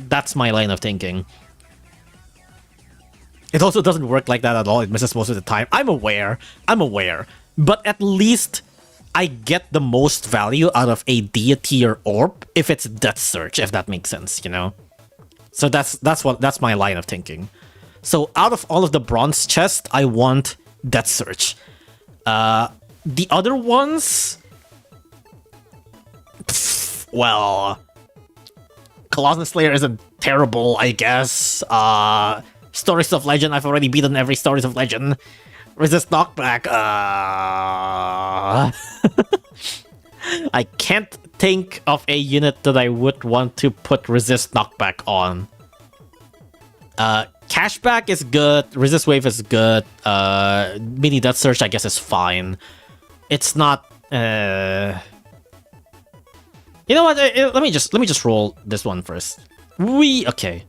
that's my line of thinking. It also doesn't work like that at all. It misses most of the time. I'm aware. But at least I get the most value out of a D tier orb if it's Death Search, if that makes sense, you know. So that's my line of thinking. So out of all of the bronze chests, I want Death Search. The other ones, well, Colossus Slayer isn't terrible, I guess. Stories of Legend, I've already beaten every Stories of Legend. Resist knockback. I can't think of a unit that I would want to put resist knockback on. Cashback is good. Resist wave is good. Mini Death Search, I guess, is fine. It's not. You know what? Let me just roll this one first. Okay.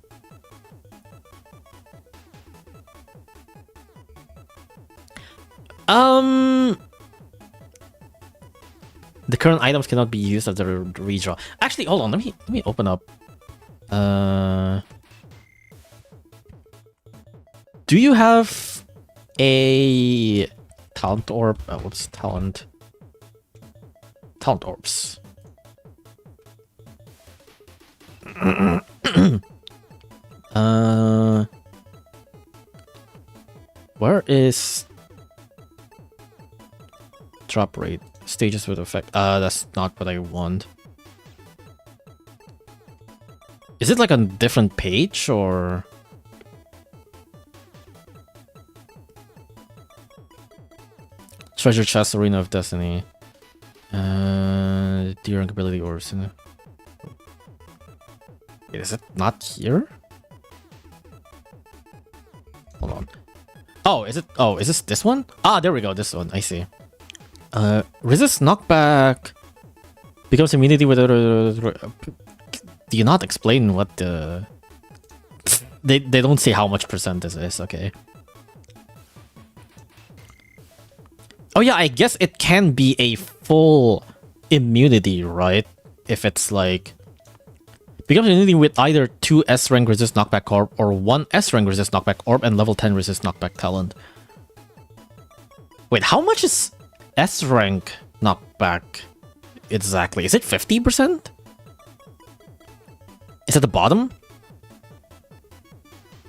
The current items cannot be used as a redraw. Actually, hold on. Let me open up. Do you have a talent orb? What's talent? Talent orbs. Where is drop rate? Stages with effect. That's not what I want. Is it like a different page or? Treasure chest, Arena of Destiny. Deer ability orbs. Is it not here? Hold on. Oh, is it? Oh, is this one? Ah, there we go. This one. I see. Resist knockback becomes immunity with. Do you not explain what the? They don't say how much percent this is. Okay. Oh yeah, I guess it can be a full immunity, right? If it's like becomes immunity with either 2 S rank resist knockback orb or 1 S rank resist knockback orb and level 10 resist knockback talent. Wait, how much is S rank knockback exactly? Is it 50%? Is it the bottom?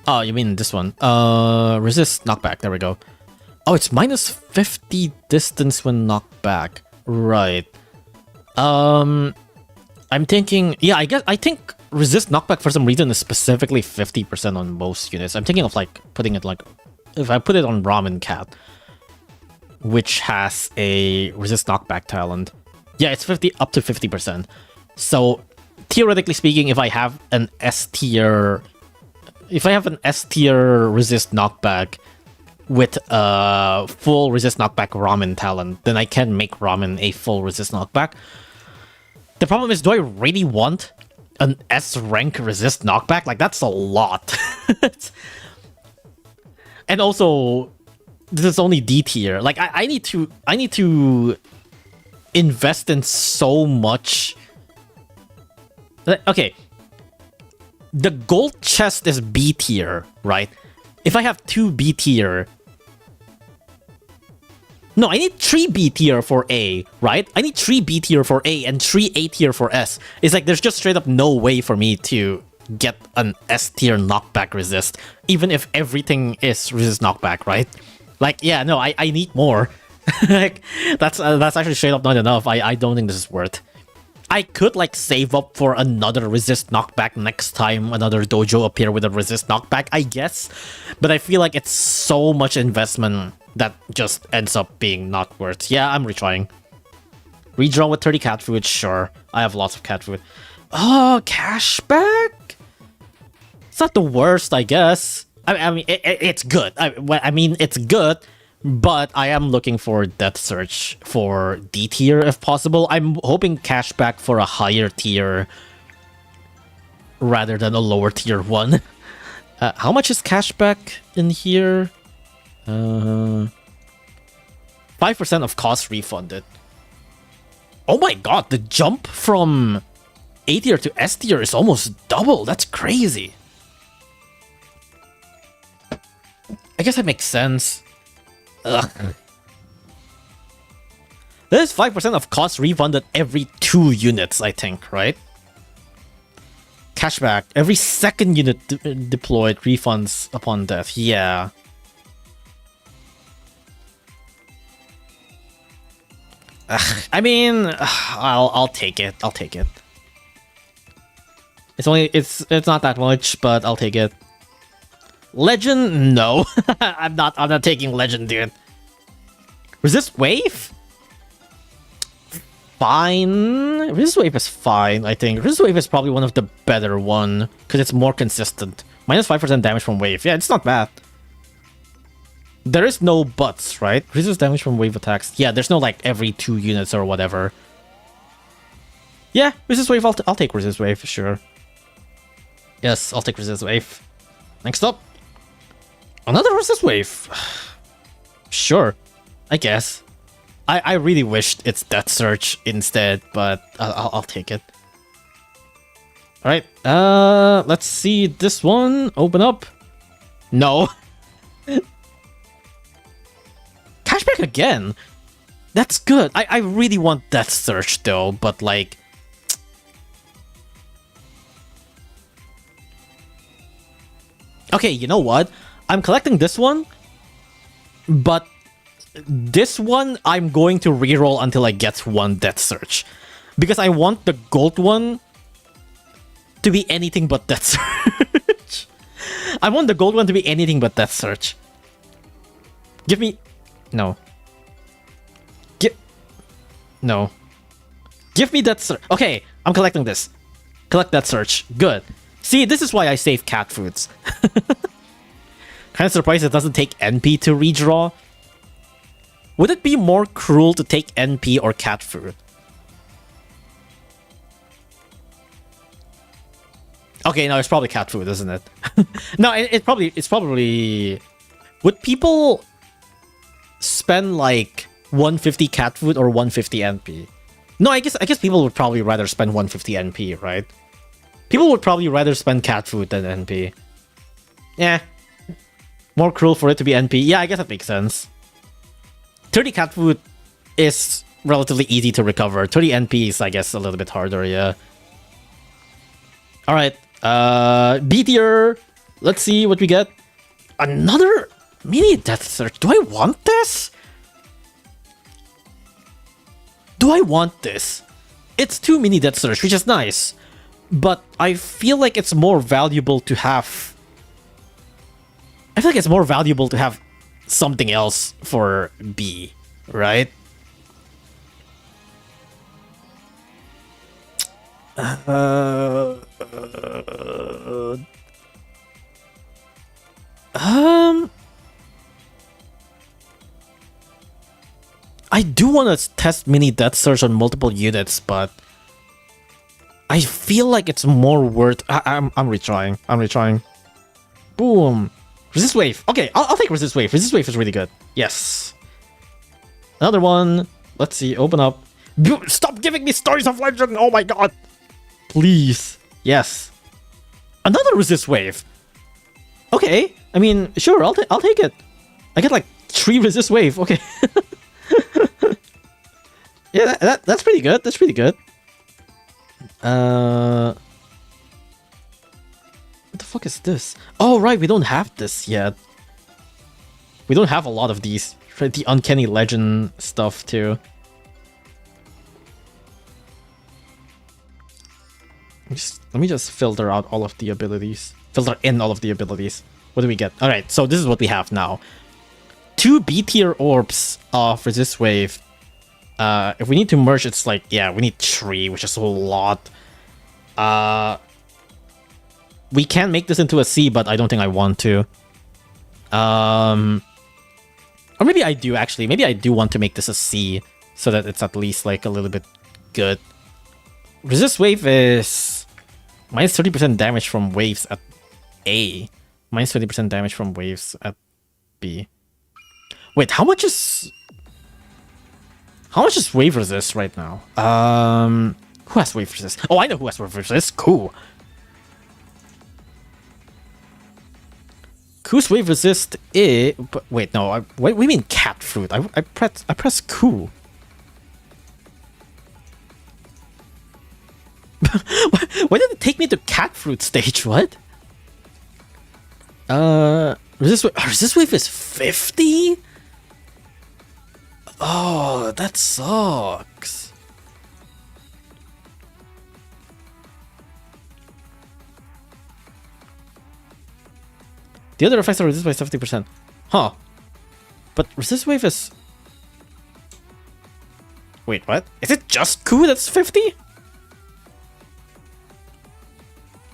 Oh, you mean this one? Resist knockback. There we go. Oh, it's minus 50 distance when knocked back. Right. I'm thinking. Yeah, I think resist knockback for some reason is specifically 50% on most units. I'm thinking of like putting it like if I put it on Ramen Cat, which has a resist knockback talent. Yeah, it's 50 up to 50%. So theoretically speaking, if I have an S tier resist knockback with a full resist knockback Ramen talent, then I can make Ramen a full resist knockback. The problem is, do I really want an S rank resist knockback? Like, that's a lot. And also, this is only D tier. Like, I need to invest in so much. Okay, the gold chest is B tier, right? If I have 2 B tier, no, I need 3 B tier for A, right? I need 3 B tier for A and 3 A tier for S. It's like there's just straight up no way for me to get an S tier knockback resist, even if everything is resist knockback, right? Like, yeah, no, I need more. Like, that's actually straight up not enough. I don't think this is worth. I could like save up for another resist knockback next time another dojo appear with a resist knockback, I guess. But I feel like it's so much investment that just ends up being not worth. Yeah, I'm retrying. Redraw with 30 cat food, sure. I have lots of cat food. Oh, cashback? It's not the worst, I guess. I mean, it's good. I mean, it's good. But I am looking for Death Search for D tier if possible. I'm hoping cashback for a higher tier rather than a lower tier one. How much is cashback in here? 5% of cost refunded. Oh my god, the jump from A tier to S tier is almost double. That's crazy. I guess that makes sense. Ugh. There's 5% of cost refunded every 2 units, I think, right? Cashback. Every second unit deployed refunds upon death. Yeah. Ugh. I mean, I'll take it. I'll take it. It's not that much, but I'll take it. Legend? No. I'm not taking Legend, dude. Resist Wave? Fine. Resist Wave is fine, I think. Resist Wave is probably one of the better one, because it's more consistent. Minus 5% damage from Wave. Yeah, it's not bad. There is no buts, right? Resist damage from Wave attacks. Yeah, there's no like every 2 units or whatever. Yeah, Resist Wave, I'll take Resist Wave for sure. Yes, I'll take Resist Wave. Next up. Another Resist Wave. Sure, I guess. I really wished it's Death Search instead, but I'll take it. Alright, let's see this one. Open up. No. Cashback again. That's good. I really want Death Search though, but like... Okay, you know what? I'm collecting this one, but this one I'm going to reroll until I get one Death Search. Because I want the gold one to be anything but Death Search. I want the gold one to be anything but Death Search. Give me... No. No. Give me Death Search. Okay, I'm collecting this. Collect Death Search. Good. See, this is why I save cat foods. Kind of surprised it doesn't take NP to redraw. Would it be more cruel to take NP or cat food? Okay, no, it's probably cat food, isn't it? No, it's probably... Would people spend like 150 cat food or 150 NP? No, I guess people would probably rather spend 150 NP, right? People would probably rather spend cat food than NP. Yeah. More cruel for it to be NP. Yeah, I guess that makes sense. 30 cat food is relatively easy to recover. 30 NP is, I guess, a little bit harder, yeah. Alright. B tier. Let's see what we get. Another mini Death Search. Do I want this? Do I want this? It's 2 mini Death Search, which is nice. But I feel like it's more valuable to have... I feel like it's more valuable to have something else for B, right? I do want to test mini Death Search on multiple units, but I feel like it's more worth... I'm retrying. I'm retrying. Boom. Resist Wave. Okay, I'll take Resist Wave. Resist Wave is really good. Yes. Another one. Let's see. Open up. Stop giving me Stories of Legend. Oh my god. Please. Yes. Another Resist Wave. Okay. I mean, sure. I'll take it. I get like 3 Resist Wave. Okay. Yeah, that's pretty good. That's pretty good. fuck is this? Oh, right, we don't have this yet. We don't have a lot of these. Right, the Uncanny Legend stuff, too. Let me just filter out all of the abilities. Filter in all of the abilities. What do we get? Alright, so this is what we have now. 2 B tier orbs of Resist Wave. If we need to merge, it's like, yeah, we need 3, which is a lot. We can make this into a C, but I don't think I want to. Or maybe I do, actually. Maybe I do want to make this a C, so that it's at least, like, a little bit good. Resist Wave is minus 30% damage from waves at A. Minus 20% damage from waves at B. Wait, how much is wave resist right now? Who has wave resist? Oh, I know who has wave resist. Cool. Whose wave resist is? But wait, no. What do you mean cat fruit? I press Q. Why did it take me to cat fruit stage? What? Resist wave is 50? Oh, that sucks. The other effects are resist by 70%. Huh. But resist wave is... Wait, what? Is it just Q that's 50?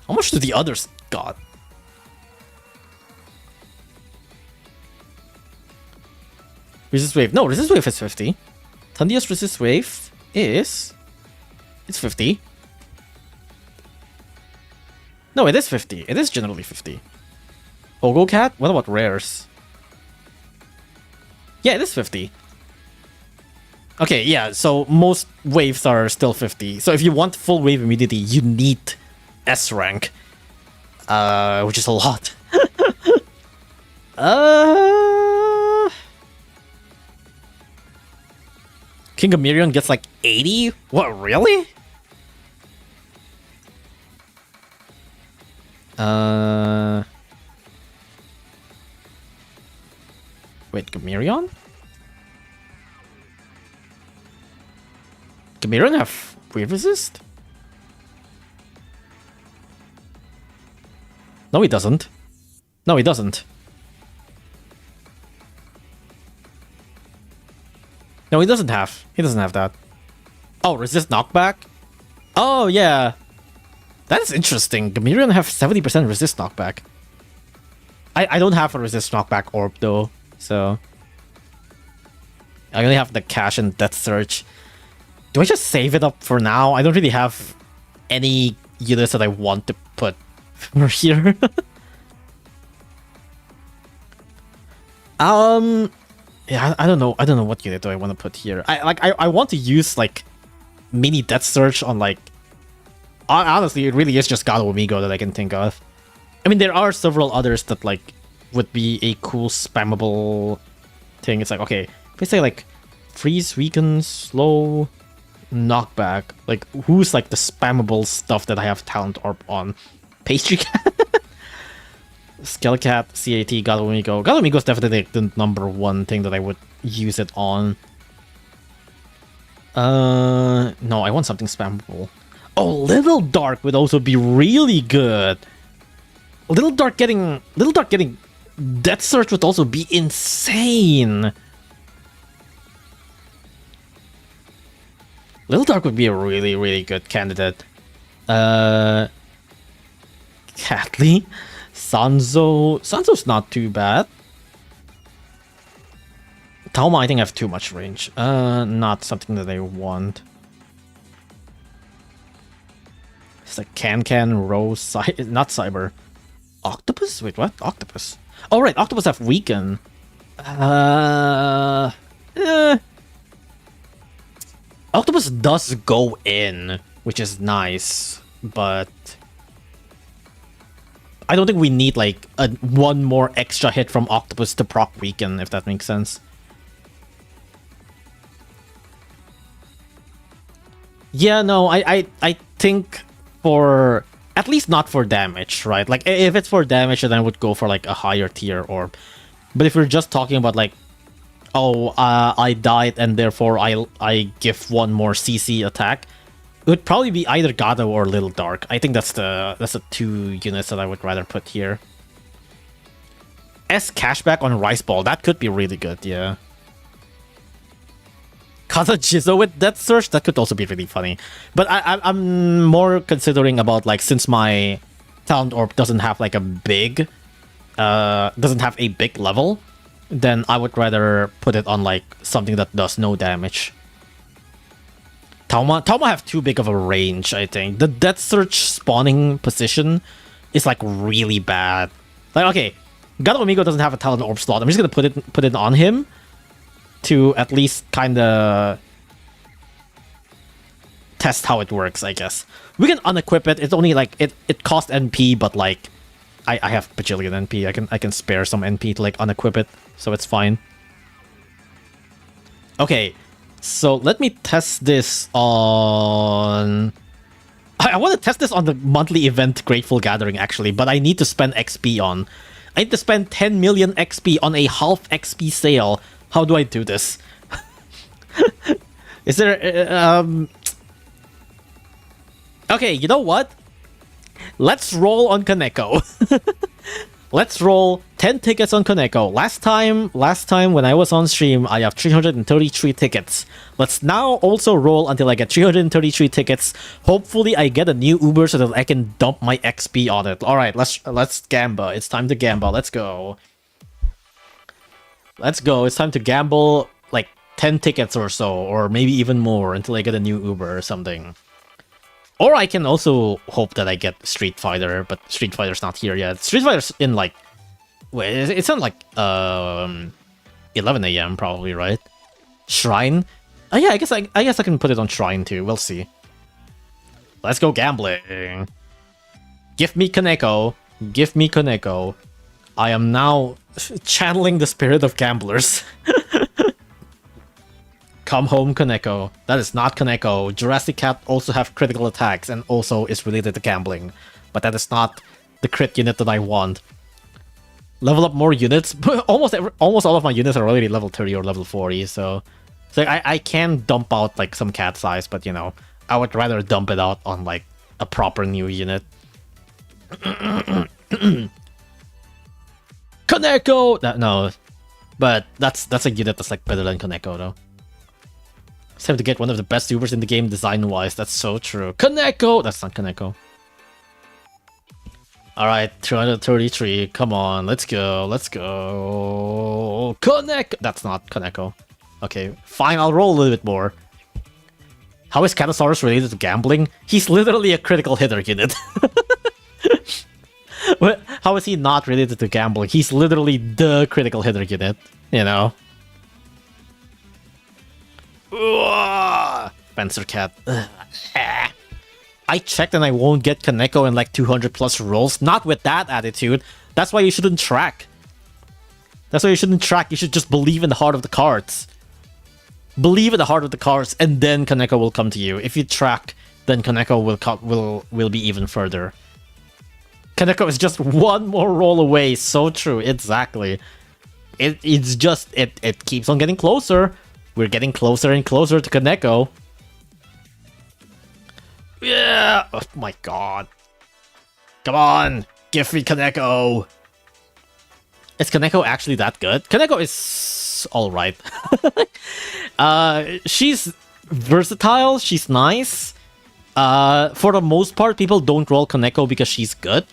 How much do the others got? Resist wave. No, resist wave is 50. Tandia's resist wave is... It's 50. No, it is 50. It is generally 50. Ogo Cat? What about rares? Yeah, it is 50. Okay, yeah, so most waves are still 50. So if you want full wave immunity, you need S rank. Which is a lot. King of Mirion gets like 80? What, really? Wait, Gamirion? Gamirion have wave resist? No, he doesn't. No, he doesn't. No, he doesn't have. He doesn't have that. Oh, resist knockback? Oh, yeah. That is interesting. Gamirion have 70% resist knockback. I don't have a resist knockback orb, though. So... I only have the cash and death search. Do I just save it up for now? I don't really have any units that I want to put for here. Yeah, I don't know. I don't know what unit do I want to put here. I want to use like mini death search on like. Honestly, it really is just God Amigo that I can think of. I mean, there are several others that like would be a cool spammable thing. It's like, okay, if I say like freeze, weaken, slow, knockback, like who's like the spammable stuff that I have talent orb on? Pastry Cat, Skelecat, CAT, God Amigo. God Amigo is definitely like, the #1 thing that I would use it on. No, I want something spammable. Oh, Little Dark would also be really good. Little Dark getting Death Search would also be insane. Little Dark would be a really, really good candidate. Catley? Sanzo? Sanzo's not too bad. Tauma, I think I have too much range. Not something that I want. It's like Can, Rose, not Cyber. Octopus? Wait, what? Octopus. Oh, right, Octopus have Weaken. Octopus does go in, which is nice, but I don't think we need like one more extra hit from Octopus to proc Weaken, if that makes sense. Yeah, no, I think for At least not for damage, right? Like, if it's for damage, then I would go for, like, a higher tier orb. But if we're just talking about, like, oh, I died and therefore I give one more CC attack, it would probably be either Gato or Little Dark. I think that's the two units that I would rather put here. S cashback on Rice Ball. That could be really good, yeah. Kaza Jizo with Death Search, that could also be really funny. But I'm more considering about, like, since my Talent Orb doesn't have, like, a big... doesn't have a big level, then I would rather put it on, like, something that does no damage. Tauma have too big of a range, I think. The Death Search spawning position is, like, really bad. Like, okay, God Amigo doesn't have a Talent Orb slot. I'm just gonna put it on him to at least kinda test how it works, I guess. We can unequip it. It's only, like, it costs NP, but, like, I have bajillion NP. I can spare some NP to, like, unequip it, so it's fine. Okay, so let me test this on... I want to test this on the monthly event Grateful Gathering, actually, but I need to spend XP on. I need to spend 10 million XP on a half XP sale. How do I do this? Is there... Okay, you know what? Let's roll on Kaneko. Let's roll 10 tickets on Kaneko. Last time when I was on stream, I have 333 tickets. Let's now also roll until I get 333 tickets. Hopefully I get a new Uber so that I can dump my XP on it. Alright, let's gamble. It's time to gamble. Let's go. Let's go. It's time to gamble like 10 tickets or so, or maybe even more until I get a new Uber or something. Or I can also hope that I get Street Fighter, but Street Fighter's not here yet. Street Fighter's in, like... Wait, it's on, like, 11 AM probably, right? Shrine? Oh yeah, I guess I can put it on Shrine too. We'll see. Let's go gambling. Give me Kaneko. Give me Kaneko. I am now channeling the spirit of gamblers. Come home, Kaneko. That is not Kaneko. Jurassic Cat also have critical attacks and also is related to gambling. But that is not the crit unit that I want. Level up more units. almost all of my units are already level 30 or level 40, so I can dump out like some cat size, but you know, I would rather dump it out on like a proper new unit. Kaneko! No. But that's a unit that's like better than Kaneko though. It's time to get one of the best Ubers in the game design-wise. That's so true. Kaneko! That's not Kaneko. Alright, 333. Come on, let's go. Let's go. Kaneko! That's not Kaneko. Okay, fine, I'll roll a little bit more. How is Catasaurus related to gambling? He's literally a critical hitter unit. How is he not related to gambling? He's literally the critical hitter unit, you know? Spencer Cat. I checked and I won't get Kaneko in like 200 plus rolls. Not with that attitude. That's why you shouldn't track. That's why you shouldn't track. You should just believe in the heart of the cards. Believe in the heart of the cards, and then Kaneko will come to you. If you track, then Kaneko will be even further. Kaneko is just one more roll away. So true. Exactly. It's just it keeps on getting closer. We're getting closer and closer to Kaneko. Yeah! Oh my god. Come on! Give me Kaneko! Is Kaneko actually that good? Kaneko is alright. She's versatile, she's nice. For the most part, people don't roll Kaneko because she's good.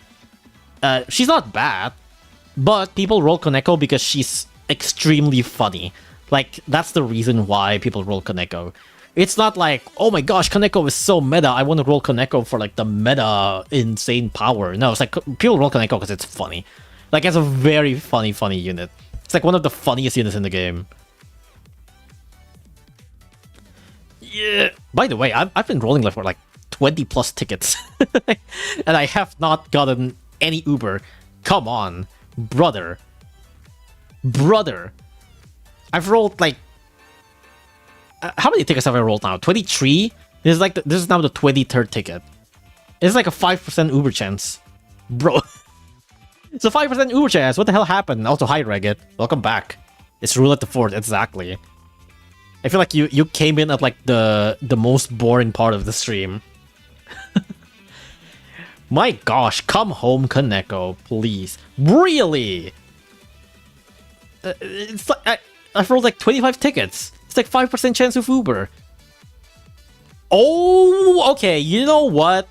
She's not bad, but people roll Kaneko because she's extremely funny. Like, that's the reason why people roll Kaneko. It's not like, oh my gosh, Kaneko is so meta, I want to roll Kaneko for like the meta insane power. No, it's like people roll Kaneko because it's funny. Like, it's a very funny unit. It's like one of the funniest units in the game. Yeah. By the way, I've been rolling like for like 20 plus tickets. And I have not gotten any Uber. Come on, brother. Brother. I've rolled like... how many tickets have I rolled now? 23? This is now the 23rd ticket. It's like a 5% Uber chance. Bro. It's a 5% Uber chance. What the hell happened? Also, hi, Regit. Welcome back. It's Rule at the Fort, exactly. I feel like you came in at like the most boring part of the stream. My gosh, come home, Kaneko, please. Really? It's like I've rolled like 25 tickets. It's like 5% chance of Uber. Oh, okay. You know what?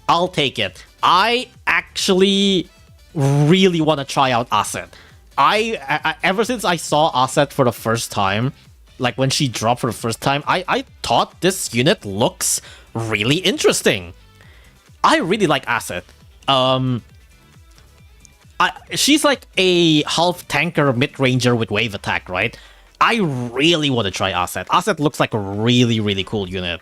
I'll take it. I actually really want to try out Asset. I ever since I saw Asset for the first time, like when she dropped for the first time, I thought this unit looks really interesting. I really like Asset. She's like a half tanker mid-ranger with wave attack, right? I really want to try Asset. Asset looks like a really, really cool unit.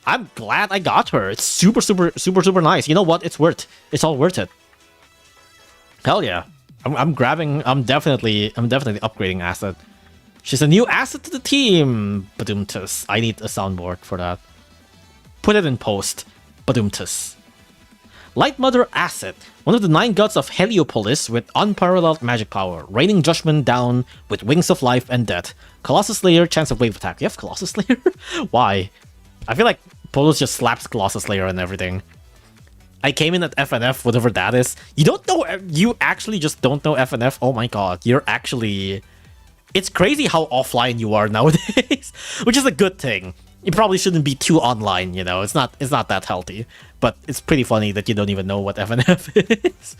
I'm glad I got her. It's super, super, super, super nice. You know what? It's all worth it. Hell yeah. I'm definitely upgrading Asset. She's a new asset to the team. Badumtus. I need a soundboard for that. Put it in post. Badumtus. Light Mother Asset, one of the 9 gods of Heliopolis with unparalleled magic power, raining judgment down with wings of life and death. Colossus Slayer, chance of wave attack. You have Colossus Slayer? Why? I feel like Polos just slaps Colossus Slayer and everything. I came in at FNF, whatever that is. You don't know, you actually just don't know FNF? Oh my god, you're actually... It's crazy how offline you are nowadays, which is a good thing. You probably shouldn't be too online, you know, it's not that healthy. But it's pretty funny that you don't even know what FNF is.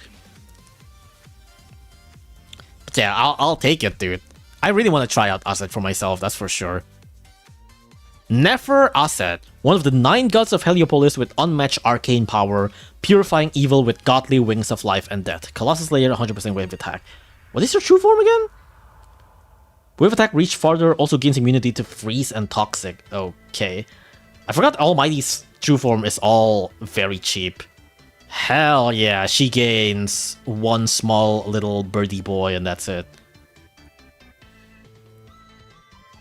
But yeah, I'll take it, dude. I really want to try out Asset for myself, that's for sure. Nefer Asset, one of the 9 gods of Heliopolis with unmatched arcane power, purifying evil with godly wings of life and death. Colossus Slayer, 100% wave attack. What is your true form again? Wave attack reach farther, also gains immunity to freeze and toxic. Okay. I forgot Almighty's true form is all very cheap. Hell yeah, she gains 1 small little birdie boy and that's it.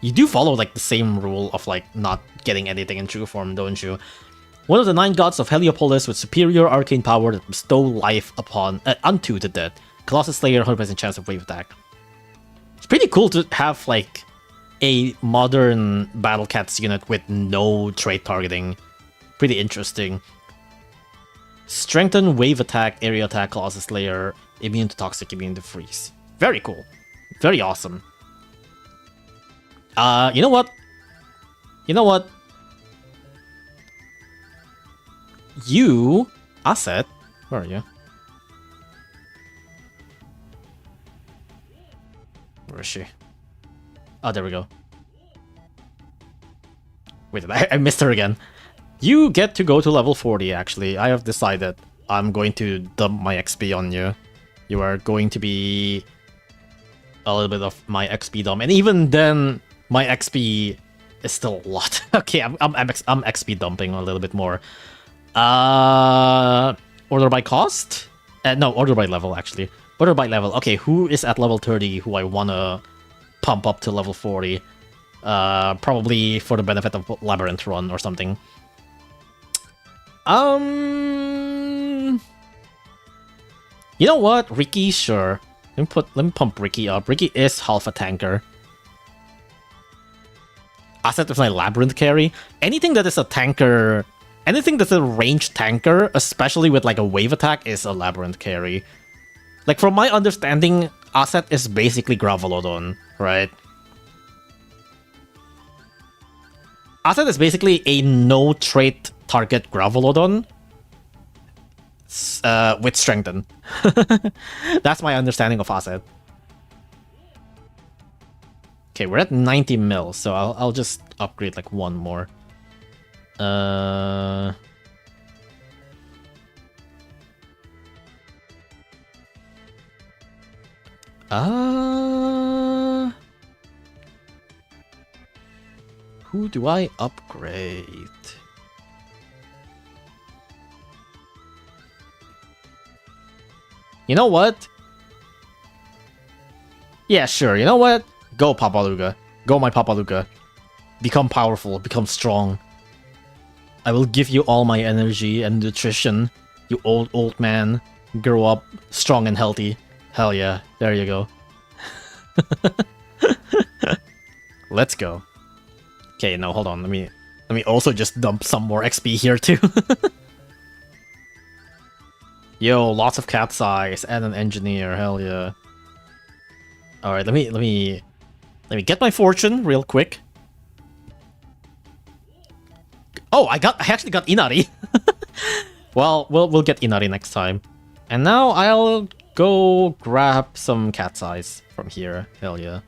You do follow like the same rule of like not getting anything in true form, don't you? One of the 9 gods of Heliopolis with superior arcane power that bestow life unto the dead. Colossus Slayer, 100% chance of wave attack. It's pretty cool to have like a modern Battle Cats unit with no trait targeting. Pretty interesting. Strengthen wave attack, area attack, Colossus Slayer, immune to toxic, immune to freeze. Very cool. Very awesome. You know what? You, Asset, where are you? Where is she? Oh, there we go. Wait, I missed her again. You get to go to level 40, actually. I have decided I'm going to dump my XP on you. You are going to be a little bit of my XP dump. And even then, my XP is still a lot. Okay, I'm XP dumping a little bit more. Order by cost? No, order by level, actually. Order by level. Okay, who is at level 30 who I want to pump up to level 40? Probably for the benefit of Labyrinth Run or something. You know what? Ricky, sure. Let me pump Ricky up. Ricky is half a tanker. Asset is my Labyrinth carry. Anything that is a tanker, anything that's a ranged tanker, especially with like a wave attack, is a Labyrinth carry. Like from my understanding, Asset is basically Gravelodon, right? Asset is basically a no trait target Gravelodon with Strengthen. That's my understanding of Asset. Okay, we're at 90 mil, so I'll just upgrade like 1 more. Who do I upgrade? You know what? Yeah, sure. You know what? Go, Papaluga. Go, my Papaluga. Become powerful. Become strong. I will give you all my energy and nutrition, you old man. Grow up strong and healthy. Hell yeah, there you go. Let's go. Okay, now hold on, let me also just dump some more XP here too. Yo, lots of cat's eyes and an engineer, hell yeah. Alright, let me get my fortune real quick. Oh, I actually got Inari. Well, we'll get Inari next time. And now I'll go grab some cat's eyes from here. Hell yeah.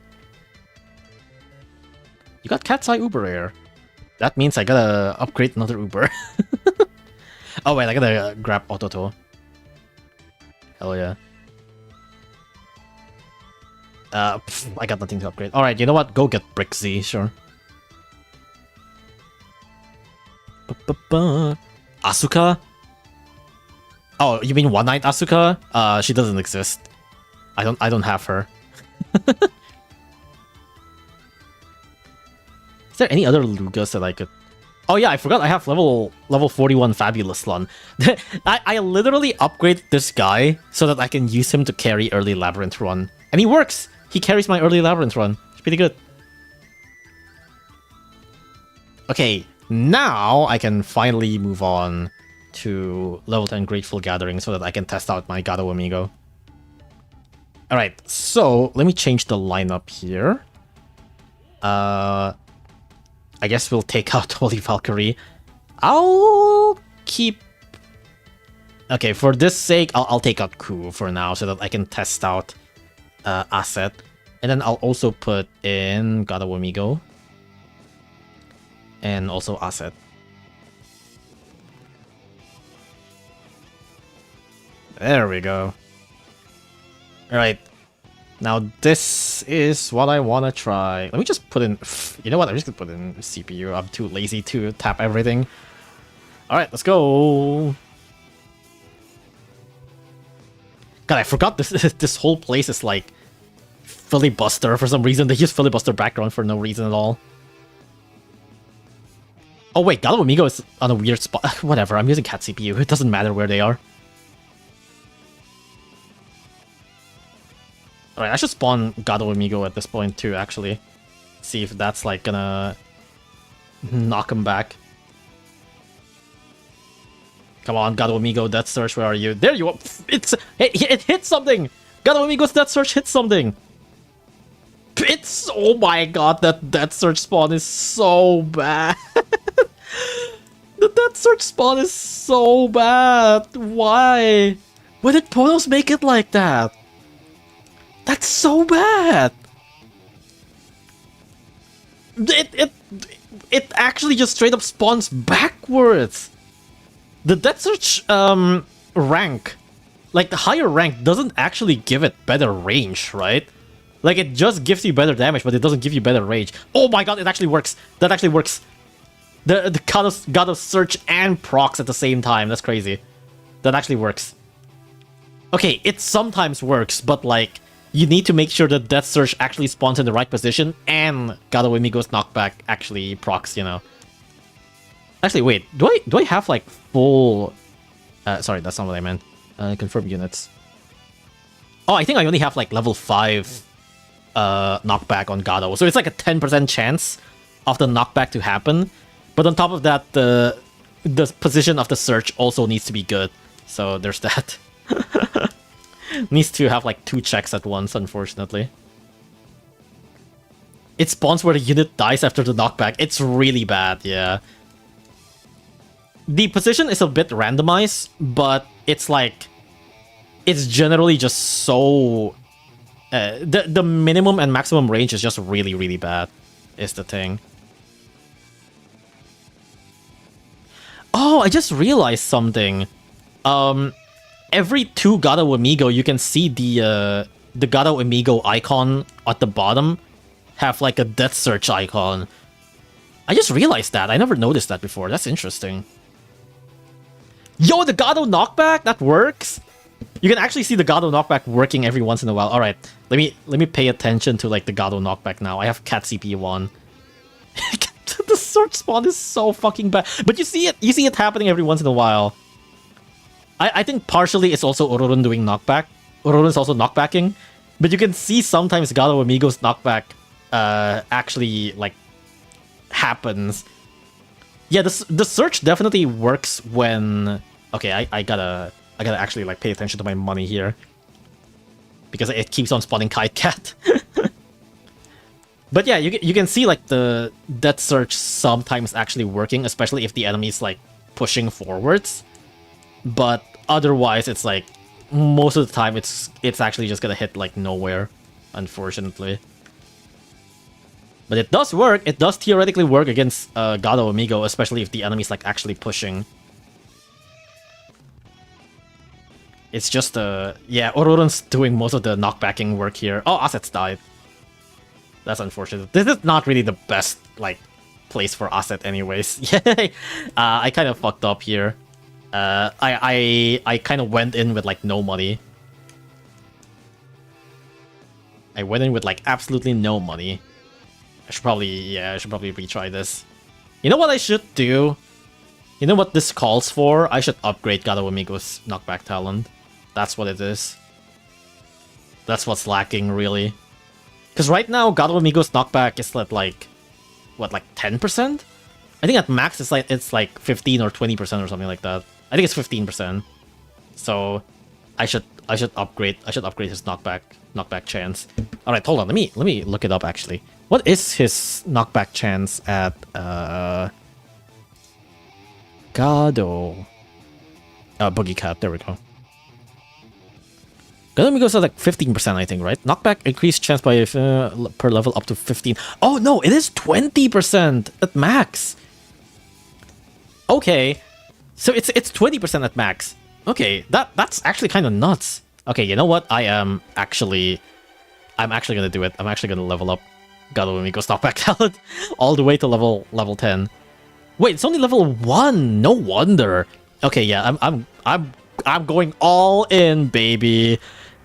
You got cat's eye Uber Air. That means I gotta upgrade another Uber. Oh wait, I gotta grab Ototo. Hell yeah. I got nothing to upgrade. Alright, you know what? Go get Brixie, sure. Asuka? Oh, you mean One Night Asuka? She doesn't exist. I don't have her. Is there any other Lugas that I could... Oh yeah, I forgot I have level 41 Fabulous Lun. I literally upgrade this guy so that I can use him to carry early Labyrinth run. And he works! He carries my early Labyrinth run. It's pretty good. Okay, now I can finally move on to level 10 Grateful Gathering so that I can test out my Gado Amigo. Alright, so let me change the lineup here. I guess we'll take out Holy Valkyrie. I'll keep... Okay, for this sake, I'll take out Ku for now so that I can test out Asset. And then I'll also put in Gado Amigo. And also Asset. There we go. Alright. Now this is what I want to try. Let me just put in... You know what? I'm just going to put in CPU. I'm too lazy to tap everything. Alright, let's go. God, I forgot this whole place is like filibuster for some reason. They use filibuster background for no reason at all. Oh wait, Galo Amigo is on a weird spot. Whatever, I'm using cat CPU. It doesn't matter where they are. Alright, I should spawn Gado Amigo at this point too, actually. See if that's like gonna knock him back. Come on, Gado Amigo, Death Search, where are you? There you are! It hit something! Gado Amigo's Death Search hit something! It's... Oh my god, that Death Search spawn is so bad! The Death Search spawn is so bad! Why? Why did Ponos make it like that? That's so bad! It actually just straight up spawns backwards! The Death Search rank, like the higher rank, doesn't actually give it better range, right? Like it just gives you better damage, but it doesn't give you better range. Oh my god, it actually works! That actually works! The God of Search and procs at the same time, that's crazy. That actually works. Okay, it sometimes works, but like, you need to make sure that Death Search actually spawns in the right position, and God of Amigo's knockback actually procs, you know. Actually, wait, do I have like full... sorry, that's not what I meant. Confirm units. Oh, I think I only have like level 5 knockback on Gado, so it's like a 10% chance of the knockback to happen. But on top of that, the position of the search also needs to be good. So there's that. Needs to have like 2 checks at once, unfortunately. It spawns where the unit dies after the knockback. It's really bad, yeah. The position is a bit randomized, but it's like... It's generally just so... the minimum and maximum range is just really, really bad, is the thing. Oh, I just realized something. Every 2 Gado Amigo, you can see the Gado Amigo icon at the bottom have like a Death Search icon. I just realized that. I never noticed that before. That's interesting. Yo, the Gado knockback, that works. You can actually see the Gado knockback working every once in a while. All right, let me pay attention to like the Gado knockback now. I have cat CPU on. The search spawn is so fucking bad. But you see it happening every once in a while. I think partially it's also Ororun doing knockback. Ororun's also knockbacking. But you can see sometimes Gado Amigo's knockback actually like happens. Yeah, the search definitely works when... Okay, I gotta actually like pay attention to my money here. Because it keeps on spawning Kite Cat. But yeah, you can see like the Death Search sometimes actually working, especially if the enemy's like pushing forwards. But otherwise, it's like most of the time it's actually just gonna hit like nowhere, unfortunately. But it does work. It does theoretically work against Gado Amigo, especially if the enemy's like actually pushing. It's just yeah, Ororun's doing most of the knockbacking work here. Oh, Assets died. That's unfortunate. This is not really the best like place for Asset anyways. Yeah, I kind of fucked up here. I kind of went in with like no money. I went in with like absolutely no money. I should probably retry this. You know what I should do? You know what this calls for? I should upgrade Gado Amigo's knockback talent. That's what it is. That's what's lacking, really. Because right now, Gado Amigo's knockback is at like, what, like 10%? I think at max it's like 15 or 20% or something like that. I think it's 15%. So I should upgrade his knockback chance. Alright, hold on, let me look it up actually. What is his knockback chance at Gado? Boogie Cat, there we go. Gado Amigo's at like 15%, I think, right? Knockback increased chance by per level up to 15. Oh no, it is 20% at max. Okay, so it's 20% at max. Okay, that's actually kind of nuts. Okay, you know what? I'm actually gonna do it. I'm actually gonna level up Gado Amigo's knockback talent all the way to level 10. Wait, it's only level 1. No wonder. Okay, yeah, I'm going all in, baby.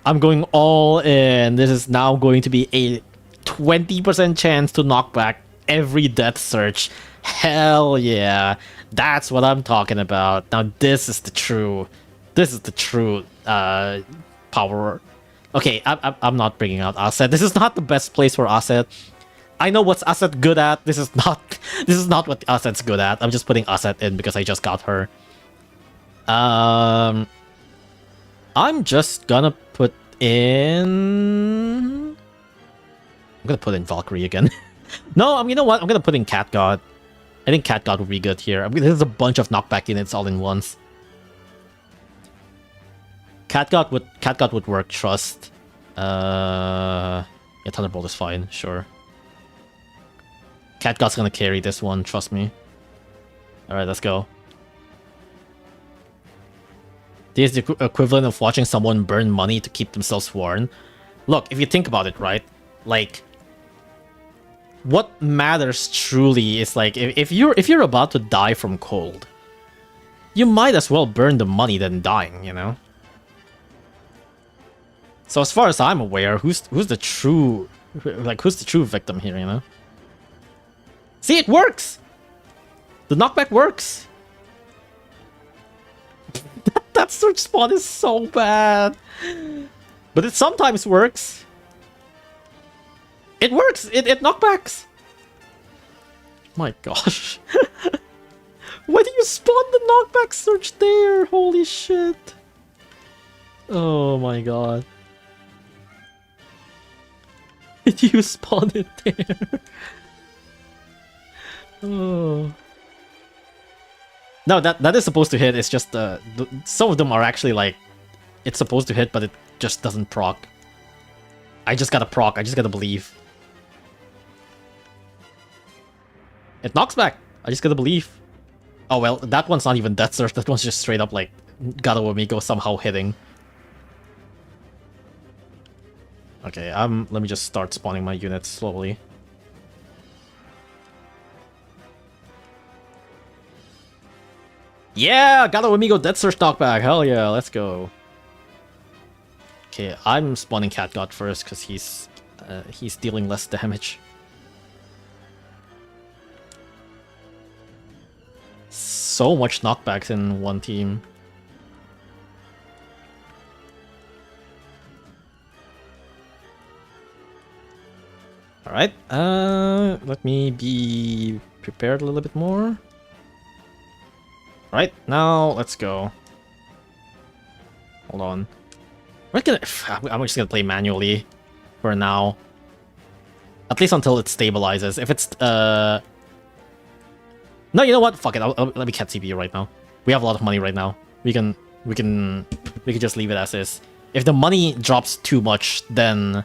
I'm going all in. This is now going to be a 20% chance to knock back every Death Search. Hell yeah. That's what I'm talking about. Now this is the true power. Okay, I'm not bringing out Asset. This is not the best place for Asset. I know what's Asset good at. This is not what Asset's good at. I'm just putting Asset in because I just got her. I'm just gonna put in... I'm gonna put in Valkyrie again. No, you know what? I'm gonna put in Cat God. I think Cat God would be good here. There's a bunch of knockback units all in once. Cat God would work. Trust. Yeah, Thunderbolt is fine. Sure. Cat God's gonna carry this one. Trust me. All right, let's go. This is the equivalent of watching someone burn money to keep themselves sworn. Look, if you think about it, right? Like, what matters truly is like if you're about to die from cold, you might as well burn the money than dying, you know? So as far as I'm aware, who's the true victim here, you know? See, it works! The knockback works! That search spot is so bad! But it sometimes works. It works! It knockbacks! My gosh. Why do you spawn the knockback search there? Holy shit. Oh my god. Did you spawn it there? Oh. No, that is supposed to hit. It's just some of them are actually like, it's supposed to hit, but it just doesn't proc. I just gotta proc. I just gotta believe. It knocks back. I just gotta believe. Oh well, that one's not even Death Search. That one's just straight up like Gado Amigo somehow hitting. Okay, let me just start spawning my units slowly. Yeah, Gado Amigo Death Search knockback. Hell yeah, let's go. Okay, I'm spawning Cat God first because he's dealing less damage. So much knockbacks in one team. Alright, let me be prepared a little bit more. Alright, now let's go. Hold on. I'm just gonna play manually for now. At least until it stabilizes. If it's, no, you know what? Fuck it. Let me cat CPU right now. We have a lot of money right now. We can just leave it as is. If the money drops too much, then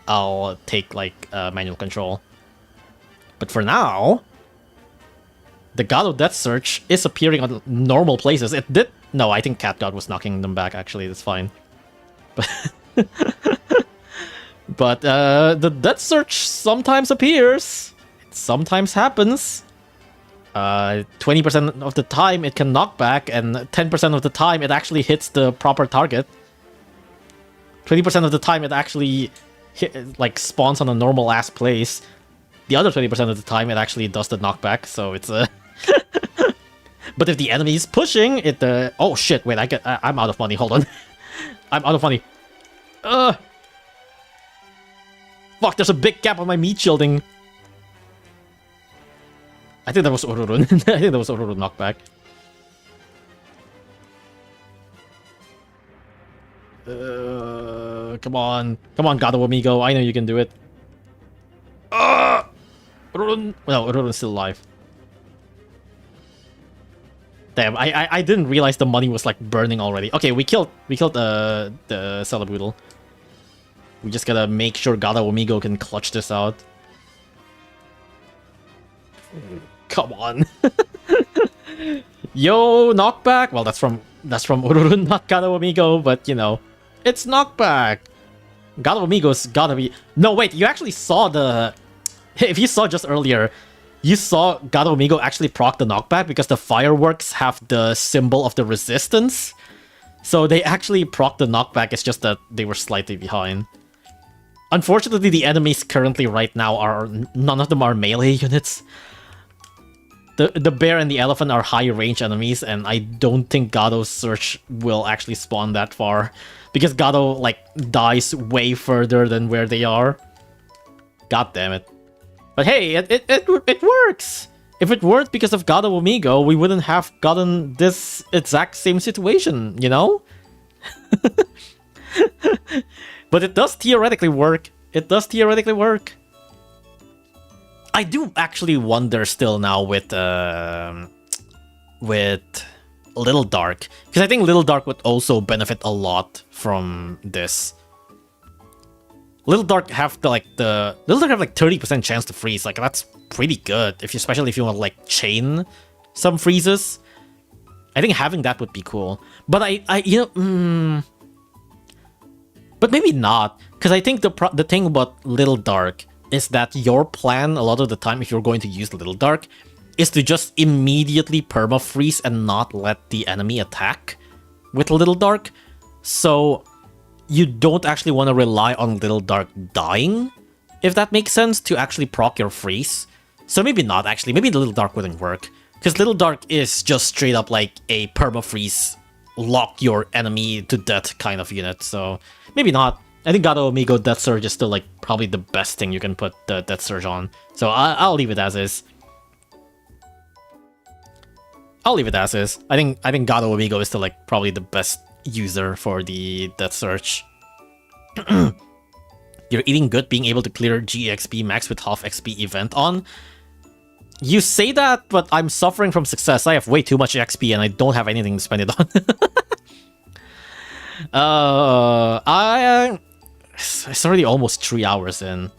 I'll take like manual control. But for now, the God of Death Search is appearing on normal places. It did. No, I think Cat God was knocking them back. Actually, that's fine. But the Death Search sometimes appears. It sometimes happens. 20% of the time it can knock back, and 10% of the time it actually hits the proper target. 20% of the time it actually spawns on a normal ass place. The other 20% of the time it actually does the knockback. So it's a. But if the enemy is pushing it, oh shit! Wait, I'm out of money. Hold on, I'm out of money. Fuck! There's a big gap on my meat shielding. I think that was Orurun. I think that was Orurun knockback. Come on, God of Amigo. I know you can do it. Orurun. No, Orurun's still alive. Damn, I didn't realize the money was like burning already. Okay, we killed the Celeboodle. We just gotta make sure God of Amigo can clutch this out. Come on. Yo, knockback. Well, that's from Ururun, not God of Amigo, but you know, it's knockback. God of Amigo's gotta be. No, wait, you actually saw the. If you saw just earlier, you saw God of Amigo actually proc the knockback because the fireworks have the symbol of the resistance. So they actually proc the knockback, it's just that they were slightly behind. Unfortunately, the enemies currently right now are... None of them are melee units. The bear and the elephant are high range enemies, and I don't think Gado's Search will actually spawn that far. Because Gado, like, dies way further than where they are. God damn it. But hey, it works! If it weren't because of God of Amigo, we wouldn't have gotten this exact same situation, you know? But it does theoretically work. It does theoretically work. I do actually wonder still now with Little Dark, because I think Little Dark would also benefit a lot from this. Little Dark have like 30% chance to freeze. Like that's pretty good, especially if you want to like chain some freezes. I think having that would be cool. But but maybe not, because I think the thing about Little Dark is that your plan a lot of the time, if you're going to use Little Dark, is to just immediately perma-freeze and not let the enemy attack with Little Dark. So you don't actually want to rely on Little Dark dying, if that makes sense, to actually proc your freeze. So maybe not actually, maybe the Little Dark wouldn't work, because Little Dark is just straight up like a perma-freeze, lock your enemy to death kind of unit, so maybe not. I think God of Amigo Death Surge is still like probably the best thing you can put the Death Surge on. So I'll leave it as is. I'll leave it as is. I think God of Amigo is still like probably the best user for the Death Surge. You're eating good being able to clear GXP max with half XP event on. You say that, but I'm suffering from success. I have way too much XP and I don't have anything to spend it on. It's already almost 3 hours in.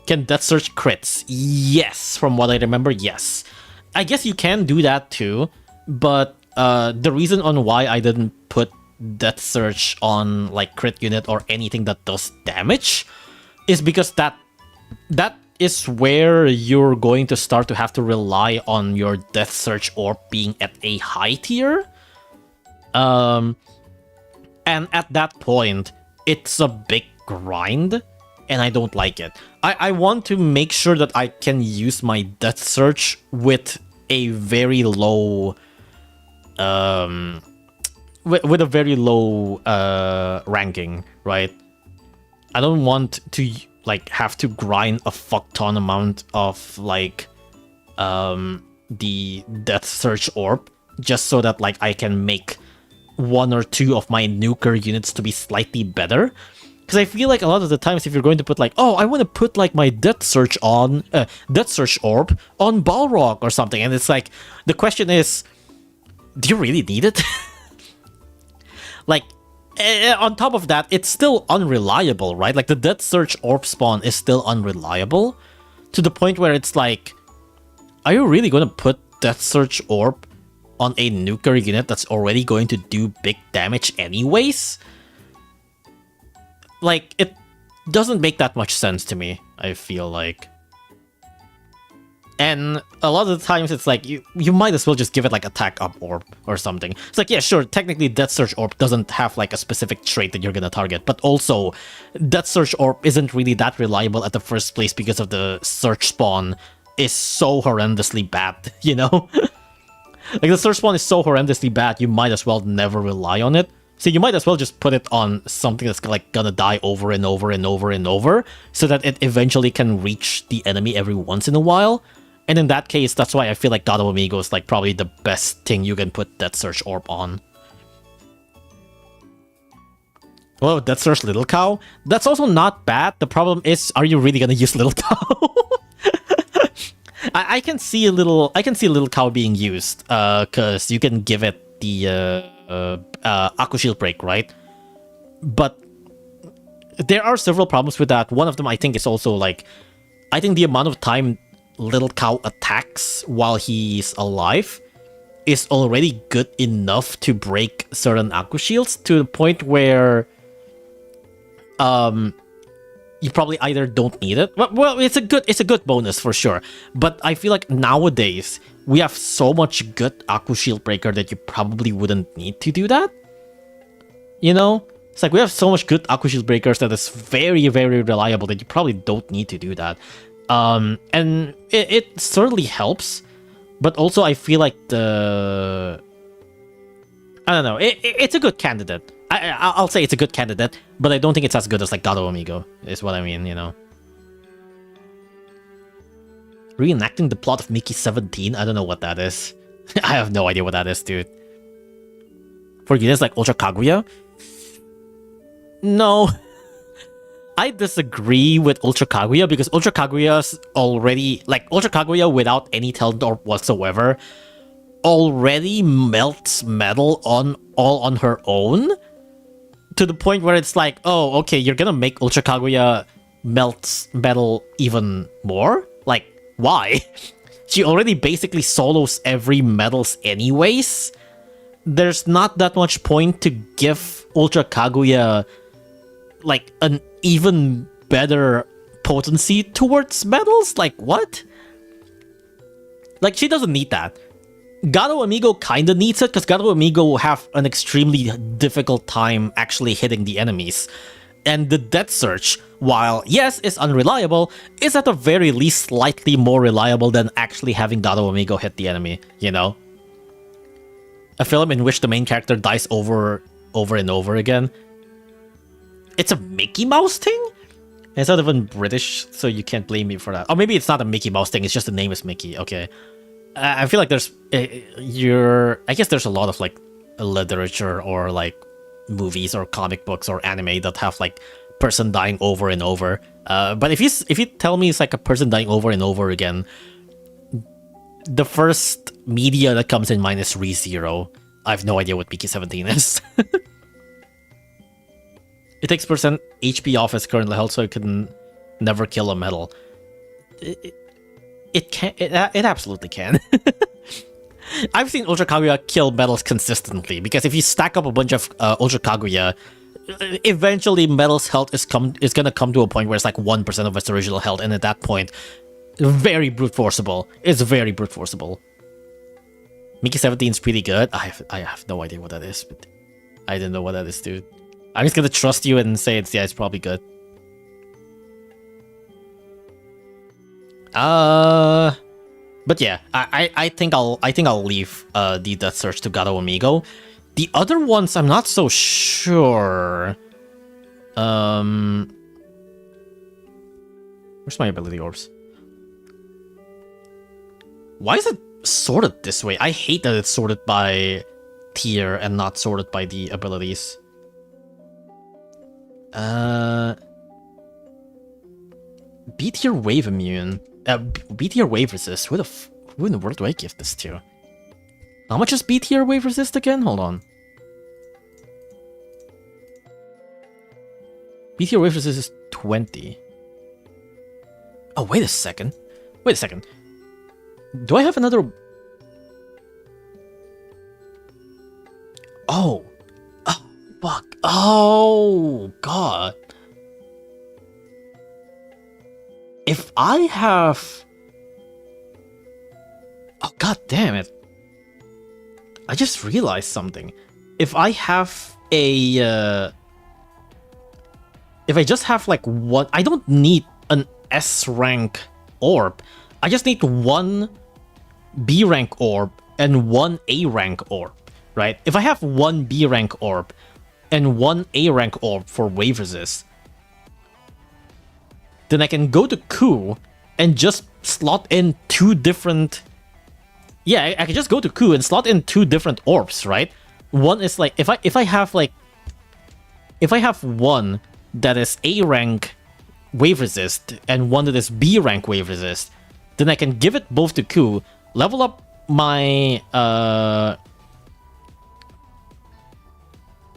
Can Death Search crits? Yes, from what I remember, yes. I guess you can do that too, but the reason on why I didn't put Death Search on like crit unit or anything that does damage is because that is where you're going to start to have to rely on your Death Search orb being at a high tier. And at that point, it's a big grind, and I don't like it. I want to make sure that I can use my Death Search with a very low with a very low ranking, right? I don't want to like have to grind a fuck ton amount of like the Death Search Orb just so that like I can make one or two of my nuker units to be slightly better. Because I feel like a lot of the times if you're going to put like, oh, I want to put like my Death Search Orb on Balrog or something, and it's like the question is, do you really need it? Like, on top of that, it's still unreliable, right? Like the Death Search Orb spawn is still unreliable to the point where it's like, are you really going to put Death Search Orb on a nuker unit that's already going to do big damage anyways? Like, it doesn't make that much sense to me, I feel like. And a lot of the times it's like, you might as well just give it like attack up orb or something. It's like, yeah, sure, technically Death Search Orb doesn't have like a specific trait that you're gonna target, but also Death Search Orb isn't really that reliable at the first place because of the search spawn is so horrendously bad, you know? Like the search spawn is so horrendously bad, you might as well never rely on it. So you might as well just put it on something that's like gonna die over and over and over and over, so that it eventually can reach the enemy every once in a while. And in that case, that's why I feel like God of Amigo is like probably the best thing you can put Death Search Orb on. Well, Death Search Little Cow? That's also not bad. The problem is, are you really gonna use Little Cow? I can see Little Cow being used, cause you can give it the Aqua Shield Break, right? But there are several problems with that. One of them I think is also like, I think the amount of time Little Cow attacks while he's alive is already good enough to break certain Aqua Shields to the point where you probably either don't need it. Well, it's a good bonus for sure. But I feel like nowadays we have so much good Aqua Shield Breaker that you probably wouldn't need to do that. You know? It's like we have so much good Aqua Shield Breakers that is very, very reliable that you probably don't need to do that. And it certainly helps, but also I feel like I don't know, it's a good candidate. I'll say it's a good candidate, but I don't think it's as good as like God of Amigo, is what I mean, you know. Reenacting the plot of Mickey 17? I don't know what that is. I have no idea what that is, dude. For units like Ultra Kaguya? No. I disagree with Ultra Kaguya because Ultra Kaguya's already, like, Ultra Kaguya without any talent orb whatsoever already melts metal all on her own, to the point where it's like, oh, okay, you're gonna make Ultra Kaguya melt metal even more? Like, why? She already basically solos every metals anyways. There's not that much point to give Ultra Kaguya like an even better potency towards metals? Like, what? Like, she doesn't need that. God of Amigo kinda needs it, because God of Amigo will have an extremely difficult time actually hitting the enemies. And the Death Search, while yes, is unreliable, is at the very least slightly more reliable than actually having God of Amigo hit the enemy, you know? A film in which the main character dies over and over again. It's a Mickey Mouse thing? It's not even British, so you can't blame me for that. Or maybe it's not a Mickey Mouse thing, it's just the name is Mickey, okay. I feel like there's... I guess there's a lot of, like, literature or, like, movies or comic books or anime that have, like, person dying over and over. But if you tell me it's, like, a person dying over and over again, the first media that comes in mind is ReZero. I have no idea what Mickey 17 is. It takes % HP off its current health, so it can never kill a metal. It can. It absolutely can. I've seen Ultra Kaguya kill metals consistently, because if you stack up a bunch of Ultra Kaguya, eventually metal's health is gonna come to a point where it's like 1% of its original health, and at that point, very brute forceable. It's very brute forceable. Mickey 17 is pretty good. I have no idea what that is, but I didn't know what that is, dude. I'm just gonna trust you and say it's probably good. But yeah, I think I'll leave the Death Search to Gato Amigo. The other ones I'm not so sure. Where's my ability orbs? Why is it sorted this way? I hate that it's sorted by tier and not sorted by the abilities. B tier wave immune. B tier wave resist. Who in the world do I give this to? How much is B tier wave resist again? Hold on. B tier wave resist is 20. Oh, wait a second. Wait a second. Do I have another? Oh. Oh, fuck. Oh, God. If I have... Oh, god damn it. I just realized something. If I have a... If I just have like one... I don't need an S rank orb. I just need one B rank orb and one A rank orb, right? If I have one B rank orb and one A rank orb for wave resist, then I can go to Ku and just slot in two different... Yeah, I can just go to Ku and slot in two different orbs, right? One is like... If I have like... If I have one that is A rank wave resist and one that is B rank wave resist, then I can give it both to Ku, level up my...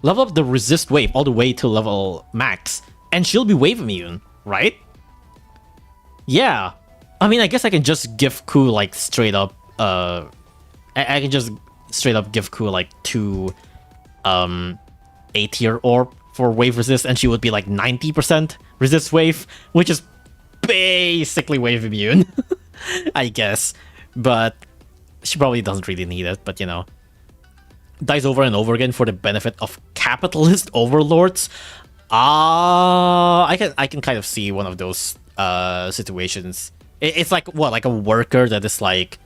level up the resist wave all the way to level max, and she'll be wave immune, right? Yeah. I mean, I guess I can just give Ku like straight up... I can just straight up give Ku like two A tier orb for wave resist, and she would be like 90% resist wave, which is basically wave immune, I guess. But she probably doesn't really need it, but you know. Dies over and over again for the benefit of capitalist overlords. I can kind of see one of those situations. It's like what, like a worker that is like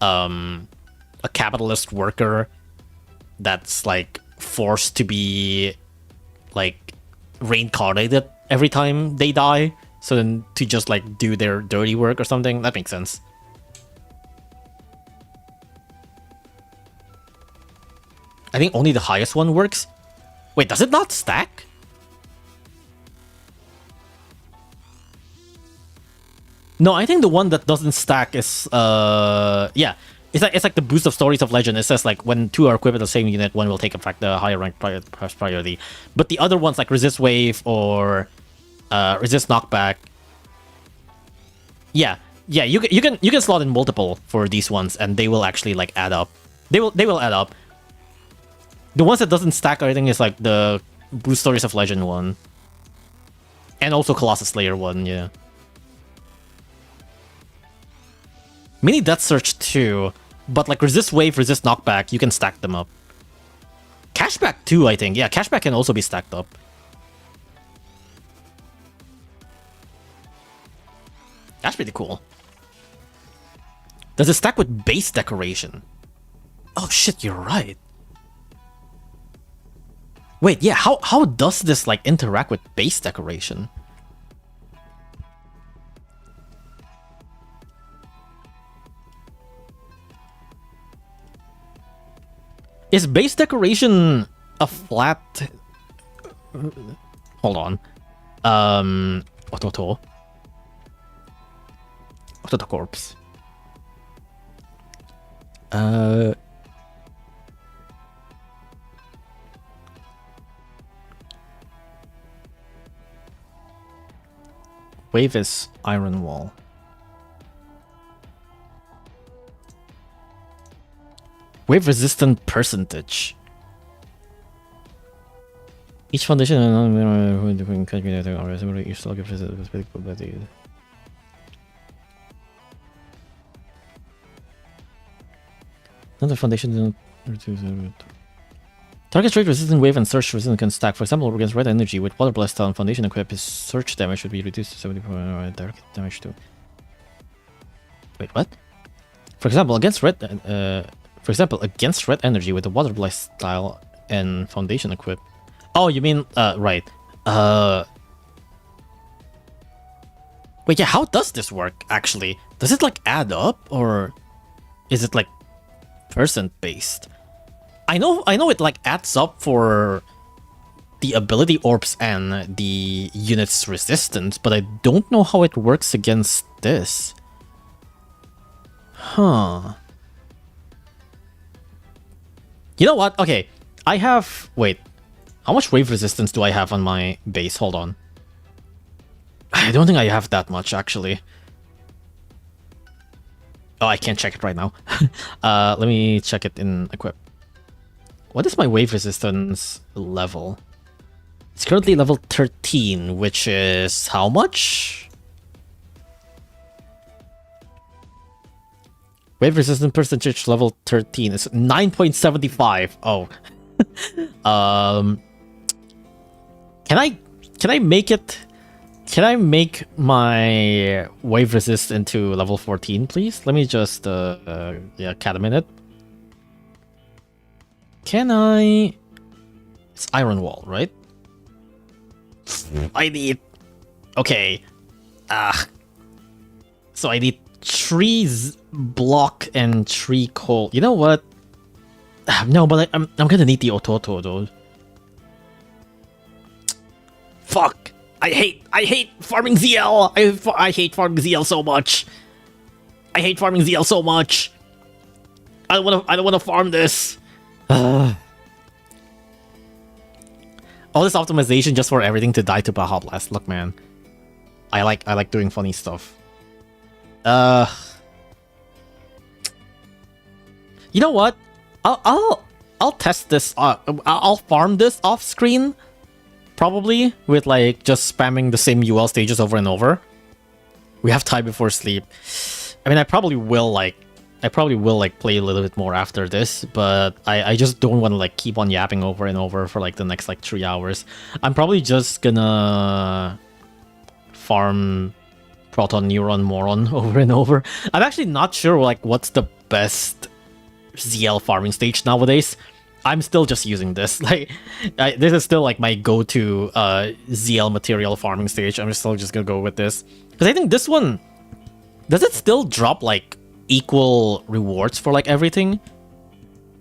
a capitalist worker that's like forced to be like reincarnated every time they die, so then to just like do their dirty work or something. That makes sense. I think only the highest one works. Wait, does it not stack? No, I think the one that doesn't stack is yeah. It's like the boost of Stories of Legend. It says like when two are equipped at the same unit, one will take effect the higher rank priority. But the other ones like Resist Wave or Resist Knockback. Yeah, you can slot in multiple for these ones, and they will actually like add up. They will add up. The ones that doesn't stack, I think, is like the Boost Stories of Legend one. And also Colossus Slayer one, yeah. Mini Death Search too, but like Resist Wave, Resist Knockback, you can stack them up. Cashback too, I think. Yeah, Cashback can also be stacked up. That's pretty cool. Does it stack with base decoration? Oh shit, you're right. Wait, yeah, how does this like interact with base decoration? Is base decoration a flat... Hold on. Ototo Corpse. Wave is Iron Wall. Wave resistant percentage. Each foundation each slug gives a specific ability. Another foundation target straight resistant wave and search resistant can stack. For example, against red energy with water blast on foundation equipped, his search damage should be reduced to 70% direct damage too. Wait, what? For example, against red energy with the water blast style and foundation equip. Oh, you mean right. Wait, yeah, how does this work actually? Does it like add up, or is it like percent based? I know it like adds up for the ability orbs and the unit's resistance, but I don't know how it works against this. Huh. You know what? Okay, I have... Wait. How much wave resistance do I have on my base? Hold on. I don't think I have that much, actually. Oh, I can't check it right now. Let me check it in equip. What is my wave resistance level? It's currently level 13, which is how much? Wave resistance percentage level 13 is 9.75. Oh. Can I make it? Can I make my wave resist into level 14, please? Let me just yeah, cat a minute. Can I? It's iron wall, right? I need... Okay. So I need trees, block, and tree coal. You know what? No, but I'm gonna need the Ototo, though. Fuck! I hate farming ZL! I hate farming ZL so much! I hate farming ZL so much! I don't wanna farm this! All this optimization just for everything to die to Baja Blast. Look, man. I like doing funny stuff. You know what? I'll test this. I'll farm this off screen, probably with like just spamming the same UL stages over and over. We have time before sleep. I mean, I probably will like play a little bit more after this, but I just don't want to like keep on yapping over and over for like the next like 3 hours. I'm probably just gonna farm Proton, Neuron, Moron over and over. I'm actually not sure like what's the best ZL farming stage nowadays. I'm still just using this. Like, this is still like my go-to ZL material farming stage. I'm still just gonna go with this because I think this one, does it still drop like equal rewards for like everything?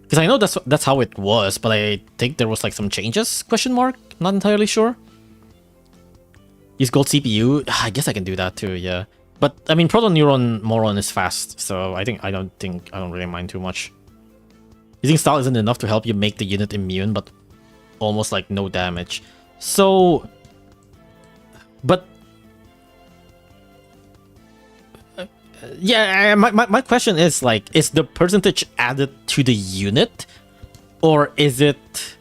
Because I know that's how it was, but I think there was like some changes, question mark? Not entirely sure. Use gold CPU? I guess I can do that too, yeah. But I mean, Proton Neuron Moron is fast, so I don't really mind too much. Using style isn't enough to help you make the unit immune, but almost like no damage. So, but yeah, my question is like, is the percentage added to the unit, or is it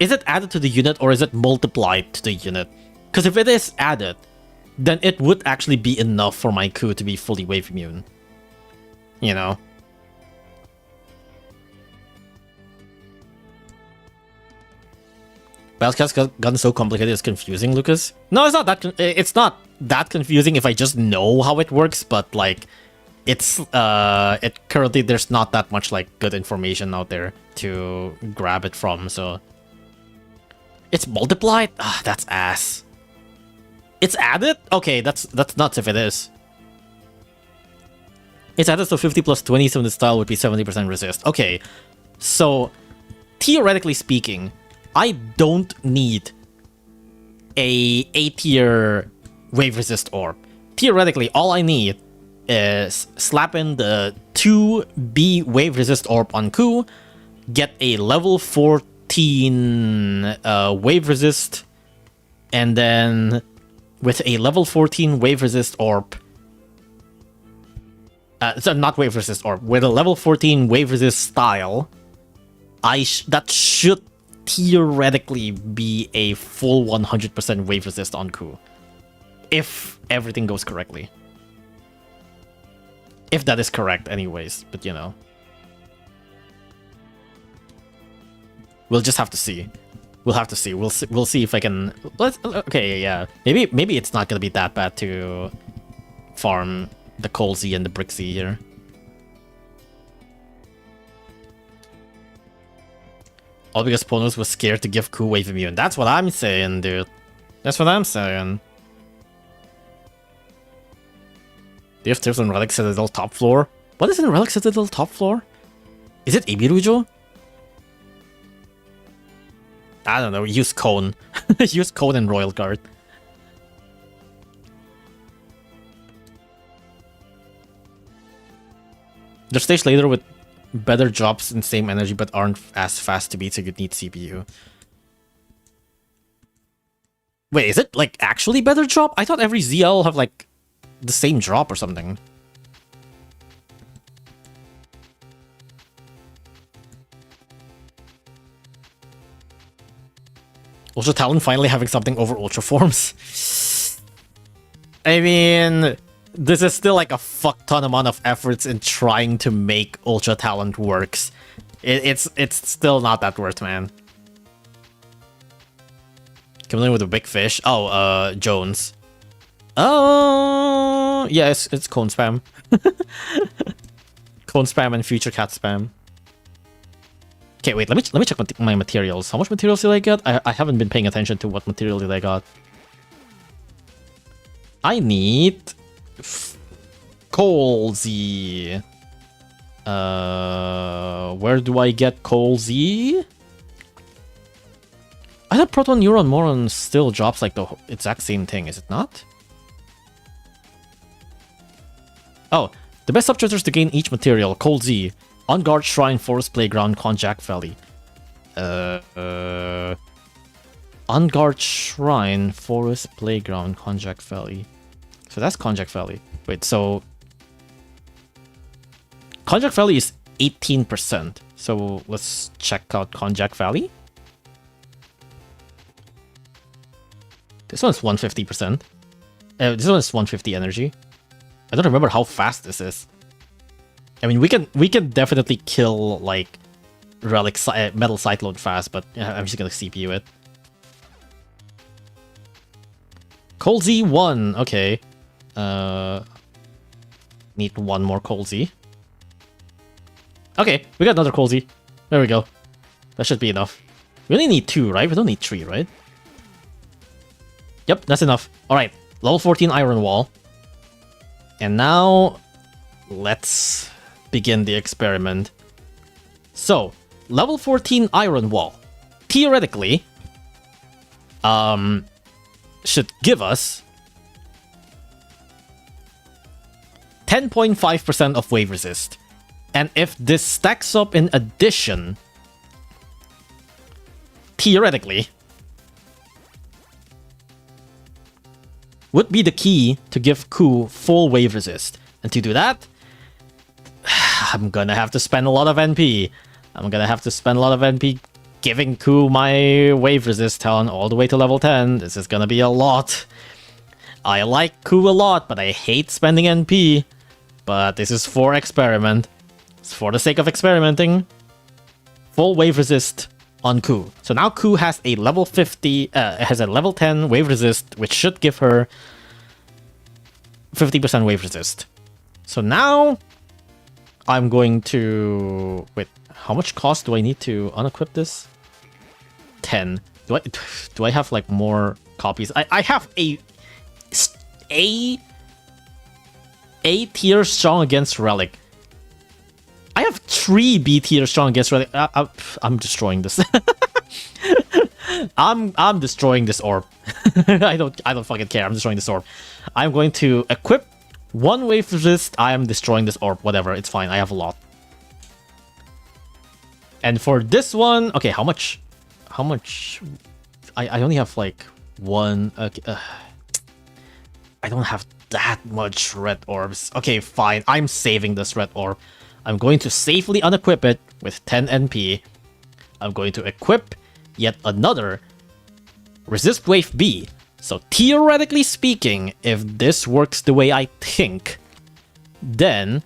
added to the unit, or is it multiplied to the unit? Because if it is added, then it would actually be enough for my coup to be fully wave immune. You know? Battlecast's gotten so complicated it's confusing, Lucas. No, it's not that confusing if I just know how it works, but like it's currently there's not that much like good information out there to grab it from, so it's multiplied? Ah, that's ass. It's added? Okay, that's nuts if it is. It's added, so 50 plus 20, so the style would be 70% resist. Okay, so theoretically speaking, I don't need a A-tier wave resist orb. Theoretically, all I need is slap in the 2B wave resist orb on Ku, get a level 14 wave resist, and then with a level 14 wave resist orb, so not wave resist orb, with a level 14 wave resist style, that should theoretically be a full 100% wave resist on Ku, if everything goes correctly. If that is correct anyways, but you know. We'll just have to see. We'll have to see. We'll see if I can... Okay, yeah. Maybe it's not gonna be that bad to farm the Coal Z and the Brick Z here. All because Ponos was scared to give Ku wave immune. That's what I'm saying, dude. That's what I'm saying. Do you have tips on Relic Citadel top floor? What is in Relic Citadel top floor? Is it Ibirujo? I don't know, use Cone. Use Cone and Royal Guard. The stage later with better drops in same energy but aren't as fast to beat, so you'd need CPU. Wait, is it like actually better drop? I thought every ZL will have like the same drop or something. Ultra Talon finally having something over Ultra Forms. I mean, this is still like a fuck ton amount of efforts in trying to make Ultra Talent works. It's still not that worth, man. Coming in with a big fish. Oh, Jones. Oh, yeah, it's cone spam. Cone spam and future cat spam. Okay, wait, let me check my materials. How much materials did I get? I haven't been paying attention to what material did I got. I need Coal Z. Where do I get Coal Z? I thought Proton Neuron Moron still drops like the exact same thing, is it not? Oh, the best subtraders to gain each material. Coal Z. On Guard, Shrine, Forest Playground, Konjac Valley. On Guard, Shrine, Forest Playground, Konjac Valley. So that's Konjac Valley. Wait, so... Konjac Valley is 18%. So let's check out Konjac Valley. This one's 150%. This one is 150 energy. I don't remember how fast this is. I mean, we can definitely kill like Relic Metal Cyclone fast, but I'm just gonna CPU it. Coal Z1, okay. Need one more Coal Z. Okay, we got another Coal Z. There we go. That should be enough. We only need 2, right? We don't need 3, right? Yep, that's enough. Alright, level 14 Iron Wall. And now, let's begin the experiment. So, level 14 Iron Wall, theoretically, should give us 10.5% of wave resist. And if this stacks up in addition, theoretically, would be the key to give Ku full wave resist. And to do that, I'm gonna have to spend a lot of NP. I'm gonna have to spend a lot of NP giving Ku my wave resist talent all the way to level 10. This is gonna be a lot. I like Ku a lot, but I hate spending NP. But this is for experiment. It's for the sake of experimenting. Full wave resist on Ku. So now Ku has a level 50, has a level 10 wave resist, which should give her 50% wave resist. So now I'm going to... Wait, how much cost do I need to unequip this? 10. Do I have like more copies? I have a tier strong against Relic. I have 3 B tier strong against Relic. I'm destroying this. I'm destroying this orb. I don't fucking care. I'm destroying this orb. I'm going to equip 1 wave resist. I am destroying this orb. Whatever, it's fine. I have a lot. And for this one, okay, how much? How much? I only have like 1. I don't have that much red orbs. Okay, fine. I'm saving this red orb. I'm going to safely unequip it with 10 NP. I'm going to equip yet another resist wave B. So theoretically speaking, if this works the way I think, then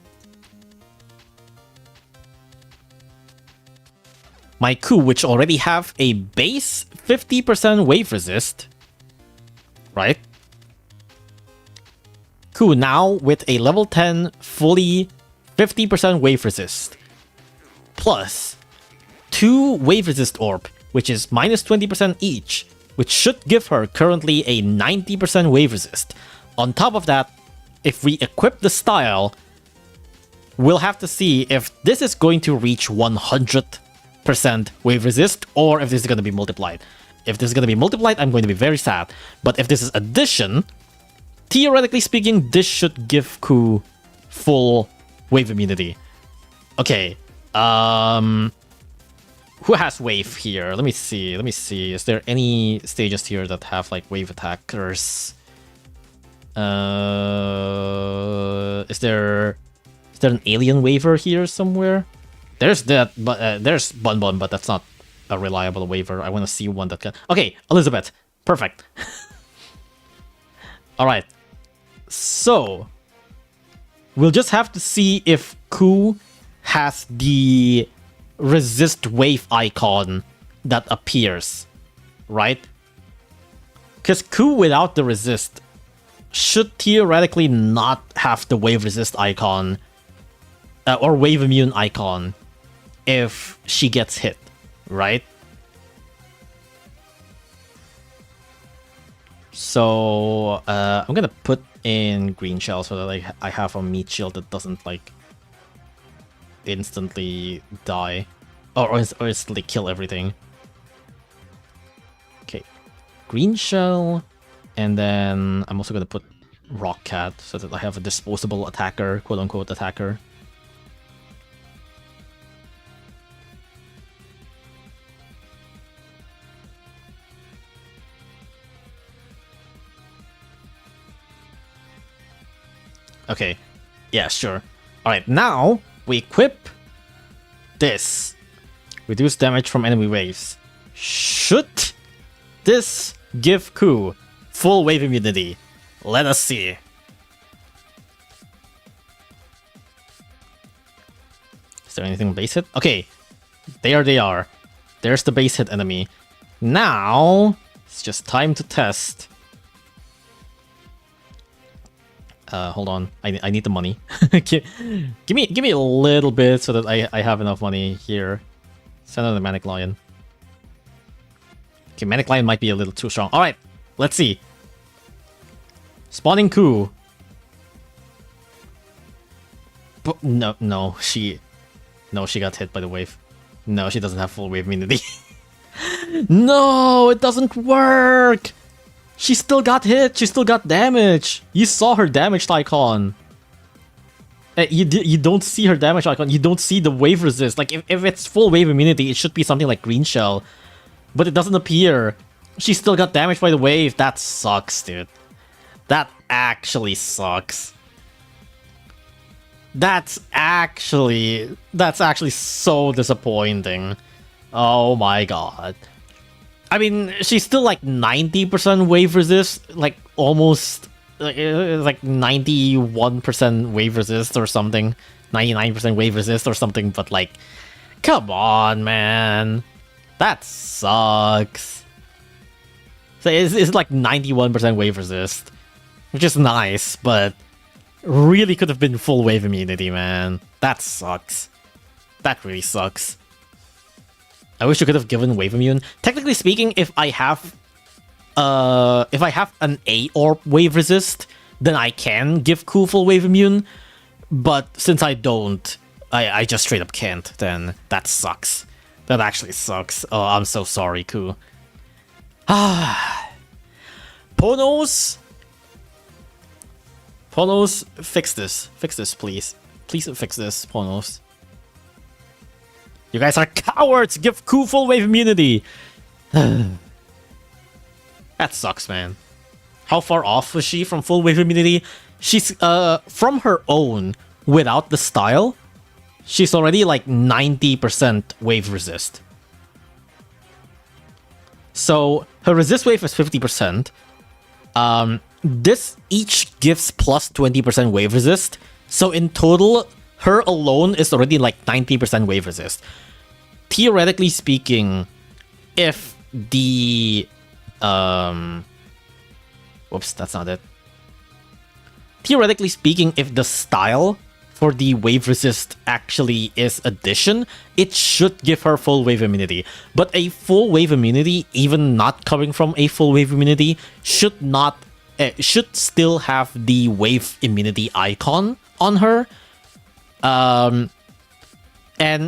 my Ku, which already have a base 50% wave resist, right? Ku now with a level 10 fully 50% wave resist, plus 2 wave resist orb, which is minus 20% each, which should give her currently a 90% wave resist. On top of that, if we equip the style, we'll have to see if this is going to reach 100% wave resist or if this is going to be multiplied. If this is going to be multiplied, I'm going to be very sad. But if this is addition, theoretically speaking, this should give Ku full wave immunity. Okay, who has wave here? Let me see. Is there any stages here that have like wave attackers? Is there an alien waver here somewhere? There's that, but there's Bun Bun, but that's not a reliable waver. I want to see one that can. Okay, Elizabeth, perfect. All right, so we'll just have to see if Ku has the resist wave icon that appears, right? Because Ku without the resist should theoretically not have the wave resist icon or wave immune icon if she gets hit, right? So I'm gonna put in green shell so that I have a meat shield that doesn't like instantly die or instantly kill everything. Okay, green shell, and then I'm also gonna put rock cat so that I have a disposable attacker, quote unquote attacker. Okay, yeah, sure. Alright, now we equip this. Reduce damage from enemy waves. Should this give Ku full wave immunity? Let us see. Is there anything base hit? Okay, there they are. There's the base hit enemy. Now, it's just time to test. Hold on, I need the money. give me a little bit so that I have enough money here. Send out the Manic Lion. Okay, Manic Lion might be a little too strong. Alright, let's see. Spawning Ku. But no, she got hit by the wave. No, she doesn't have full wave immunity. No, it doesn't work! She still got hit. She still got damage. You saw her damage icon. You don't see her damage icon. You don't see the wave resist. Like, if it's full wave immunity, it should be something like green shell. But it doesn't appear. She still got damaged by the wave. That sucks, dude. That actually sucks. That's actually so disappointing. Oh my god. I mean, she's still like 90% wave resist, like almost like 91% wave resist or something, 99% wave resist or something, but like, come on, man. That sucks. So it's like 91% wave resist, which is nice, but really could have been full wave immunity, man. That sucks. That really sucks. I wish you could have given wave immune. Technically speaking, if I have an A orb wave resist, then I can give Ku full wave immune. But since I don't, I just straight up can't. Then that sucks. That actually sucks. Oh, I'm so sorry, Ku. Ponos, fix this. Fix this, please. Please fix this, Ponos. You guys are cowards! Give Ku full wave immunity! That sucks, man. How far off was she from full wave immunity? She's, from her own, without the style, she's already like 90% wave resist. So, her resist wave is 50%. This each gives plus 20% wave resist. So in total, her alone is already like 90% wave resist. Theoretically speaking, if the whoops, that's not it. Theoretically speaking, if the style for the wave resist actually is addition, it should give her full wave immunity. But a full wave immunity, even not coming from a full wave immunity, should still have the wave immunity icon on her. And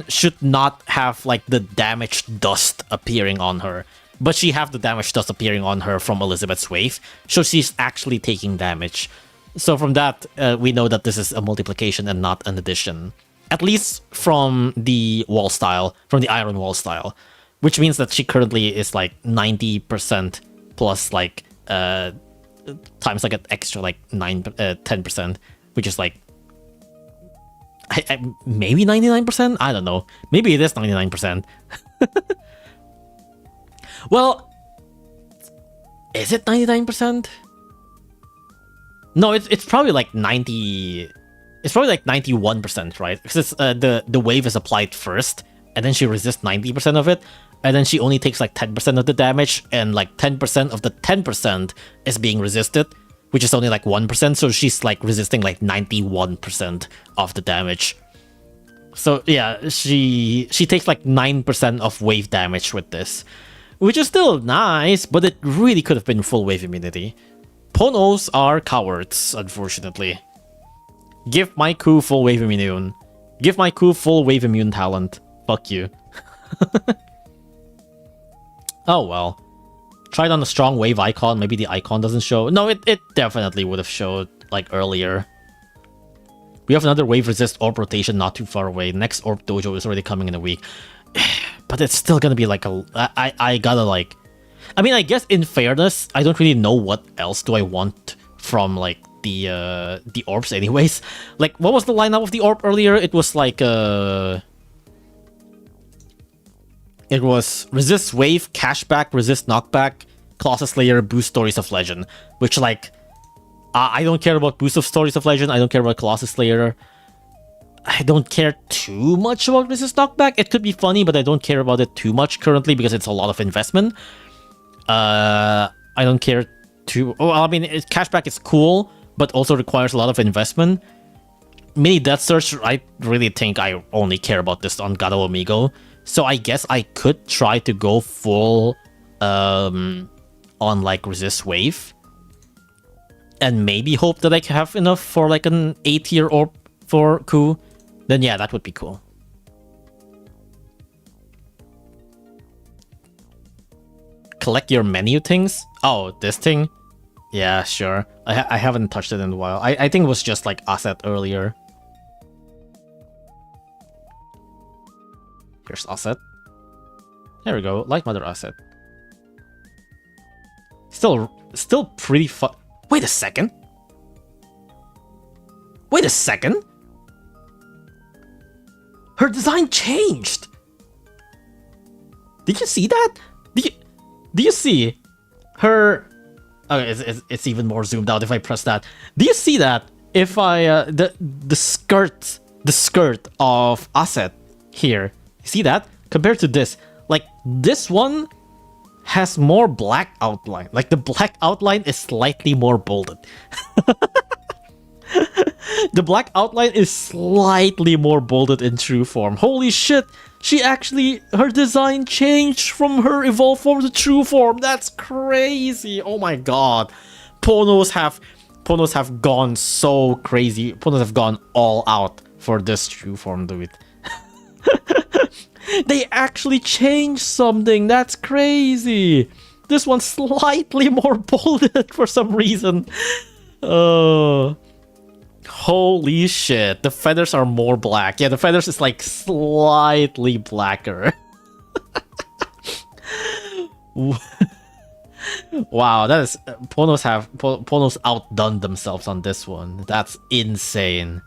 should not have like the damage dust appearing on her. But she have the damage dust appearing on her from Elizabeth's wave, so she's actually taking damage. So from that, we know that this is a multiplication and not an addition. At least from the wall style, from the iron wall style. Which means that she currently is like 90% plus like times like an extra like 10%, which is like maybe 99%? I don't know. Maybe it is 99%. Well, is it 99%? No, it's probably like 90. It's probably like 91%, right? Because the wave is applied first, and then she resists 90% of it, and then she only takes like 10% of the damage, and like 10% of the 10% is being resisted, which is only like 1%, so she's like resisting like 91% of the damage. So yeah, she takes like 9% of wave damage with this, which is still nice, but it really could have been full wave immunity. Ponos are cowards, unfortunately. Give my coup full wave immune. Give my coup full wave immune talent. Fuck you. Oh well. Tried on a strong wave icon, maybe the icon doesn't show. No, it definitely would have showed like earlier. We have another wave resist orb rotation not too far away. Next orb dojo is already coming in a week. But it's still gonna be like I gotta like... I mean, I guess in fairness, I don't really know what else do I want from like the orbs anyways. Like, what was the lineup of the orb earlier? It was like it was resist wave, cashback, resist knockback, Colossus Slayer, boost Stories of Legend. Which like I don't care about boost of Stories of Legend. I don't care about Colossus Slayer. I don't care too much about resist knockback. It could be funny, but I don't care about it too much currently because it's a lot of investment. I don't care too... Oh, I mean, cashback is cool, but also requires a lot of investment. Mini Death Search, I really think I only care about this on Gado Amigo. So I guess I could try to go full on like resist wave. And maybe hope that I have enough for like an A tier orb for coup. Then yeah, that would be cool. Collect your menu things? Oh, this thing? Yeah, sure. I haven't touched it in a while. I think it was just like asset earlier. Here's asset. There we go. Light Mother asset. Still pretty fun. Wait a second. Wait a second. Her design changed. Did you see that? Do you see her? Okay, it's even more zoomed out if I press that. Do you see that? If I the skirt of asset here, you see that compared to this? Like this one has more black outline. Like the black outline is slightly more bolded. The black outline is slightly more bolded in true form. Holy shit! She actually, her design changed from her evolved form to true form. That's crazy. Oh my god. Ponos have gone so crazy. Ponos have gone all out for this true form, dude. They actually changed something. That's crazy. This one's slightly more bolded for some reason. Holy shit. The feathers are more black. Yeah, the feathers is like slightly blacker. Wow, that is... Ponos outdone themselves on this one. That's insane.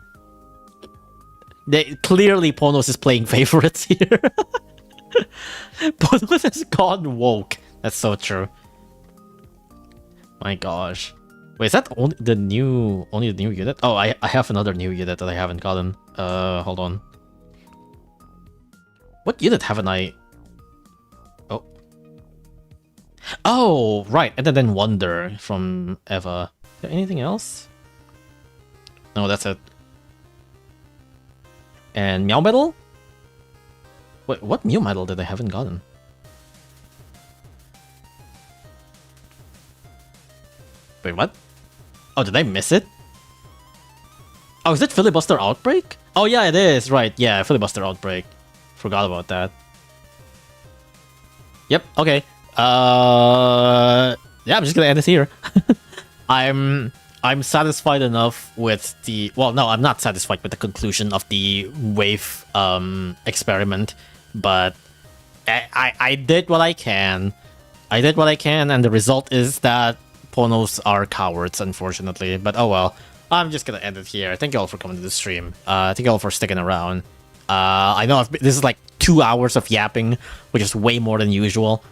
Clearly, Ponos is playing favorites here. Ponos has gone woke. That's so true. My gosh. Wait, is that only the new unit? Oh, I have another new unit that I haven't gotten. Hold on. What unit haven't I... Oh. Oh, right. And then Wonder from Eva. Is there anything else? No, that's it. And Meow Medal? Wait, what Mew Medal did I haven't gotten? Wait, what? Oh, did I miss it? Oh, is it Filibuster Outbreak? Oh yeah, it is, right. Yeah, Filibuster Outbreak. Forgot about that. Yep, okay. Yeah, I'm just gonna end it here. I'm satisfied enough with the... Well, no, I'm not satisfied with the conclusion of the wave experiment, but I did what I can. I did what I can, and the result is that Ponos are cowards, unfortunately. But oh well. I'm just gonna end it here. Thank you all for coming to the stream. Thank you all for sticking around. I know this is like 2 hours of yapping, which is way more than usual.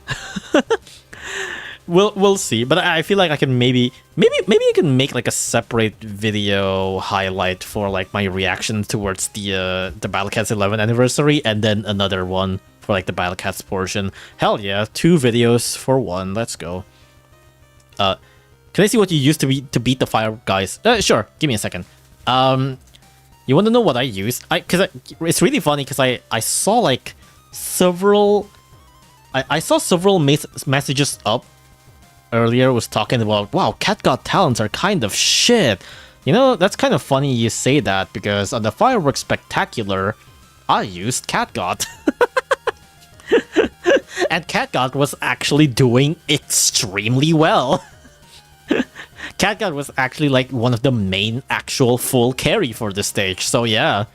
We'll see, but I feel like I can maybe I can make like a separate video highlight for like my reaction towards the Battle Cats 11th anniversary, and then another one for like the Battle Cats portion. Hell yeah, 2 videos for 1. Let's go. Can I see what you used to beat the fire guys? Sure, give me a second. You want to know what I used? It's really funny because I saw like several messages up earlier was talking about, wow, Cat God talents are kind of shit. You know, that's kind of funny you say that, because on the Fireworks Spectacular, I used Cat God. And Cat God was actually doing extremely well. Cat God was actually like one of the main actual full carry for this stage, so yeah.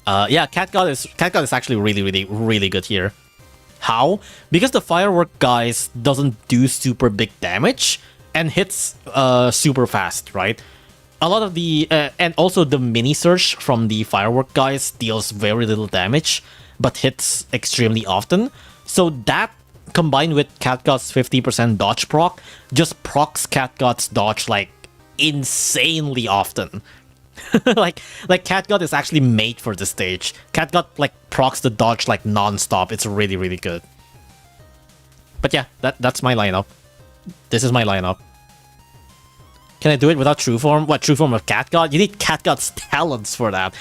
Yeah, Cat God is actually really good here. How? Because the Firework guys doesn't do super big damage and hits super fast, right? A lot of the and also the mini search from the Firework guys deals very little damage but hits extremely often. So that combined with Catgod's 50% dodge proc just procs Catgod's dodge like insanely often. like Catgod is actually made for this stage. Catgod like procs the dodge like non-stop. It's really good. But yeah, that's my lineup. This is my lineup. Can I do it without True Form? What, True Form of Catgod? You need Catgod's talents for that.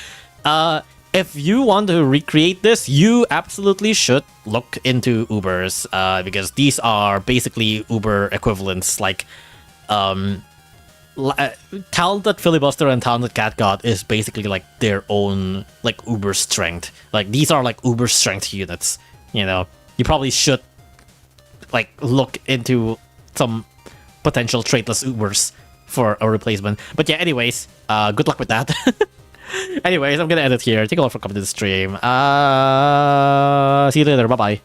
If you want to recreate this, you absolutely should look into Ubers, because these are basically Uber equivalents. Like, talented Filibuster and talented Catgod is basically like their own like Uber strength. Like, these are like Uber strength units. You know, you probably should like look into some potential traitless Ubers for a replacement. But yeah, anyways, good luck with that. Anyways, I'm gonna end it here. Thank you all for coming to the stream. See you later. Bye-bye.